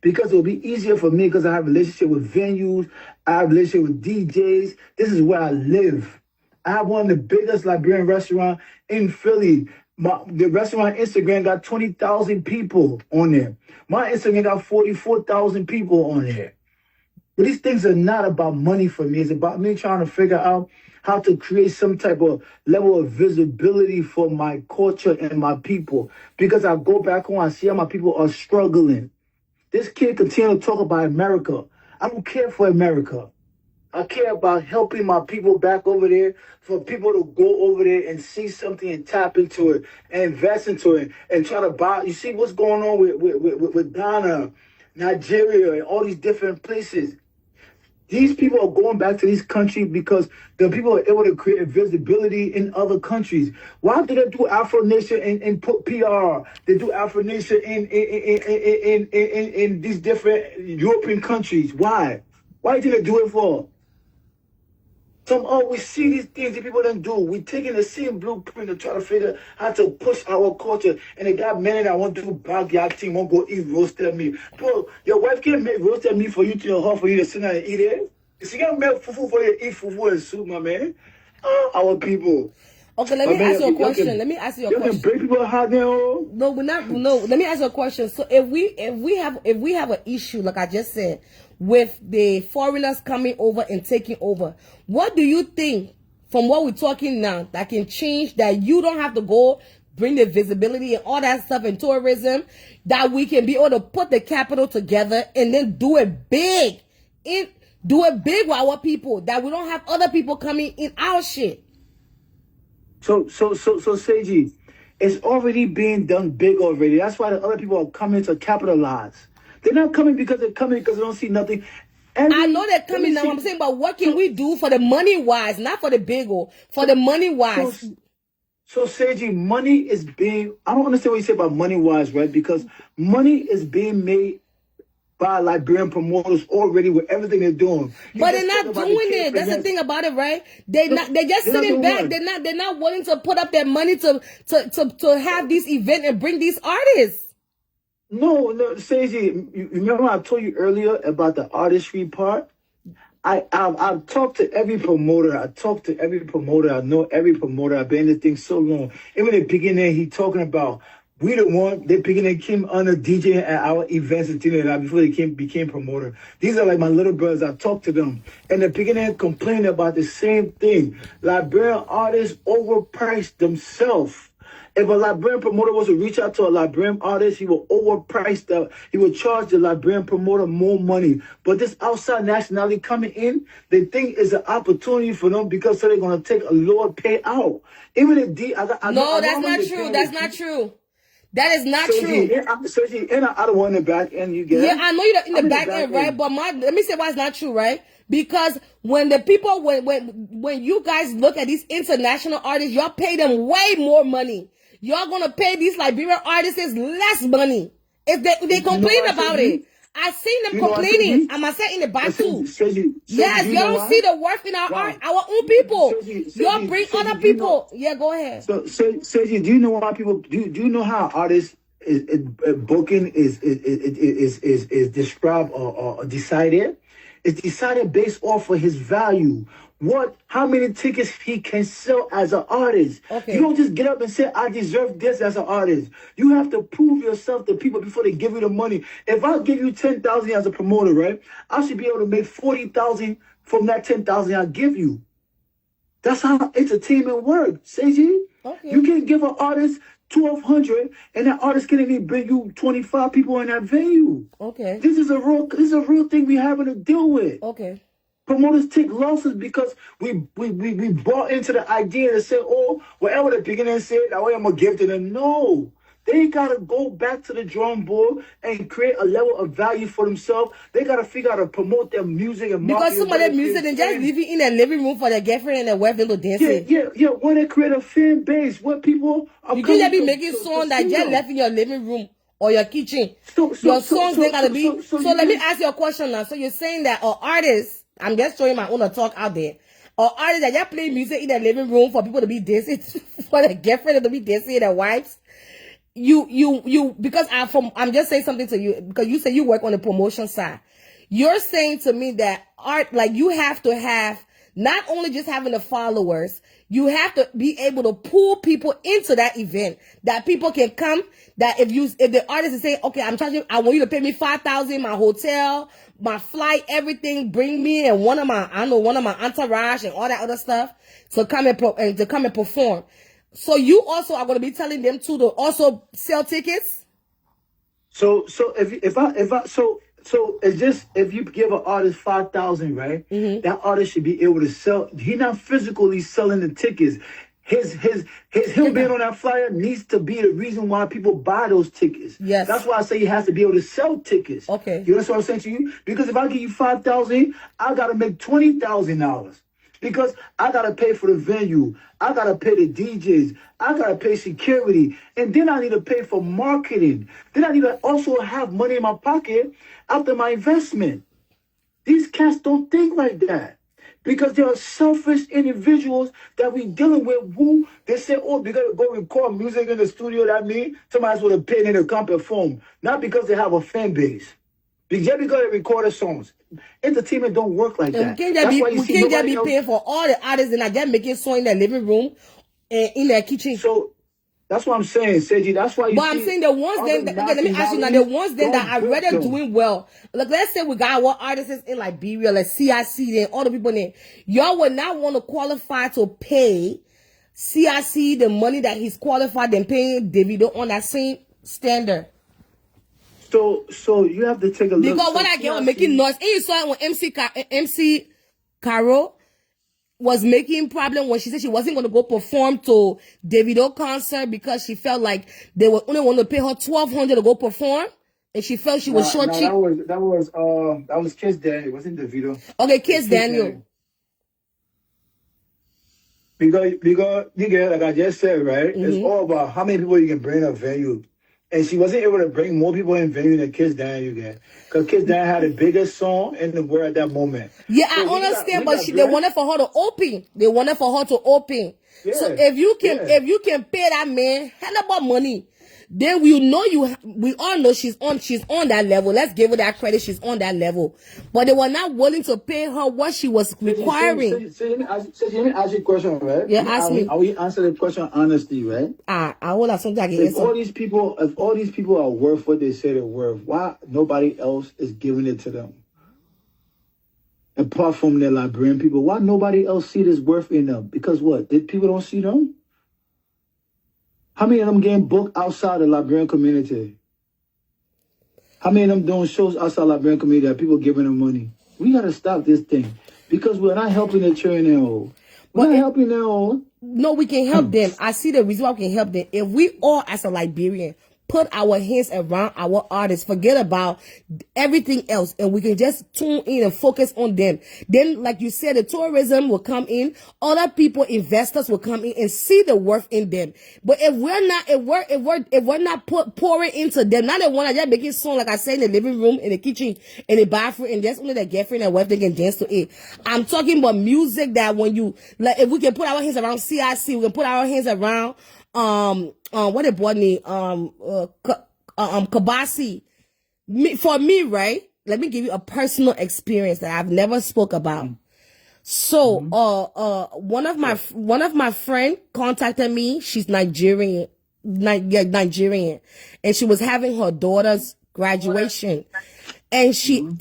Because I have a relationship with venues. I have a relationship with DJs. This is where I live. I have one of the biggest Liberian restaurants in Philly. The restaurant Instagram got 20,000 people on there. My Instagram got 44,000 people on there. But these things are not about money for me. It's about me trying to figure out how to create some type of level of visibility for my culture and my people. Because I go back home, I see how my people are struggling. This kid continue to talk about America. I don't care for America. I care about helping my people back over there, for people to go over there and see something and tap into it and invest into it and try to buy. You see what's going on with Ghana, Nigeria, and all these different places. These people are going back to these countries because the people are able to create visibility in other countries. Why do they do Afro Nation and put PR? They do Afro Nation in these different European countries. Why? Why do they do it for? We see these things that people don't do. We're taking the same blueprint to try to figure how to push our culture. And they got men that want to do backyard thing, won't go eat roasted meat. Bro, your wife can't make roasted meat for you to your house for you to sit down and eat it. She can't make fufu for you to eat fufu and soup, my man. Our people. Okay, let me ask you a question. Let me ask you a question. You can break people heart now. No, we're not. No, let me ask you a question. So if we have an issue, like I just said, with the foreigners coming over and taking over, what do you think from what we're talking now that can change, that you don't have to go bring the visibility and all that stuff in tourism, that we can be able to put the capital together and then do it big, do it big with our people, that we don't have other people coming in our shit? So, Seiji, it's already being done big already. That's why the other people are coming to capitalize. They're not coming because they're coming because they don't see nothing. I know they're coming now. I'm saying, but what can we do for the money wise, not for the big old, for the money wise? So Seiji, money is being, I don't understand what you say about money wise, right? Because money is being made by Liberian promoters already with everything they're doing. But they're not doing it. That's the thing about it, right? They're just sitting back. They're not willing to put up their money to have these events and bring these artists. No, Seiji, you remember I told you earlier about the artistry part? I've talked to every promoter. I know every promoter. I've been in this thing so long. Even in the beginning, he talking about we the one they beginning came under DJ at our events and things like that before they became promoter. These are like my little brothers. I talked to them. And the beginning complaining about the same thing. Liberian artists overpriced themselves. If a Liberian promoter was to reach out to a Liberian artist, he will overprice that. He will charge the Liberian promoter more money. But this outside nationality coming in, they think is an opportunity for them because so they're going to take a lower payout. Even if that's not true. That's not true. That is not true. And I don't want in the back end, you get it? Yeah, I know you're in the back end, right? But let me say why it's not true, right? Because when the people, when you guys look at these international artists, y'all pay them way more money. Y'all gonna pay these Liberian artists less money. If they complain about it. I seen them complaining. I'm gonna say in the back too. Yes, y'all don't see the worth in our art, our own people. Y'all bring other people. Yeah, go ahead. So, Seiji, do you know why people? Do you know how artists booking is described or decided? It's decided based off of his value. How many tickets he can sell as an artist. Okay. You don't just get up and say, I deserve this as an artist. You have to prove yourself to people before they give you the money. If I give you 10,000 as a promoter, right, I should be able to make 40,000 from that 10,000 I give you. That's how entertainment works, Seiji. Okay. You can give an artist 1,200 and that artist can even bring you 25 people in that venue. Okay. This is a real thing we having to deal with. Okay. Promoters take losses because we bought into the idea to say, oh, whatever the beginning said, that way I'm going to give to them. No. They got to go back to the drawing board and create a level of value for themselves. They got to figure out how to promote their music and market. Because some of their music, they just living in their living room for their girlfriend and their wife to dance. Yeah. When they create a fan base, what people are you can't be making songs that just left in your living room or your kitchen. Your songs, they got to be. So let me ask you a question now. So you're saying that artists, I'm just showing my own talk out there, or artists that just play music in their living room for people to be dancing, for their girlfriend to be dancing, their wives. Because I'm just saying something to you, because you say you work on the promotion side. You're saying to me that art, like you have to have, not only just having the followers, you have to be able to pull people into that event, that people can come, that if the artist is saying, okay, I want you to pay me 5,000, my hotel, my flight, everything, bring me and one of my entourage and all that other stuff to come and perform. So you also are going to be telling them to also sell tickets? So it's just if you give an artist 5,000, right? Mm-hmm. That artist should be able to sell. He's not physically selling the tickets. Him being on that flyer needs to be the reason why people buy those tickets. Yes. That's why I say he has to be able to sell tickets. Okay. You understand what I'm saying to you? Because if I give you 5,000, I gotta make $20,000. Because I got to pay for the venue. I got to pay the DJs. I got to pay security. And then I need to pay for marketing. Then I need to also have money in my pocket after my investment. These cats don't think like that. Because there are selfish individuals that we dealing with who they say, oh, we gotta go record music in the studio. That means somebody's gonna pay in a company phone. Not because they have a fan base. Just because they record songs. Entertainment don't work like that. We can't just be paying for all the artists and just making song in their living room and in their kitchen. So that's what I'm saying, Seji. That's why you. But I'm saying the ones then. Okay, let me ask you now. The ones then that are rather doing well. Like let's say we got our artists in Liberia, like CIC, then all the people there. Y'all would not want to qualify to pay CIC the money that he's qualified than paying Davido on that same standard. So you have to take a look. Because what I get was making noise. And you saw it when MC Caro was making problem when she said she wasn't going to go perform to Davido concert because she felt like they were only want to pay her $1,200 to go perform, and she felt she was short cheap. That was Kiss Daniel. It wasn't Davido. Okay, Kiss Daniel. Because nigga, like I just said, right? It's all about how many people you can bring in a venue. And she wasn't able to bring more people in venue than Kiss Daniel again. Because Kiss Daniel had the biggest song in the world at that moment. Yeah, so I understand, but they wanted for her to open. They wanted for her to open. Yeah, so if you can pay that man hell about money, then we all know she's on that level. Let's give her that credit. She's on that level. But they were not willing to pay her what she was requiring. Let me ask you a question, right? Yeah, ask me. I will answer the question honestly, right? I hold on something I can answer. If all these people are worth what they say they're worth, why nobody else is giving it to them? Apart from the Liberian people, why nobody else see this worth in them? Because what? People don't see them? How many of them getting booked outside the Liberian community? How many of them doing shows outside the Liberian community that people giving them money? We got to stop this thing because we're not helping the children at all. We're not helping them all. No, we can help them. I see the reason why we can help them. If we all, as a Liberian, put our hands around our artists, forget about everything else, and we can just tune in and focus on them. Then, like you said, the tourism will come in, other people, investors will come in and see the worth in them. But if we're not pouring into them, not the one that just making song, like I said, in the living room, in the kitchen, in the bathroom, and just only the girlfriend and wife they can dance to it. I'm talking about music that when you, like, if we can put our hands around CIC, we can put our hands around what the boy name, Kabasi. For me, right? Let me give you a personal experience that I've never spoke about. So, one of my friend contacted me. She's Nigerian, and she was having her daughter's graduation. And and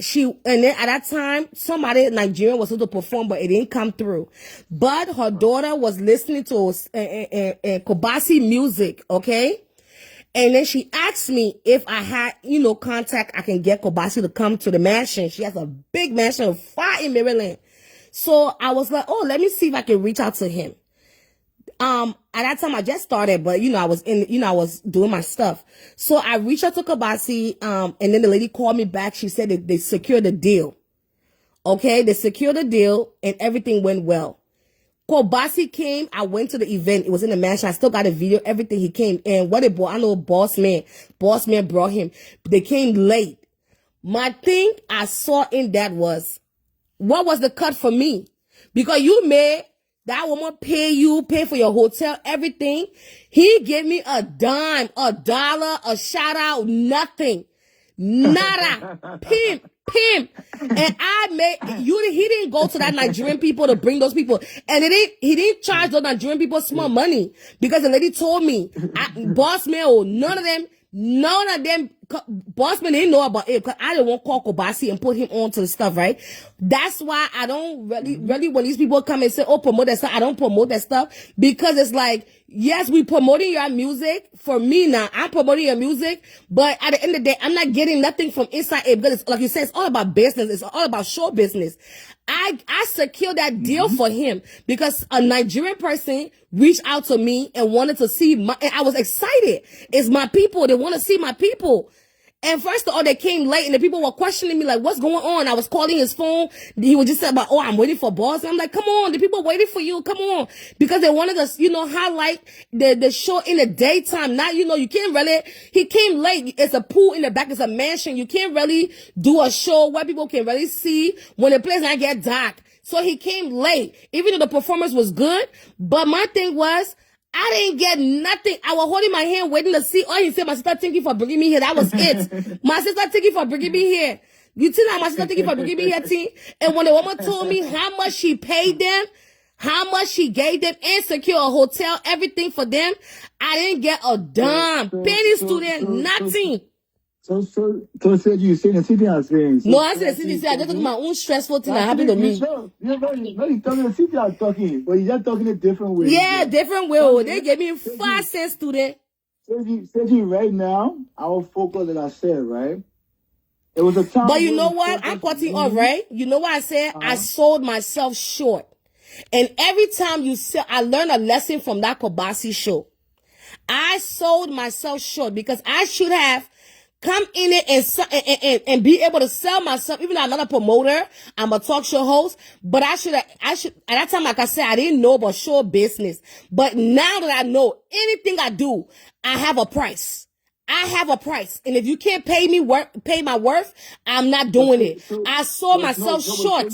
then at that time, somebody in Nigeria was supposed to perform, but it didn't come through. But her daughter was listening to Kobasi music, okay? And then she asked me if I had, contact, I can get Kobasi to come to the mansion. She has a big mansion far in Maryland. So I was like, oh, let me see if I can reach out to him. At that time I just started, but I was doing my stuff. So I reached out to Kabasi, and then the lady called me back. She said that they secured the deal. Okay, they secured the deal and everything went well. Kabasi came, I went to the event. It was in the mansion. I still got a video, everything. He came. And what it brought, I know Boss Man brought him. They came late. My thing I saw in that was, what was the cut for me? Because you made that woman pay for your hotel, everything. He gave me a dime, a dollar, a shout out, nothing. Nada. Pimp. And he didn't go to that Nigerian people to bring those people. And he didn't charge those Nigerian people small money. Because the lady told me, Boss Man, none of them, Boss Man didn't know about it because I didn't want to call Kobasi and put him on to the stuff, right? That's why I don't really, when these people come and say, oh, promote that stuff, I don't promote that stuff because it's like, yes, we promoting your music. For me now, I'm promoting your music, but at the end of the day, I'm not getting nothing from inside it because it's, like you said, it's all about business. It's all about show business. I secured that deal for him because a Nigerian person reached out to me and wanted to see and I was excited. It's my people. They want to see my people. And first of all, they came late and the people were questioning me like, what's going on? I was calling his phone. He would just say about, oh, I'm waiting for Boss. And I'm like, come on, the people waiting for you. Come on. Because they wanted us, highlight the show in the daytime. Not, you can't really, he came late. It's a pool in the back. It's a mansion. You can't really do a show where people can really see when the place not get dark. So he came late, even though the performance was good. But my thing was, I didn't get nothing. I was holding my hand, waiting to see. All he said, my sister, thank you for bringing me here. That was it. My sister, thank you for bringing me here. You think my sister, thank you for bringing me here, team? And when the woman told me how much she paid them, how much she gave them, and secure a hotel, everything for them, I didn't get a dime. Penny student, nothing. So said you saying the city I'm saying. No, I said the city. I just took my own stressful thing that happened to me. You're talking the city I'm talking, but you're just talking a different way. Yeah, different way. They gave me 5 cents student. Said you right now, our focus that I said, right? It was a time. But you know what? I'm cutting off, right? You know what I said? I sold myself short. And every time you sell, I learned a lesson from that Kobasi show. I sold myself short because I should have come in it and be able to sell myself. Even though I'm not a promoter, I'm a talk show host, but I should at that time, like I said, I didn't know about show business. But now that I know anything I do, I have a price. I have a price. And if you can't pay my worth, I'm not doing it. I sold myself short.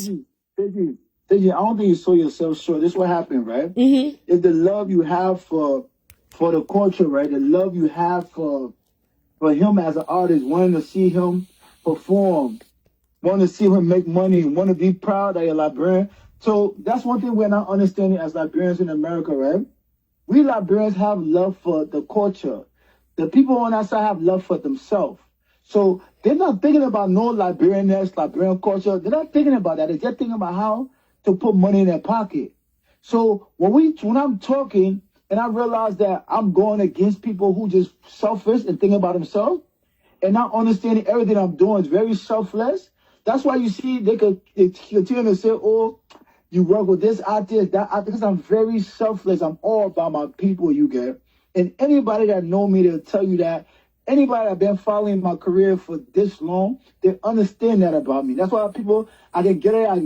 I don't think you sold yourself short. This is what happened, right? Mm-hmm. If the love you have for the culture, right? The love you have for him as an artist, wanting to see him perform, wanting to see him make money, want to be proud that you're Liberian. So that's one thing we're not understanding as Liberians in America, right? We Liberians have love for the culture. The people on that side have love for themselves. So they're not thinking about no Liberianness, Liberian culture. They're not thinking about that. They're just thinking about how to put money in their pocket. So when I'm talking and I realize that I'm going against people who just selfish and thinking about themselves and not understanding everything I'm doing is very selfless. That's why you see they continue to say, oh, you work with this artist, that artist, because I'm very selfless. I'm all about my people, you get. And anybody that know me, they'll tell you that. Anybody that been following my career for this long, they understand that about me. That's why people, I can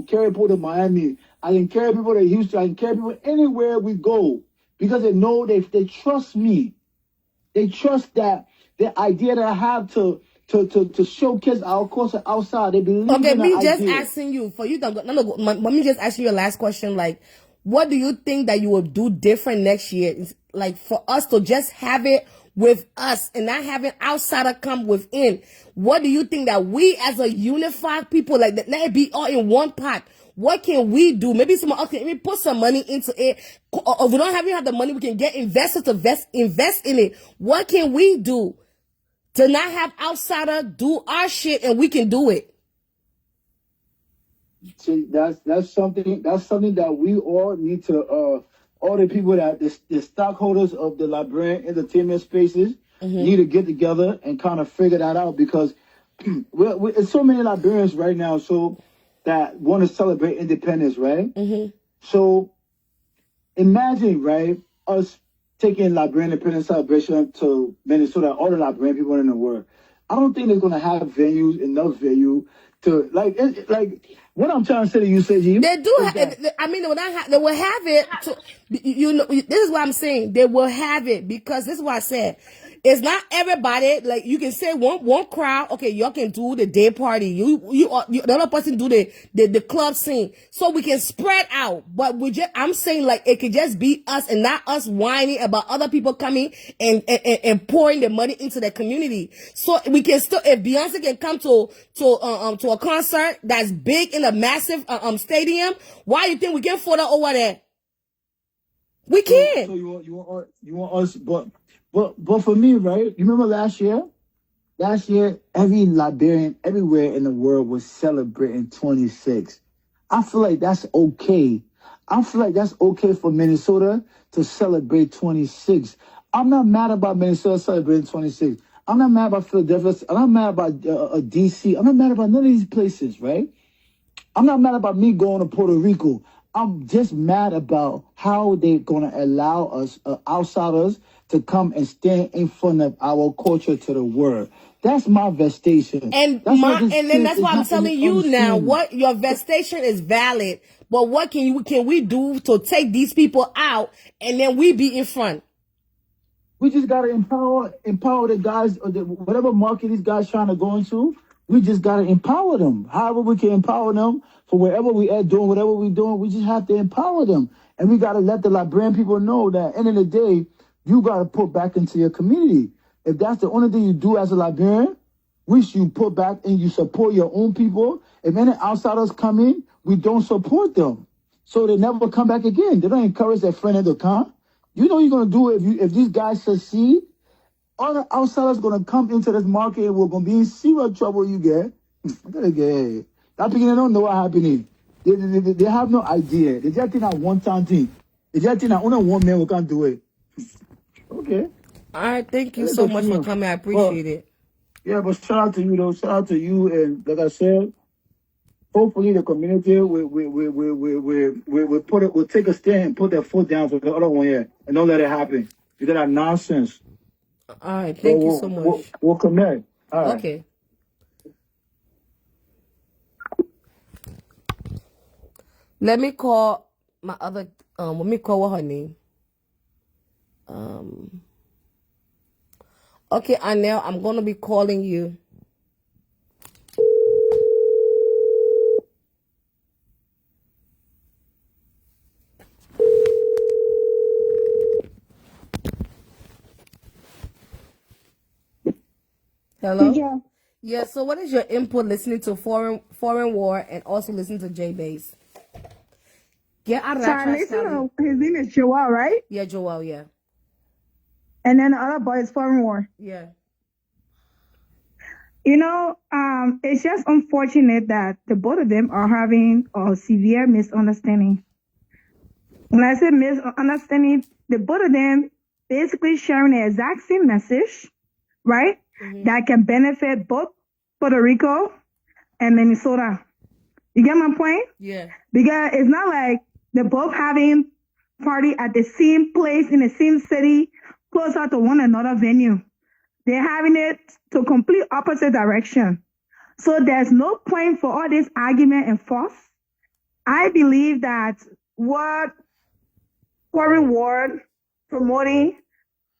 carry people to Miami. I can carry people to Houston. I can carry people anywhere we go. Because they know they trust me. They trust that the idea that I have to showcase our culture outside. They believe in the idea. Okay, me just asking you, for you to go, let me just ask you your last question. Like, what do you think that you will do different next year? It's like for us to just have it with us and not having outsider come within. What do you think that we as a unified people, like that, let it be all in one pot? What can we do? Maybe someone else can put some money into it. Or if we don't have the money, we can get investors to invest in it. What can we do to not have outsider do our shit and we can do it? See, that's something that we all need to all the people that the stockholders of the Liberian entertainment spaces need to get together and kind of figure that out, because it's so many Liberians right now that want to celebrate independence, right? So imagine, right, us taking Liberian independence celebration to Minnesota, all the Liberian people in the world. I don't think they're gonna have enough venue to like what I'm trying to say to you, Seji. They do. I mean, they will have it. You know, this is what I'm saying. They will have it because this is what I said. It's not everybody. Like you can say one crowd. Okay, y'all can do the day party. You the other person do the club scene. So we can spread out. But I'm saying like it could just be us and not us whining about other people coming and pouring the money into the community. So we can still, if Beyonce can come to a concert that's big in a massive stadium, why do you think we can afford it over there? We can. So you want us, but for me, right? You remember last year? Last year, every Liberian everywhere in the world was celebrating 26. I feel like that's okay. I feel like that's okay for Minnesota to celebrate 26. I'm not mad about Minnesota celebrating 26. I'm not mad about Philadelphia. I'm not mad about DC. I'm not mad about none of these places, right? I'm not mad about me going to Puerto Rico. I'm just mad about how they're going to allow us, outsiders, to come and stand in front of our culture to the world. That's my vestation. And that's why I'm telling you now, what your vestation is valid, but what can we do to take these people out and then we be in front? We just gotta empower the guys, or whatever market these guys trying to go into. We just gotta empower them. However we can empower them for wherever we are doing, whatever we're doing, we just have to empower them. And we gotta let the Liberian people know that at the end of the day, you gotta put back into your community. If that's the only thing you do as a Liberian, which you put back and you support your own people. If any outsiders come in, we don't support them. So they never come back again. They don't encourage their friend to come. You know you're gonna do it if these guys succeed. All the outsiders gonna come into this market and we're gonna be in serious trouble. You get, that people don't know what happening. They have no idea. They just think that one time thing. They just think that only one man can do it. Okay. All right, thank you so much for coming. I appreciate it. Yeah, but shout out to you though. Shout out to you, and like I said, hopefully the community will put it, will take a stand and put their foot down for the other one here, and don't let it happen. You got that nonsense. All right, thank you so much. We'll connect. All right. Okay. Let me call my other. Let me call what her name. Okay, Anel, I'm gonna be calling you. Hello? Yeah, so what is your input listening to Foreign War and also listening to J-Base? Get out of that trash. His name is Joel, right? Yeah, Joel, yeah. And then the other boy is Foreign War. Yeah. You know, it's just unfortunate that the both of them are having a severe misunderstanding. When I say misunderstanding, the both of them basically sharing the exact same message, right? Mm-hmm. That can benefit both Puerto Rico and Minnesota. You get my point? Yeah. Because it's not like they're both having party at the same place in the same city, closer to one another venue. They're having it to complete opposite direction. So there's no point for all this argument and fuss. I believe that what Foreign War promoting,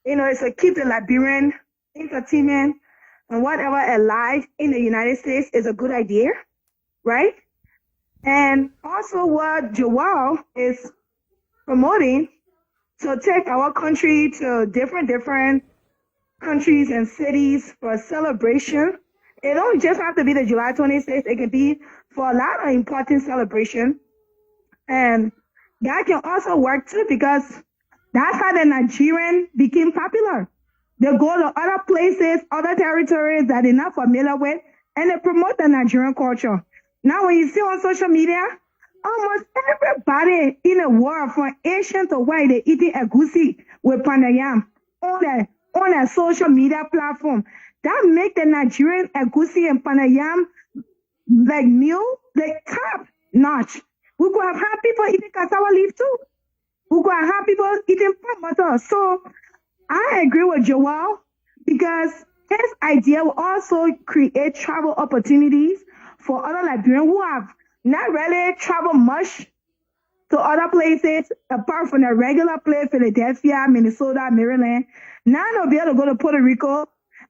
is to keep the Liberian entertainment and whatever alive in the United States is a good idea, right? And also what Joel is promoting to take our country to different countries and cities for a celebration. It don't just have to be the July 26th. It can be for a lot of important celebration. And that can also work too, because that's how the Nigerian became popular. They go to other places, other territories that they're not familiar with, and they promote the Nigerian culture. Now, when you see on social media, almost everybody in the world, from Asian to white, they're eating egusi with panayam on a social media platform. That make the Nigerian egusi and panayam like meal, like top notch. We could have had people eating cassava leaf too. We could have had people eating palm butter. So I agree with Joel, because his idea will also create travel opportunities for other Liberians who have not really traveled much to other places apart from the regular place, Philadelphia, Minnesota, Maryland. Now they'll be able to go to Puerto Rico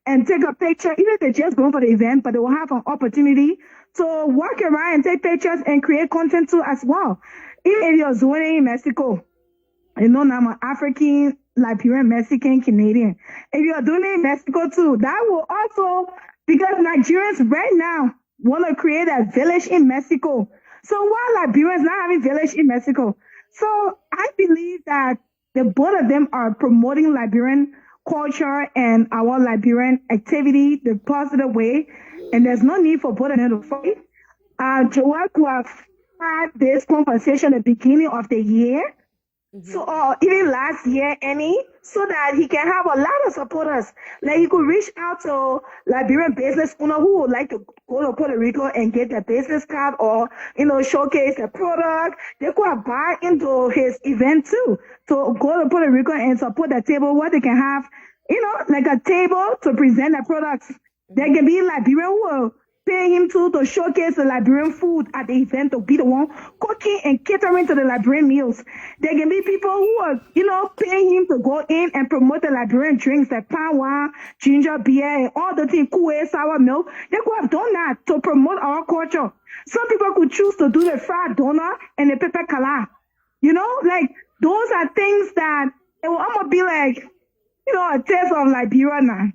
and take a picture, even if they're just going for the event, but they will have an opportunity to walk around and take pictures and create content too as well. Even if you're zoning in Mexico, now I'm an African, Liberian, Mexican, Canadian. If you're doing it in Mexico too, that will also, because Nigerians right now want to create a village in Mexico. So why Liberians not having village in Mexico? So I believe that the both of them are promoting Liberian culture and our Liberian activity the positive way, and there's no need for both of them to fight. Joel could have had this conversation at the beginning of the year, so or even last year, so that he can have a lot of supporters. Like he could reach out to Liberian business owner who would like to go to Puerto Rico and get their business card or showcase their product. They could have buy into his event too, to go to Puerto Rico and support the table where they can have like a table to present their products. There can be Liberian who will pay him to showcase the Liberian food at the event, to be the one cooking and catering to the Liberian meals. There can be people who are, paying him to go in and promote the Liberian drinks like palm wine, ginger beer, and all the things, Kool-Aid, sour milk. They could have done that to promote our culture. Some people could choose to do the fried donut and the pepper kala. Like those are things that it will almost be like, a taste of Liberia now.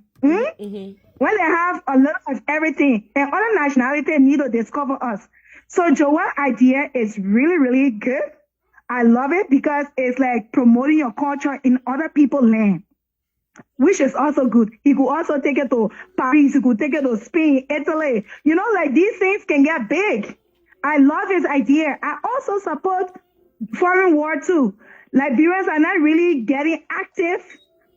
When they have a lot of everything, and other nationalities need to discover us. So Joanne's idea is really, really good. I love it because it's like promoting your culture in other people's land, which is also good. He could also take it to Paris. He could take it to Spain, Italy. Like these things can get big. I love his idea. I also support foreign war too. Liberians are not really getting active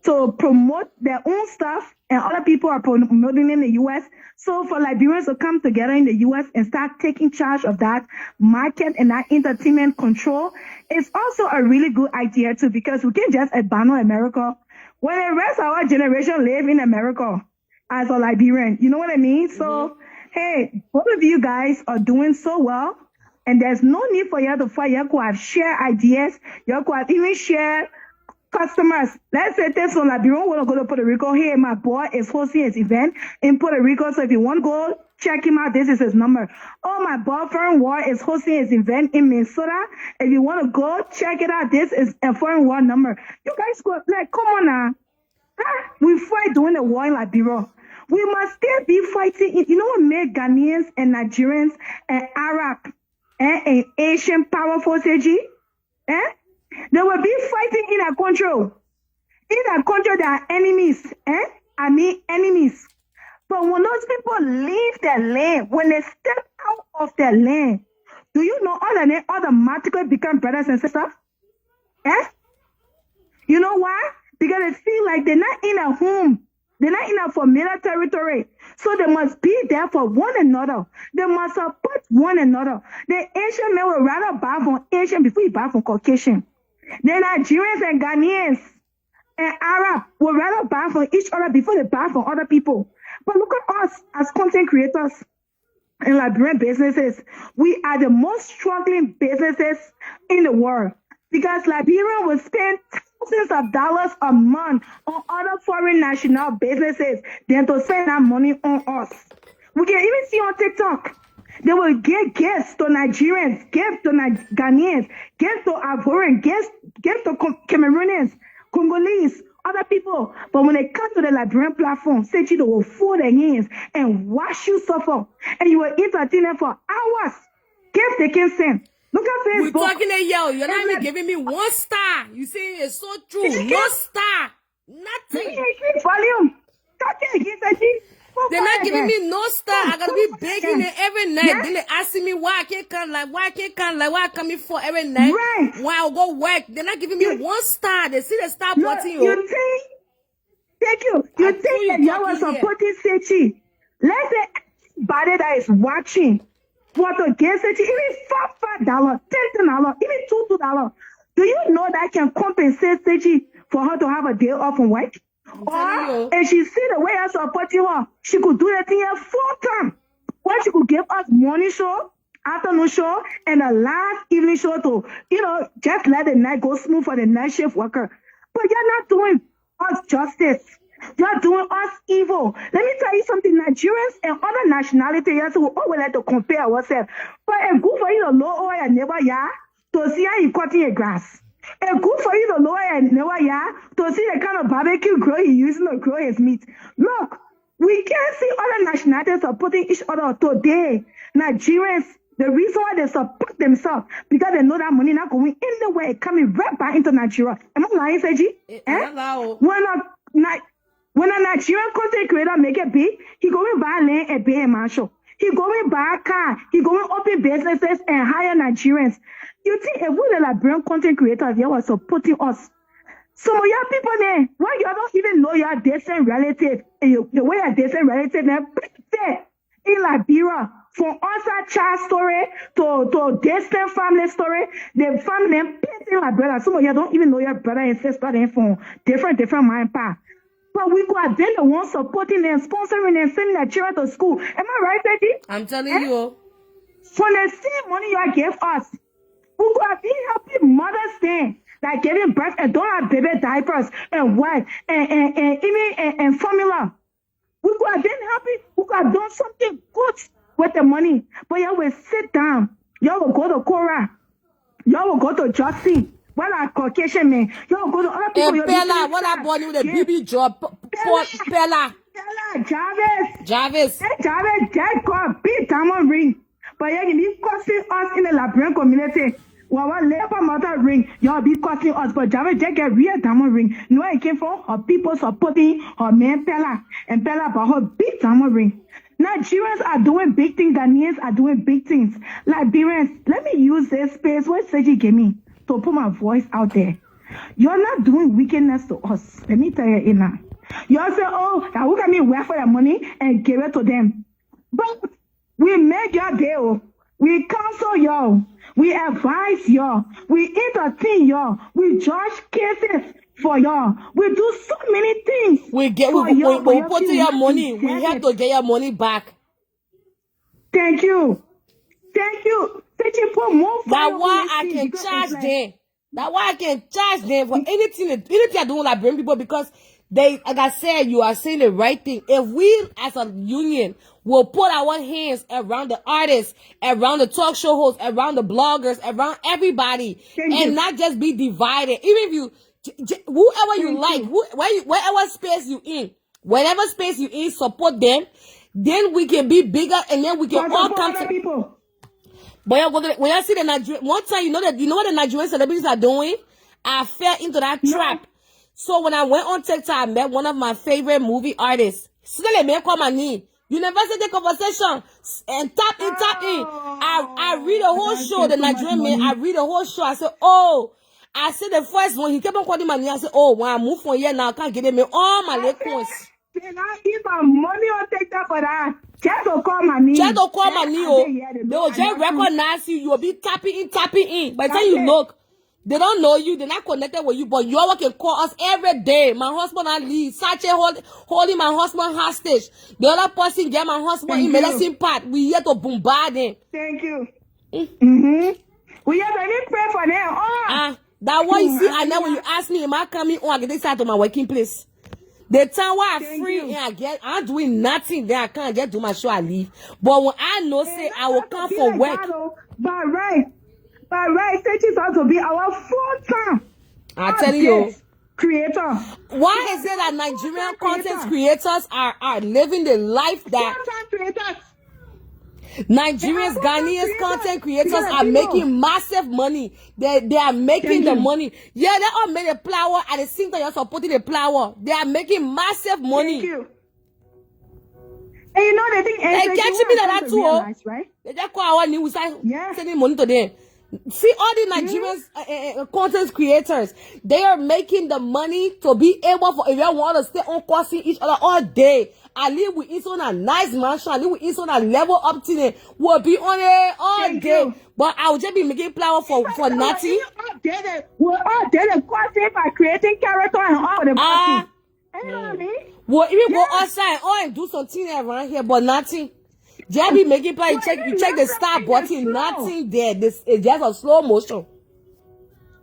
to promote their own stuff, and other people are promoting in the U.S. So for Liberians to come together in the U.S. and start taking charge of that market and that entertainment control is also a really good idea too, because we can just abandon America when the rest of our generation live in America as a Liberian. You know what I mean? So, hey, both of you guys are doing so well, and there's no need for you to fight. You could have share ideas. You could have even share customers. Let's say this one, Liberian want to go to Puerto Rico. Hey, my boy is hosting his event in Puerto Rico. So if you want to go, check him out. This is his number. Oh, my boyfriend War is hosting his event in Minnesota. If you want to go, check it out. This is a foreign war number. You guys go, like, come on now. We fight doing the war in Liberia. We must still be fighting. You know what made Ghanaians and Nigerians and Arab and Asian powerful CG? They will be fighting in a country. In a country, there are enemies. I mean enemies. But when those people leave their land, when they step out of their land, do you know all of them automatically become brothers and sisters? You know why? Because they feel like they're not in a home. They're not in a familiar territory. So they must be there for one another. They must support one another. The Asian man will rather buy from Asian before he buy from Caucasian. The Nigerians and Ghanaians and Arab will rather buy from each other before they buy from other people. But look at us as content creators in Liberian businesses. We are the most struggling businesses in the world, because Liberia will spend thousands of dollars a month on other foreign national businesses than to spend that money on us. We can even see on TikTok, they will give gifts to Nigerians, gifts to Ghanaians, gifts to Ivorians, gifts to Cameroonians, Congolese, other people. But when they come to the Liberian platform, say they will fold their hands and watch you suffer, and you will entertain them for hours. Gifts they can send. Look at Facebook. We're talking to yo. You're not even giving me 1 star. You see, it's so true. No star. Nothing. Volume. They're not giving me no star. I gotta be begging them every night. Then they asking me why I can't come, why I come in for every night. Right. Why I'll go work. They're not giving me 1 star. They see the star button. You think? Thank you. You think that y'all was supporting Sechi? Let's say everybody that is watching for to get Sechi, even $5, $10, even $2. Do you know that can compensate Sechi for her to have a day off from work? Or if she see the way I supporting her, she could do that thing here full time. Or she could give us morning show, afternoon show, and a last evening show to, just let the night go smooth for the night shift worker. But you're not doing us justice. You're doing us evil. Let me tell you something. Nigerians and other nationalities, we always like to compare ourselves. But it's good for you to know all your neighbor, to see how you cutting your grass. It's good for you to know your neighbor, to see the kind of barbecue grill you're using to grill his meat. Look, we can't see other nationalities supporting each other today. Nigerians, the reason why they support themselves, because they know that money not going anywhere, coming right back into Nigeria. Am I lying, Seji? When a Nigerian content creator make it big, he going buy land and pay a marshal. He going buy a car. He going open businesses and hire Nigerians. You think if we the Liberian content creators, they were supporting us? Some of your people there, why you don't even know your distant relative, and the way your distant relative there in Liberia, from outside child story to distant family story, the family them painting like brother. Some of you don't even know your brother and sister there from different mind path. But we could have been the ones supporting and sponsoring and sending their children to school. Am I right, Betty? I'm telling you. For the same money you gave us, we could have been helping mothers then, like giving birth and don't have baby diapers and what and even formula. We could have been happy. We could have done something good with the money. But y'all will sit down. Y'all will go to Cora. Y'all will go to Justin. What are Caucasian men? Y'all will go to other people. Hey, Pella, what I bought you with a BB job? Pella. Jarvis. Hey, Jarvis, that got big diamond ring. But y'all be costing us in the Liberian community. Our labor mother ring, y'all be costing us. But Jarvis just get real diamond ring. You know it came from her people supporting her man Pella. And Pella bought her big diamond ring. Nigerians are doing big things. Ghanaians are doing big things. Liberians, let me use this space where Seji gave me to put my voice out there. You're not doing wickedness to us. Let me tell you it now. Y'all say, oh, now look at me work for your money and give it to them. But we make your deal. We counsel y'all. We advise y'all. We entertain y'all. We judge cases for y'all. We do so many things. We put in your money. We have to get your money back. Thank you. Thank you. Thank you for more. That's why I can charge them. That's why I can charge them for anything I do with Liberian people, because they, like I said, you are saying the right thing. If we as a union will put our hands around the artists, around the talk show hosts, around the bloggers, around everybody, and not just be divided. Even if you, whoever you like, wherever space you in, whatever space you in, support them, then we can be bigger, and then we can all come to people. But when I see the Nigerian, one time, you know what the Nigerian celebrities are doing? I fell into that trap. So when I went on TikTok, I met one of my favorite movie artists. Still a man called my name. University conversation and tap in. I read the whole show, the Nigerian man. I read the whole show. I said, oh, I said the first one. He kept on calling my name. I said, oh, when I move from here now, I can't get it. All my leg coins. Can I give my money on TikTok for that? Just to call my name. Just to call my name. They will just recognize you. You will be tapping in. By the time you look, they don't know you. They're not connected with you. But you all can call us every day. My husband and Lee. Sache holding my husband hostage. The other person get my husband in medicine part. We here to bombard them. Thank you. We have to pray for them. That one you see, and then when you ask me, am I coming on? I get this out of my working place. The time where I'm free and I'm doing nothing, then I can't get to my show, I leave. But when I know, say, I will come for work. By right, it is also be our full-time. I'm telling you. Creator. Why is it that Nigerian content creators are living the life that full-time creators. Nigerians, Ghanaians content creators are making massive money. They are making the money. Yeah, they all made a flower at the same time you're supporting the flower. They are making massive money. Thank you. And you know the thing is, they catch me that too, right? They just call our news sending money to them. See all the Nigerians content creators, they are making the money to be able for if you want to stay on crossing each other all day. I live with each on a nice mansion. I live with each on a level up to them. We'll be on it all day. But I will just be making flower for nothing. We're all dead crossing by creating character and all the party. You know what I mean? We'll even go outside and do something around here, but nothing. Just be making play. You check the start button. Nothing there. This is just a slow motion.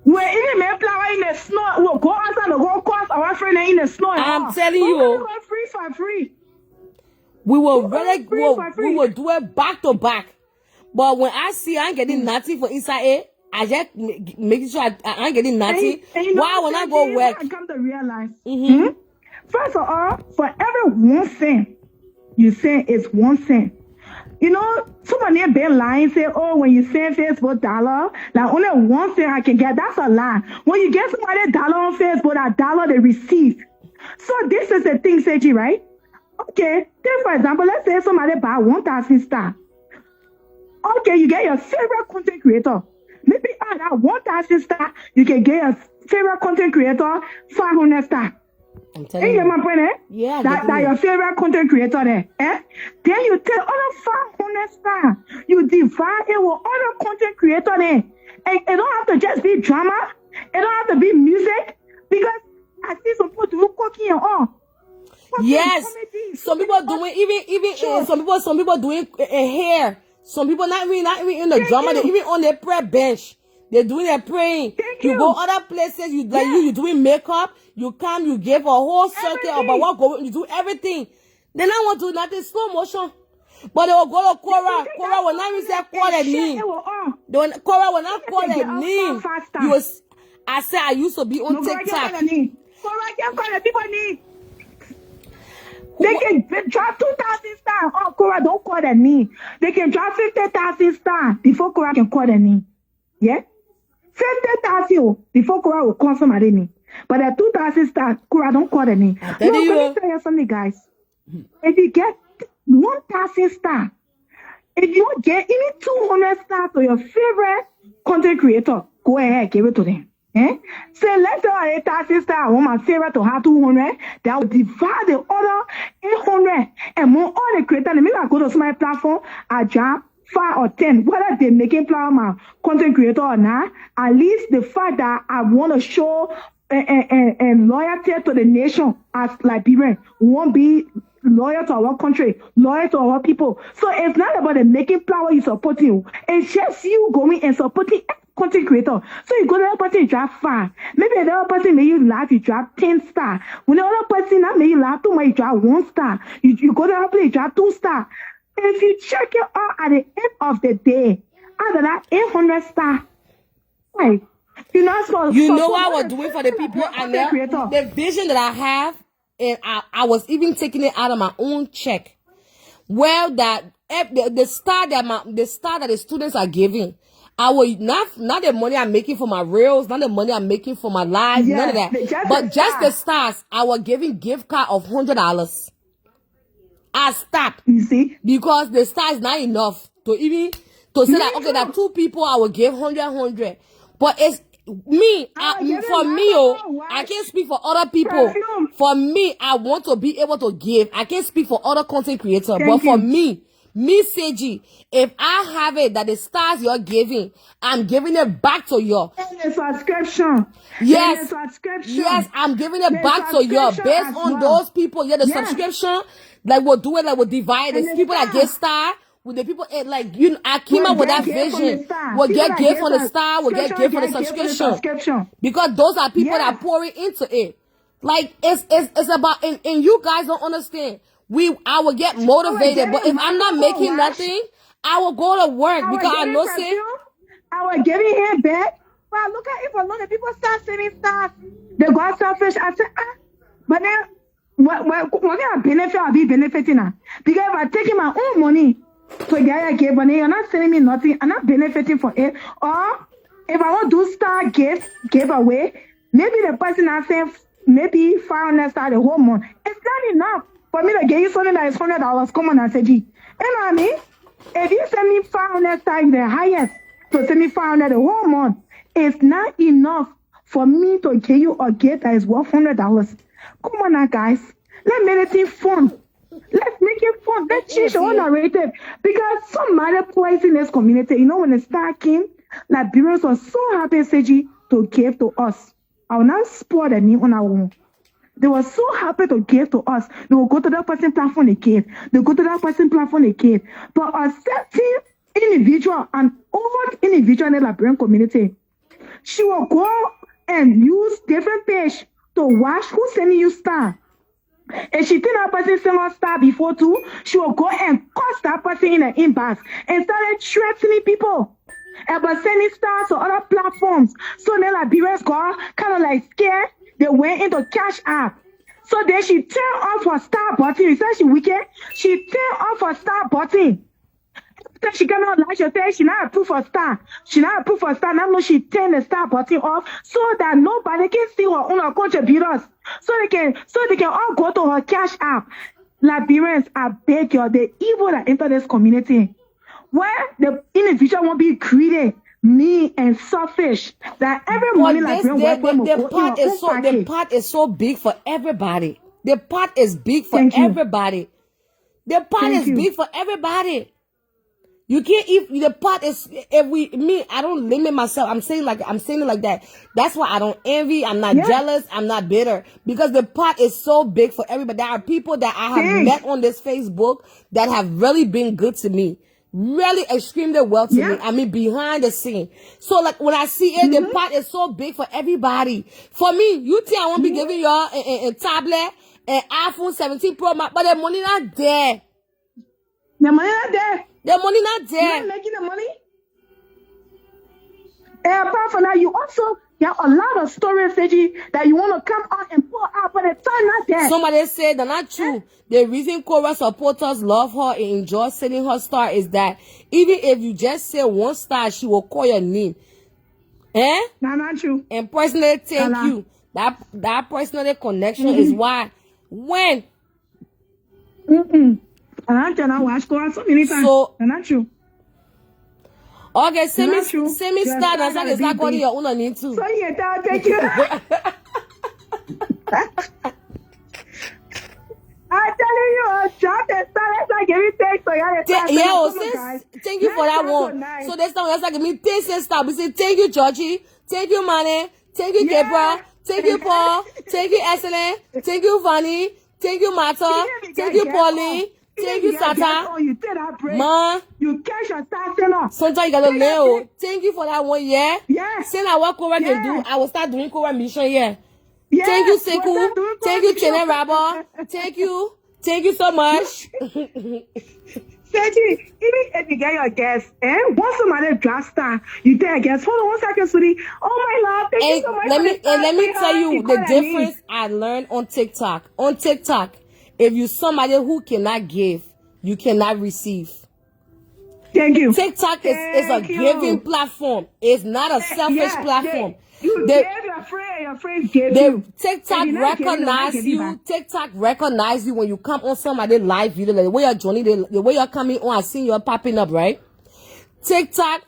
We're even make flower in the snow. We'll go outside and go cross our friend in the snow. I'm telling you. Free for free. We will we will do it back to back. But when I see I ain't getting nothing for inside it, I just making sure I ain't getting nothing. Why when I go work? I come to realize. First of all, for every 1 cent you send is 1 cent. You know, somebody have been lying, say, oh, when you send Facebook $1, like only 1 cent I can get. That's a lie. When you get somebody $1 on Facebook, that $1 they receive. So this is the thing, Seji, right? Okay, take for example, let's say somebody buy 1,000 star. Okay, you get your favorite content creator. Maybe out that 1,000 star, you can get your favorite content creator 500 star. I'm telling you. My point, Yeah. That your favorite content creator there. Then you take other 500 star. You divide it with other content creator there. And it don't have to just be drama. It don't have to be music. Because I see some people do cooking and all. Yes, comedy. some people doing even Sure. some people doing hair. Some people not even in the Thank drama. They you. even on their prayer bench. They're doing their praying. Thank You go you. other places. You like Yeah. you doing makeup. You come. You give a whole circuit about Everything. what going. You do everything. They not want to do nothing slow motion. But they will go to Cora. Cora will not even say call their name. Cora will not call their name. You was. I said I used to be on TikTok. They can drop 2,000 stars. Oh, Cora, don't call their name. They can drop 50,000 stars before Cora can call their name. Yeah? 50,000 before Cora will call somebody name. But at 2,000 stars, Cora don't call their name. tell No, you. let me tell you something, guys. If you get 1,000 stars, if you get even 200 stars to your favorite content creator, go ahead, give it to them. Eh? Say, let's say 8,000 stars, I want my favorite to have 200, that will divide the other 800 and more all the creators. Maybe I go to my platform, I drop 5 or 10, whether they're making platform content creator or not, at least the fact that I want to show and loyalty to the nation as Liberian. We won't be loyal to our country, loyal to our people. So it's not about the making flower you supporting. It's just you going and supporting content creator. So you go to the other person, you drop 5. Maybe the other person made you laugh, you drop 10 stars. When the other person not made you laugh too much, you drop 1 star. You go to the other place, you drop 2 stars. If you check it out at the end of the day, out of that 800 stars, right? You know what I was doing for the people, and the vision that I have, and I was even taking it out of my own check. Well, that the star that the students are giving, I will not the money I'm making for my reels, not the money I'm making for my lives, none of that. But just the stars, I was giving gift card of $100. I stopped. You see, because the star is not enough to say that okay, that 2 people I will give 100. But it's me, I can't speak for other people. For me, I want to be able to give. I can't speak for other content creators, but for me, Seji, if I have it that the stars you're giving, I'm giving it back to you. And the subscription. Yes, yes, I'm giving it back to you based on those people. Yeah, the subscription, like we'll do it, like we'll divide. There's people that get star. With the people, like I came up with that vision. We'll get gift on the star. We'll get gift on the subscription. Because those are people that are pouring into it. Like it's about, and you guys don't understand. I will get motivated, but if I'm not making nothing, I will go to work because I know say I was giving him back. Well, look at it for a lot of people start saving stuff. They got selfish. I said, but then what kind of benefit I'll be benefiting now? Because if I'm taking my own money to get a gift, but then you're not selling me nothing, I'm not benefiting from it. Or if I want to do star giveaway, maybe the person I say maybe 500 stars the whole month. It's not enough for me to get you something that is $100. Come on and say, gee. You know what I mean? If you send me 500 stars, the highest, to send me 500 the whole month, it's not enough for me to get you a gift that is worth $100. Come on now, guys. Let's make it fun. Let's make it fun. Let's change the whole narrative. Because some other place in this community, you know, when the star came, Liberians were so happy, Seji, to give to us. I will not spoil the name on our own. They were so happy to give to us. They will go to that person platform, they give. They go to that person platform, they give. But a certain individual, an old individual in the Liberian community, she will go and use different page to watch who's sending you star. And she think that person send her star before too, she will go and cost that person in the inbox and started threatening people about sending stars to other platforms. So then Liberians got kind of like scared. They went into Cash App. So then she turned off her star button. You said she wicked. She turned off her star button. After she cannot like she said she not approve for star. She not approve for star. Now she turned the star button off so that nobody can see her own contributors. So they can all go to her Cash App. Liberians, I beg you, the evil that enter this community, where the individual won't be greedy, mean and selfish, that every morning the pot is so big for everybody. The pot is big for everybody. The pot is big for everybody. You can't eat the pot is I don't limit myself. I'm saying it like that. That's why I don't envy, I'm not jealous, I'm not bitter. Because the pot is so big for everybody. There are people that I have met on this Facebook that have really been good to me. Really extremely well to me. I mean, behind the scene. So like when I see it, the pot is so big for everybody. For me, you think I won't be giving y'all a tablet, an iPhone 17 Pro Max, but the money not there. The money not there. The money not there. You're not making the money. And apart from that, you also have a lot of stories, Seji, that you want to come out and pull out, but it's not there. Somebody said they're not true. The reason Cora supporters love her and enjoy selling her star is that even if you just say one star, she will call your name. That's not true. And personally thank you. That personal connection is why when I watch Cora so many times. So that's not true. Okay, send me star that's like it's not calling your own name too. So yeah, thank you. I'm telling you, drop that star. That's like everything. So thank you for that one. So this time that's like me 10 star. We say thank you, Georgie. Thank you, Manny. Thank you, Gabriel. Thank you, Paul. Thank you, Excellent. Thank you, Vanny. Thank you, Martha. Thank you, Pauline. Thank you, Sata. You did that break. Ma. You catch your star. Sometimes you gotta learn. Thank you for that one, yeah? Yeah. Since I what Cora can do, I will start doing Cora mission, yeah. Yeah. Thank you, Seku. Thank you, Chene Rabba. Thank you. Thank you so much. Seji, even if you get your guest, once somebody drop star, you tell a guest, hold on 1 second, sweetie. Oh my love, thank you so much. Let me tell you the difference I learned on TikTok. On TikTok, if you somebody who cannot give, you cannot receive. Thank you. TikTok is a giving platform. It's not a selfish platform. You gave your friend, your friend gave you. TikTok recognize you. TikTok recognize you when you come on somebody live video. Like the way you're joining, the way you're coming on, I see you're popping up, right? TikTok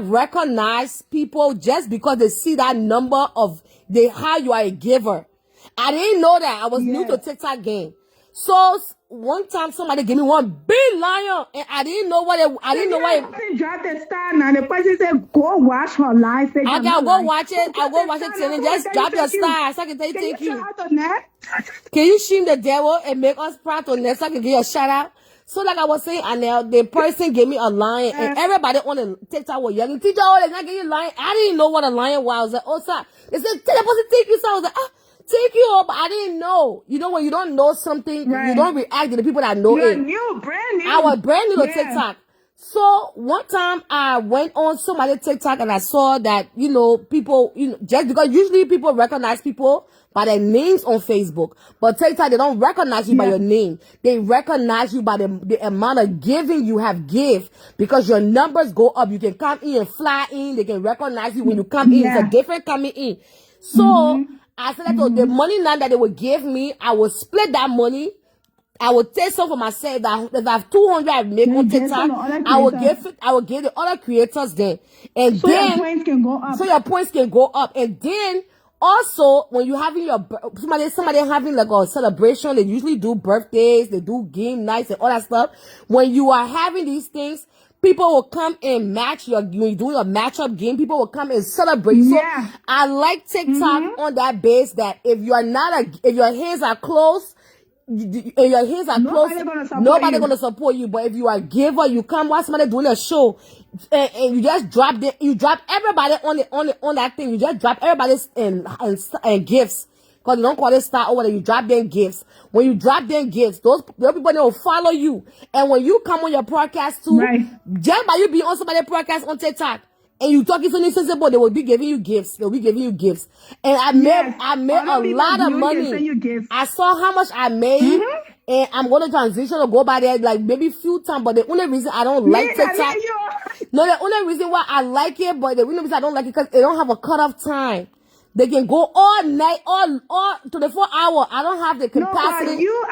recognize people just because they see that number of how you are a giver. I didn't know that. I was new to TikTok game. So one time somebody gave me one big lion and I didn't know what it dropped the star now. The person said, go watch her live. I gotta go watch it. I'll go watch it till just drop your star so I can tell you thank you. Can you shame the devil and make us proud on that so I can give you a shout out? So like I was saying, Anel, the person gave me a lion and everybody on the TikTok was yelling, teacher, they're not giving you a lion. I didn't know what a lion was. I was like, oh, sir. They said, tell the person thank you. So I was like, thank you, but I didn't know. You know, when you don't know something, you don't react to the people that know it. New, brand new. I was brand new to TikTok. So one time I went on somebody's TikTok and I saw that, people, just because usually people recognize people by their names on Facebook. But TikTok, they don't recognize you by your name. They recognize you by the amount of giving you have give. Because your numbers go up. You can come in and fly in. They can recognize you when you come in. It's a different coming in. So, I said that the money now that they would give me, I would split that money. I would take some for myself. If I have 200 I make on TikTok, I will give the other creators then. And so then, your points can go up. So your points can go up. And then, also, when you having somebody having like a celebration, they usually do birthdays, they do game nights and all that stuff. When you are having these things, people will come and match when you're doing a matchup game, people will come and celebrate. So I like TikTok on that base that if your hands are closed, nobody gonna support you. But if you are a giver, you come watch somebody doing a show, and you just drop everybody on that thing. You just drop everybody's and gifts. Because you don't call it star or whatever, you drop them gifts. When you drop them gifts, those people, they will follow you. And when you come on your podcast too, just by you being on somebody's podcast on TikTok, and you talking something sensible, they will be giving you gifts. They'll be giving you gifts. And I made a lot of money. I saw how much I made. And I'm going to transition or go by there like maybe few times. But the only reason I don't like TikTok. No, the only reason why I like it, but the only reason I don't like it because they don't have a cutoff time. They can go all night, all 24 hours. I don't have the capacity. No, but you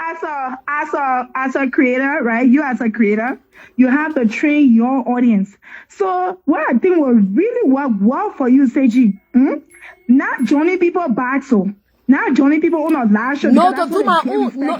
as a creator, right? You as a creator, you have to train your audience. So what I think will really work well for you, Seji, not joining people back, so not joining people on a live show. No, to do my own. No,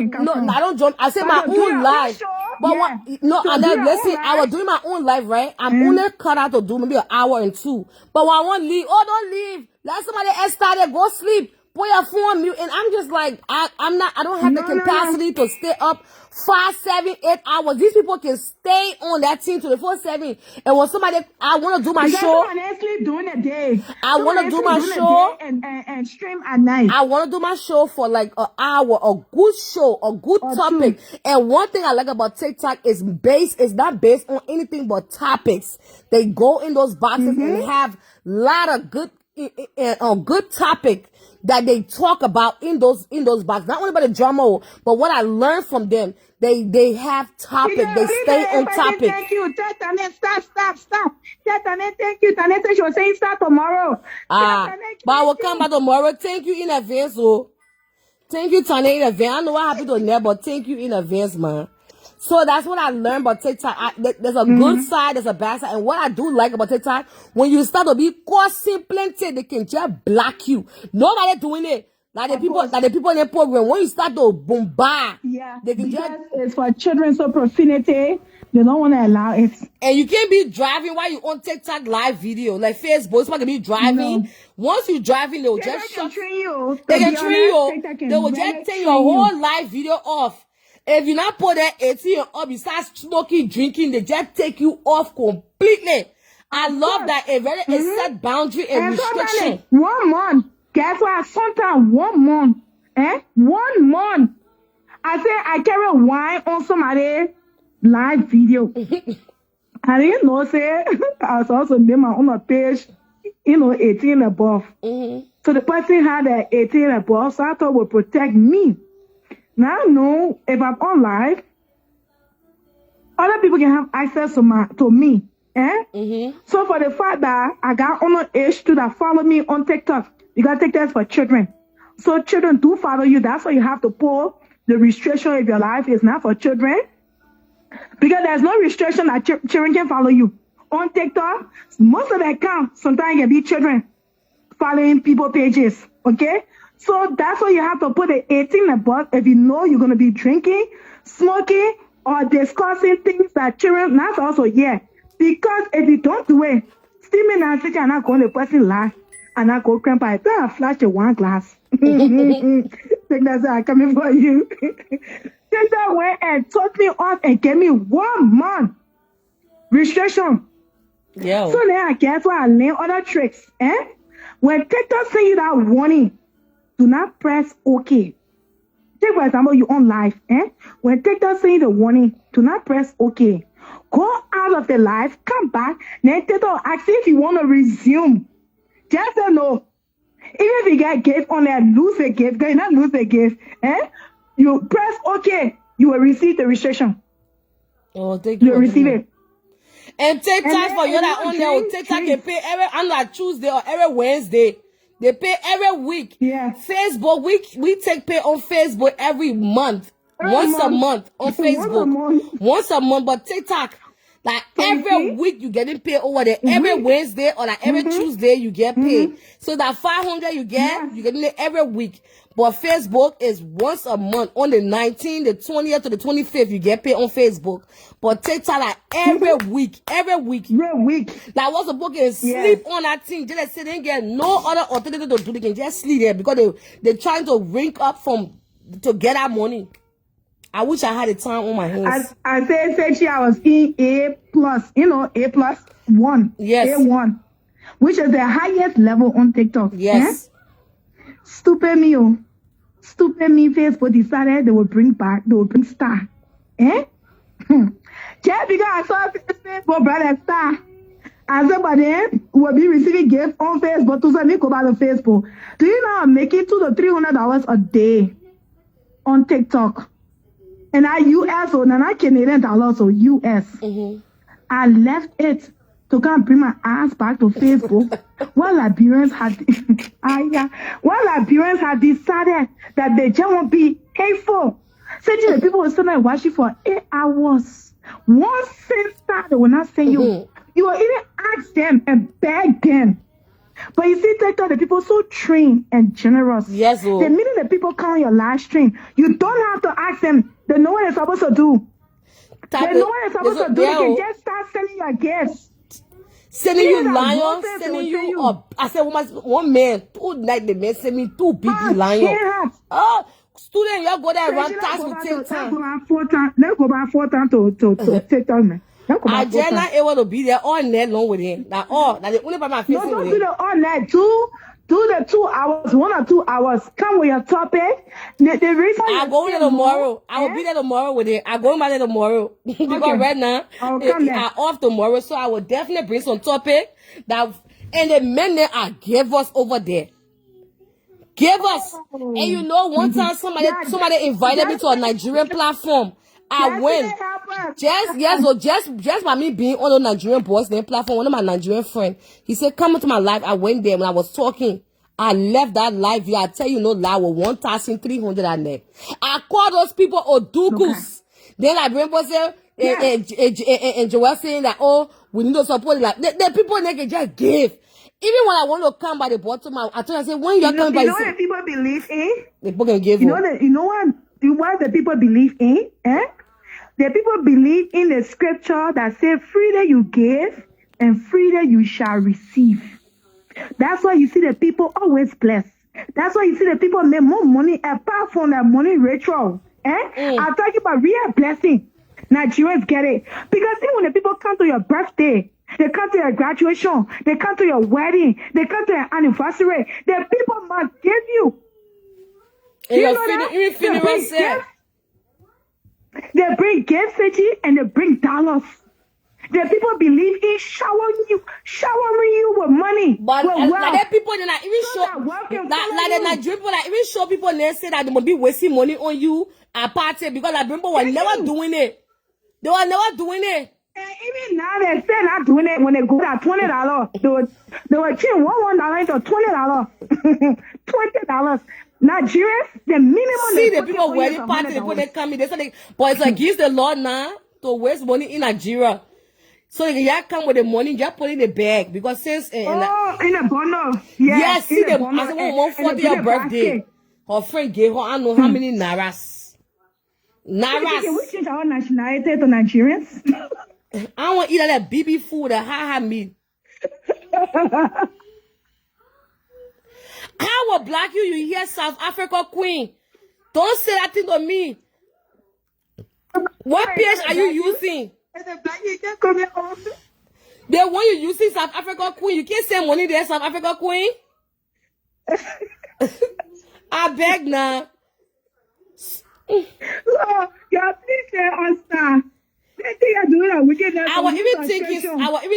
I don't join. I say my own live. But yeah. no, So and do then your listen, own I was life. doing my own life, right? I'm only cut out to do maybe an hour and 2. But when I want to leave, oh, don't leave. Let somebody else started, go sleep. Put your phone on mute. And I'm just like, I don't have the No. capacity to stay up 5, 7, 8 hours. These people can stay on that team 24/7. And when somebody, I want to do my Because show. someone else sleep during the day. I want to do Someone my else sleep during show. the day and stream at night. I want to do my show for like an hour, a good show, a good Or topic. 2. And one thing I like about TikTok is it's not based on anything but topics. They go in those boxes and have a lot of good topic that they talk about in those boxes. Not only about the drama, but what I learned from them. They have topic. They stay on topic. Thank you. Tell Tanet, stop. Tell Tanet, thank you. Tanet said she was saying start tomorrow. But I will come back tomorrow. Thank you in advance, oh. Thank you, Tanya, in advance. I know what happened to Nell, but thank you in advance, man. So that's what I learned about TikTok. There's a good side, there's a bad side. And what I do like about TikTok, when you start to be causing plenty, they can just block you. Nobody doing it. Like the people in the program, when you start to bombard, they can because it's for children, so profanity, they don't want to allow it. And you can't be driving while you on TikTok live video, like Facebook. It's not gonna be driving. No. Once you driving, they will just They can train you. They can train you. They will just take your whole live video off. If you not put that 18 and up, you start smoking, drinking, they just take you off completely. I love that. It set boundary and restriction. 1 month. Guess what? Sometimes 1 month. 1 month. I say I carry wine on somebody live video. I didn't know, say, I was also name my own page, 18 and above. So the person had an 18 and above, so I thought it would protect me. Now I know if I'm on live, other people can have access to me. So for the fact that I got on age to that follow me on TikTok, because TikTok is for children. So children do follow you. That's why you have to pull the restriction if your life is not for children. Because there's no restriction that children can follow you. On TikTok, most of the accounts sometimes can be children following people pages. Okay? So that's why you have to put the 18 above if you know you're going to be drinking, smoking, or discussing things that children, that's also, Because if you don't do it, Steaming and teacher are not going to person laugh and I go cramp. I don't flash the one glass. Think that's I'm coming for you. Take that way and took me off and gave me 1 month restriction. Yeah. So then I guess why I learn other tricks. When TikTok send you that warning, do not press OK. Take for example, you on live. When TikTok send you the warning, do not press OK. Go out of the live, come back, then TikTok ask if you want to resume. Just say no. Even if you get gift on there, lose a gift, because you not lose a gift. You press OK, you will receive the restriction. Oh, thank you. You will receive it. And TikTok for you that on there, TikTok can pay on like Tuesday or every Wednesday. They pay every week. Yeah. Facebook, we take pay on Facebook every month. Once a month on Facebook. Once a month. But TikTok, like every week you getting paid over there. Every Wednesday or like every Tuesday you get paid. So that 500 you get, you getting it every week. But Facebook is once a month. On the 19th, the 20th to the 25th, you get paid on Facebook. But TikTok like every week. Every week. Like what's the book is sleep on that thing. Just sit and get no other alternative to do. They can just sleep there because they're trying to rank up to get that money. I wish I had the time on my hands. I said I was in A+, A+1. Yes. A1. Which is the highest level on TikTok. Yes. Stupid me, Facebook decided they will bring star. Just because I saw Facebook brother star. I said, but then we'll be receiving gifts on Facebook to send me go back to Facebook. Do you know I'm making $200 to $300 a day on TikTok? And I US or not Canadian dollars or US. I left it to come bring my ass back to Facebook. While Liberians had decided that they just won't be hateful. Said the people will sit there and watch you for 8 hours. Once things start, they will not say you. You will even ask them and beg them. But you see, TikTok, the people so trained and generous. Yes, the minute the people come on your live stream, you don't have to ask them. They know what they're supposed to do. They know what they're supposed to do. They can just start sending your gifts. Sending you lions, sending you up. I said, one man, 2 nights, the man sent me 2 big lions. Oh, student, you go there and run task with TikTok. Let's go back 4 times to TikTok, man. I just not able to be there all night long with him. That the only time I face no, don't do the all night. Do the 2 hours, 1 or 2 hours. Come with your topic. The reason I go there tomorrow. I will be there tomorrow with it. I go back there tomorrow. Because right now, I off tomorrow, so I will definitely bring some topic that and the men that I gave us over there. Give us. And you know, one time somebody invited me to a Nigerian platform. I went. Just by me being on a Nigerian boss name platform, one of my Nigerian friends, he said, come into my life. I went there when I was talking. I left that live here. I tell you no lie, with 1,300 on there. I call those people Odukus. Then I remember say, and Joel saying that, oh, we need to support. Like the people they can just give. Even when I want to come by the bottom, I told you, I say, when you're coming by, you know what people believe in? The people can give. You know what the people believe in? The people believe in the scripture that says, freely you give and freely you shall receive. That's why you see the people always blessed. That's why you see the people make more money apart from their money ritual. I'm talking about real blessing. Nigerians get it. Because even when the people come to your birthday, they come to your graduation, they come to your wedding, they come to your anniversary, the people must give you. They bring gifts, and they bring dollars. The people believe in showering you with money. But like the people that not even show, like the Nigerian people that even show people, they say that they must be wasting money on you at party because like people were never doing it. They were never doing it. And even now they say not doing it when they go at $20. They were changing $1 to $20. $20. Nigerians, the minimum. See the people wedding party, the people they come in, they say, but it's against the law now to waste money in Nigeria. So you just come with the money, just put it in the bag because since in a bundle. Yes, see the I said 140 your birthday. Her friend gave her I don't know how many naras. Can we change our nationality to Nigerians? I want to eat all that BB food, that ha meat. How will black you hear South Africa queen? Don't say that thing to me. What page are you using? The one you using South Africa queen. You can't send money there, South Africa queen. I beg now. Yeah, please understand. I was even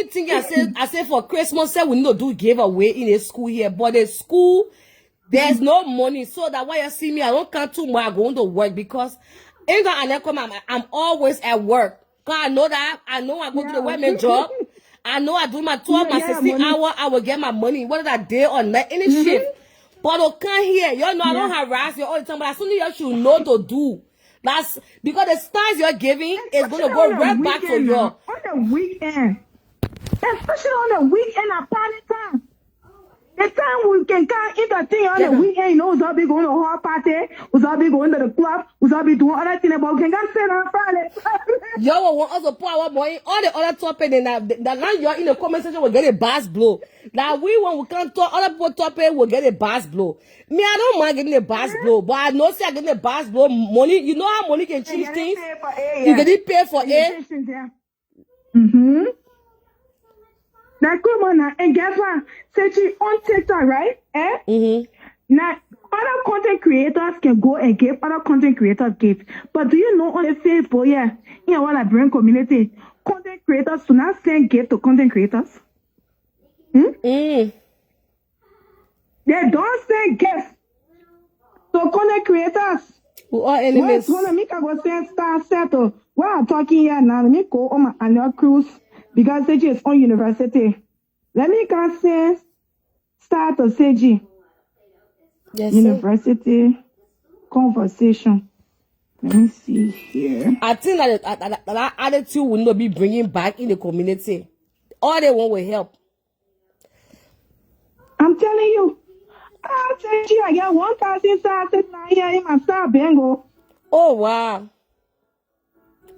thinking, I said for Christmas, said we need to do giveaway in a school here, but the school, there's no money. So that why you see me, I don't come too much, I go to work because I'm always at work. Cause I know that, I go to the women's job. I know I do my 12, my 16 hour, I will get my money, whether that day or night, any shift. But I can't hear, you know, I don't harass you all the time, but as soon as you should know to do. That's because the stars you're giving is going to go right back to you. On the weekend. Especially on the weekend at party time. The time we can come eat a thing on the weekend, you know, we'll be going to a hall party, we'll be going to the club, we'll be doing other things, but we can come sit on Friday. Yo, want us to pour our money, all the other topic, and that line you're in the comment section will get a bass blow. Now when we can't talk, other people topic will get a bass blow. Me, I don't mind getting a bass blow, but I know say I getting a bass blow money. You know how money can change things? You get it paid for it. That good man, and guess what? Searching on TikTok, right? Now, other content creators can go and give other content creators gifts. But do you know on the Facebook, in our Liberian community, content creators do not send gifts to content creators? They don't send gifts to content creators. Who are enemies? Well, me can go send star settle. Well, I'm talking here now. Let me go on my annual cruise because Seji is on university. Let me go send start to Seji. Yes, university conversation. Let me see here. I think that attitude will not be bringing back in the community. All they want will help. I'm telling you. I get 1,000 in my star bingo. Oh wow.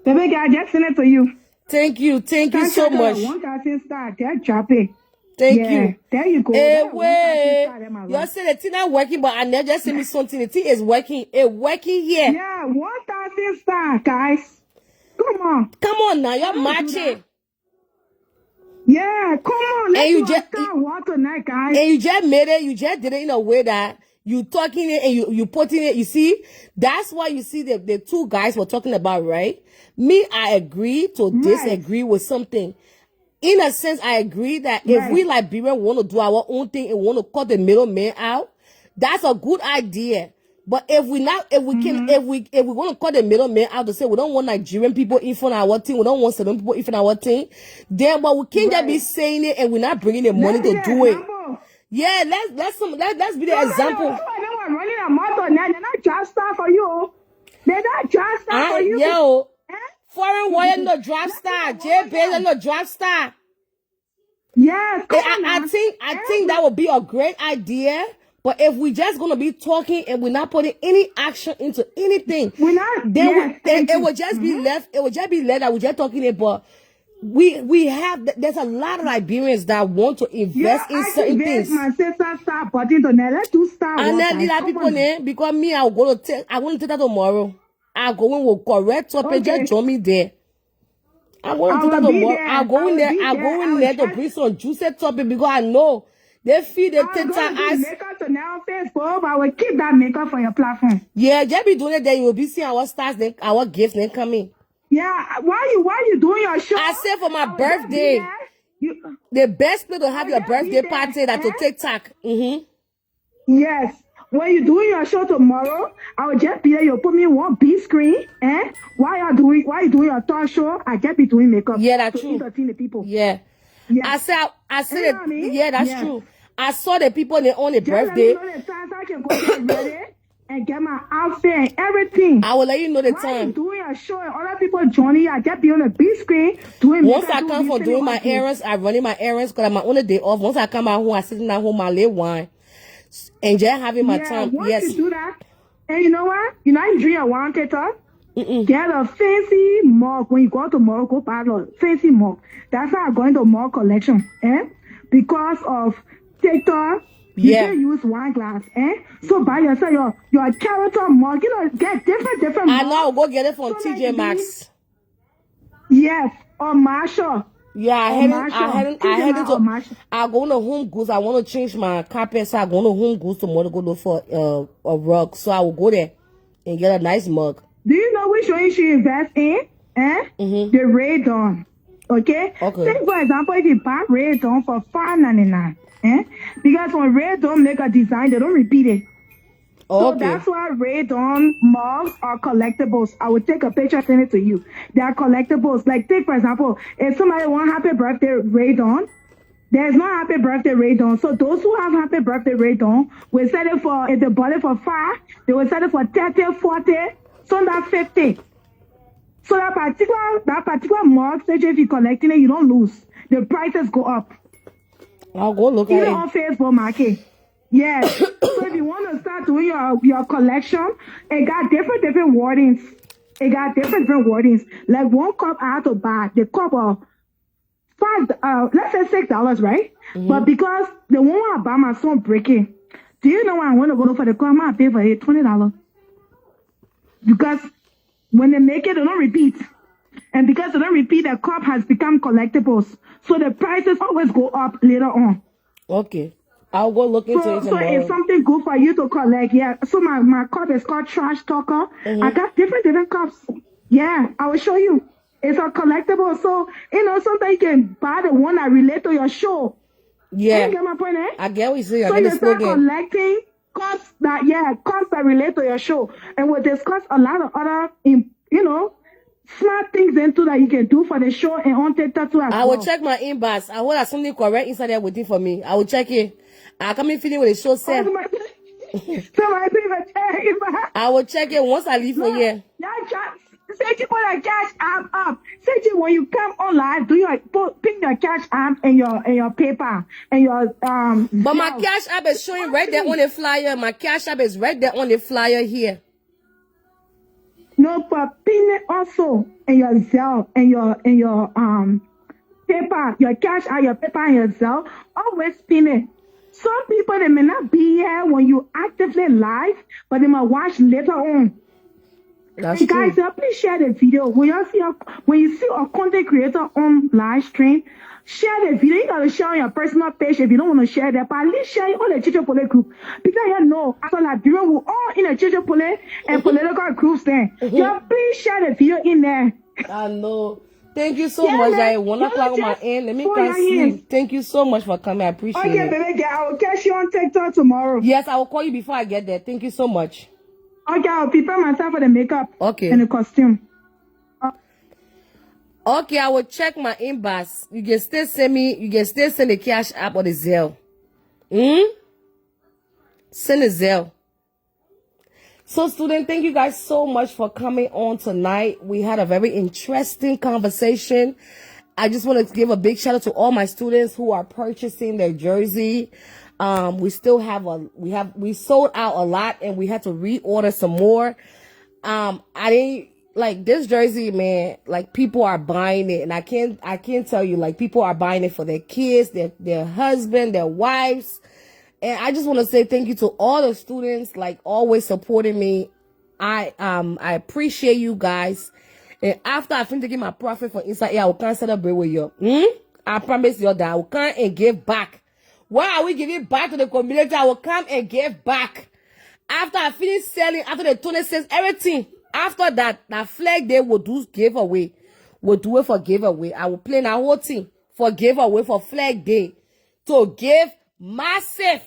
Baby girl, I just sent it to you. Thank you so much. 1,000 star. Just drop it. Thank Yeah, you. there you go. Hey, That's 1,000 wait. star, that my You love. say the thing not working, but I never just send me something. The thing is working. It's working here. Yeah, 1,000 star, guys. Come on. Come on now, you're Don't do matching. Yeah, come on. Let's you do a just- star war tonight, guys. And you just made it, you just did it in a way that you talking it and you putting it, you see, that's why you see the two guys were talking about, right? Me, I agree to disagree with something. In a sense, I agree that if we Liberian want to do our own thing and want to cut the middleman out, that's a good idea. But if we want to cut the middleman out to say we don't want Nigerian people in front of our team, we don't want certain people in front of our team, then but we can't just be saying it and we're not bringing the money to do it. Yeah, let's be the example. They were running a marathon now. They're not just star for you. They're not just star for you. Yo, foreign warrior no draft star, J Bailey no draft star. Yes, I think that would be a great idea. But if we just gonna be talking and we're not putting any action into anything, we're not. Then it would just be left. It would just be left that we're just talking about. We have. There's a lot of Liberians that want to invest in certain things. My sister start butting to net. Let's do start. And then these people there, because me, I want to take that tomorrow. I go in with correct topic. Just join me there. I want to take that tomorrow. I go in there. I go in there to bring some juicy topic because I know. They feed the TikTok eyes. Makeup to now Facebook, but I will keep that makeup for your platform. Yeah, just be doing it there. You will be seeing our stars, then our gifts, then coming. Yeah, why you doing your show? I said for my birthday. The best place to have your birthday party that to TikTok. Yes. When you doing your show tomorrow, I will just be there. You put me one big screen, While you doing your talk show, I just be doing makeup. Yeah, that's true. Entertain the people. Yeah. Yes. I said You know what I mean? yeah, that's true. I saw the people on their Just birthday. let me know the time so I can go get ready and get my outfit and everything. I will let you know the While time. you doing your show and other people joining you, I just be on the big screen doing Once makeup, I come from doing my errands, I running my errands because I'm on a day off. Once I come out home, I sit at home, I lay wine. And just having my time. Once Yes. you do that, and you know what? You know, you drink your wine, get a fancy mug. When you go to Morocco, buy a fancy mug. That's how I'm going to mug collection, because of TikTok, you can use wine glass, So buy yourself your character mug. You know, get different mugs. I know I'll go get it from TJ Maxx. Yes, or Marshall. Yeah, I go to Home Goods. I want to change my carpet, so I go to Home Goods tomorrow to go look for a rug. So I will go there and get a nice mug. Do you know which one you should invest in? The Ray Dawn. Okay? Take for example, if you buy Ray Dawn for $5.99, because when Ray Dawn make a design, they don't repeat it. So that's why Ray Dawn mugs are collectibles. I will take a picture, send it to you. They are collectibles. Like, take for example, if somebody want happy birthday Ray Dawn, there's no happy birthday Ray Dawn. So those who have happy birthday Ray Dawn will sell it for, if they bought it for $5, they will sell it for $30, $40, some that $50. So that particular mug, if you're collecting it, you don't lose. The prices go up. I'll go look at it. On Facebook market. Yes. So if you want to start doing your collection, it got different wordings. It got different wordings. Like one cup I had to buy, the cup of let's say $6, right? But because the one I buy my son breaking, do you know when I want to go for the cup, I pay for it $20. Because when they make it, they don't repeat. And because they don't repeat, the cup has become collectibles. So the prices always go up later on. Okay. I'll go look into it tomorrow. So it's something good for you to collect, So my cup is called Trash Talker. I got different cups. Yeah, I will show you. It's a collectible. So, sometimes you can buy the one that relate to your show. Yeah. You get my point, I get what you're saying. So you start collecting cups that relate to your show. And we'll discuss a lot of other, smart things into that you can do for the show and on TikTok too as well. I will check my inbox. I will have something correct inside there waiting for me. I will check it. I come in feeling with the show said. I will check it once I leave for here. Say you put a cash app up. Say you when you come online, do your pin your cash app and your paper and your But my cash app is showing right there on the flyer. My cash app is right there on the flyer here. No, but pin it also in your Zelle and your paper, your cash out, your paper and your Zelle. Always pin it. Some people they may not be here when you actively live, but they might watch later on. That's And guys, true. please share the video. When you see a content creator on live stream, share the video. You gotta share on your personal page if you don't want to share that. But at least share it on the Chicho Pole group. Because you know, as a Liberian, we're all in the Chicho Pole and political groups there. Y'all please share the video in there. I know. Thank you so Yeah, much. man. At 1 You o'clock on my just end. Let me for go your hands. sleep. Thank you so much for coming. I appreciate Okay, it. baby, I will catch you on TikTok tomorrow. Yes, I will call you before I get there. Thank you so much. Okay, I'll prepare myself for the makeup Okay. and the costume. Okay, I will check my inbox. You can still send the cash app or the Zelle. Send the Zelle. So, student, thank you guys so much for coming on tonight. We had a very interesting conversation. I just want to give a big shout out to all my students who are purchasing their jersey. We still have we sold out a lot and we had to reorder some more. I didn't like this jersey, man. Like people are buying it, and I can't tell you, like people are buying it for their kids, their husband, their wives. And I just want to say thank you to all the students, like always supporting me. I appreciate you guys. And after I finish taking my profit for inside here, I will come celebrate with you. I promise you that I will come and give back. Why are we giving back to the community? I will come and give back. After I finish selling, after the 26, everything. After that flag day will do giveaway. We'll do it for giveaway. I will plan a whole thing for giveaway for flag day. To give massive.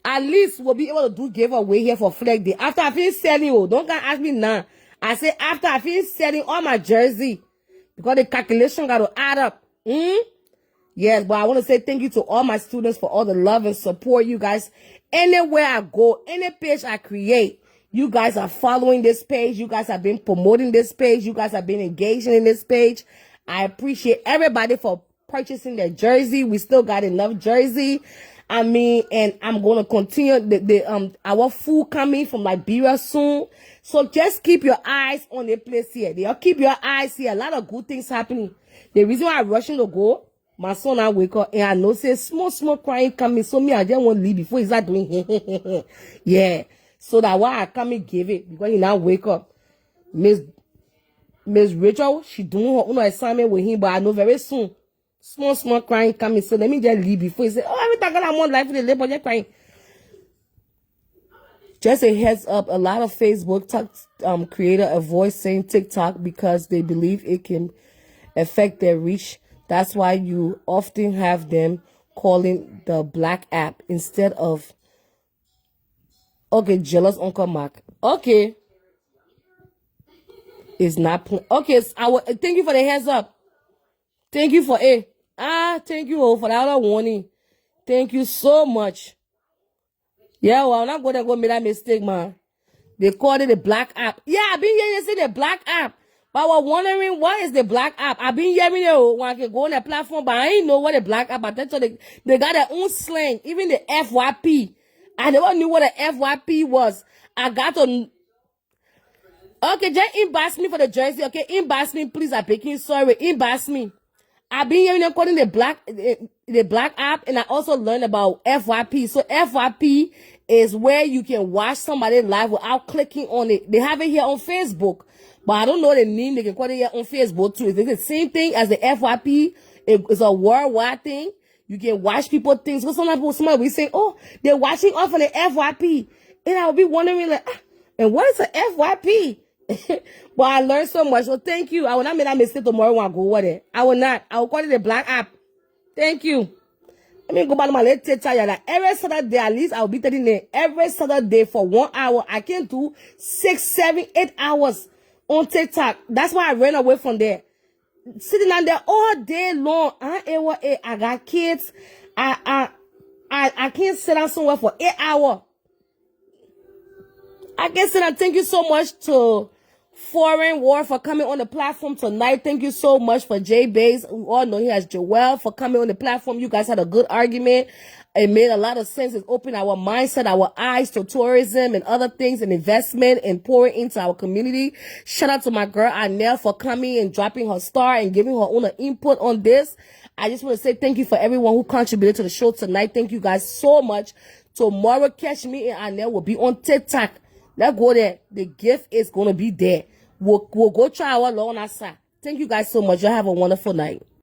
At least we'll be able to do giveaway here for flag day. After I finish selling, don't come ask me now. I say after I finish selling all my jersey. Because the calculation got to add up. Yes, but I want to say thank you to all my students for all the love and support. You guys, anywhere I go, any page I create, you guys are following this page. You guys have been promoting this page. You guys have been engaging in this page. I appreciate everybody for purchasing their jersey. We still got enough jersey. I mean, and I'm going to continue our food coming from Liberia soon. So just keep your eyes on the place here. Keep your eyes here. A lot of good things happening. The reason why I'm rushing to go, my son I wake up and I know say small crying coming. So me, I just want to leave before he start doing yeah. So that why I come and give it because he now wake up. Miss Rachel, she doing her own assignment with him, but I know very soon. Small crying coming. So let me just leave before he say, oh, every time I'm on life with the labor, just crying. Just a heads up, a lot of Facebook creator avoid saying TikTok because they believe it can affect their reach. That's why you often have them calling the black app instead of okay, jealous Uncle Mark. Okay. It's not okay. Thank you for the heads up. Thank you for it. Thank you for that warning. Thank you so much. Yeah, well, I'm not going to go make that mistake, man. They called it the black app. Yeah, I've been hearing you say the black app. But I was wondering what is the black app. I've been hearing it when I can go on the platform, but I ain't know what the black app. But that's what they got their own slang. Even the FYP. I never knew what the FYP was. I got to. Okay, just inbox me for the jersey. Okay, inbox me, please. I'm begging sorry. Inbox me. I've been hearing them calling the black app, and I also learned about FYP. So FYP is where you can watch somebody live without clicking on it. They have it here on Facebook, but I don't know the name. They can call it here on Facebook too. It's the same thing as the FYP. It's a worldwide thing. You can watch people things. Because sometimes somebody will say, oh, they're watching off on the FYP. And I will be wondering, like, and what is a FYP? But I learned so much. So thank you. I will not make that mistake tomorrow when I go over there. I will not. I will call it the black app. Thank you. Let me go back to my little TikTok. Like every Saturday, at least I'll be telling them every Saturday for 1 hour. I can do 6, 7, 8 hours on TikTok. That's why I ran away from there. Sitting down there all day long. I got kids. I can't sit down somewhere for 8 hours. I can sit down. Thank you so much Foreign War for coming on the platform tonight. Thank you so much for Jay Bays. We all know he has Joel for coming on the platform. You guys had a good argument. It made a lot of sense. It opened our mindset, our eyes to tourism and other things and investment and pouring into our community. Shout out to my girl Anel for coming and dropping her star and giving her own input on this. I just want to say thank you for everyone who contributed to the show tonight. Thank you guys so much. Tomorrow, Catch Me and Anel will be on TikTok. Let's go there. The gift is going to be there. We'll go try our law on our side. Thank you guys so much. Y'all have a wonderful night.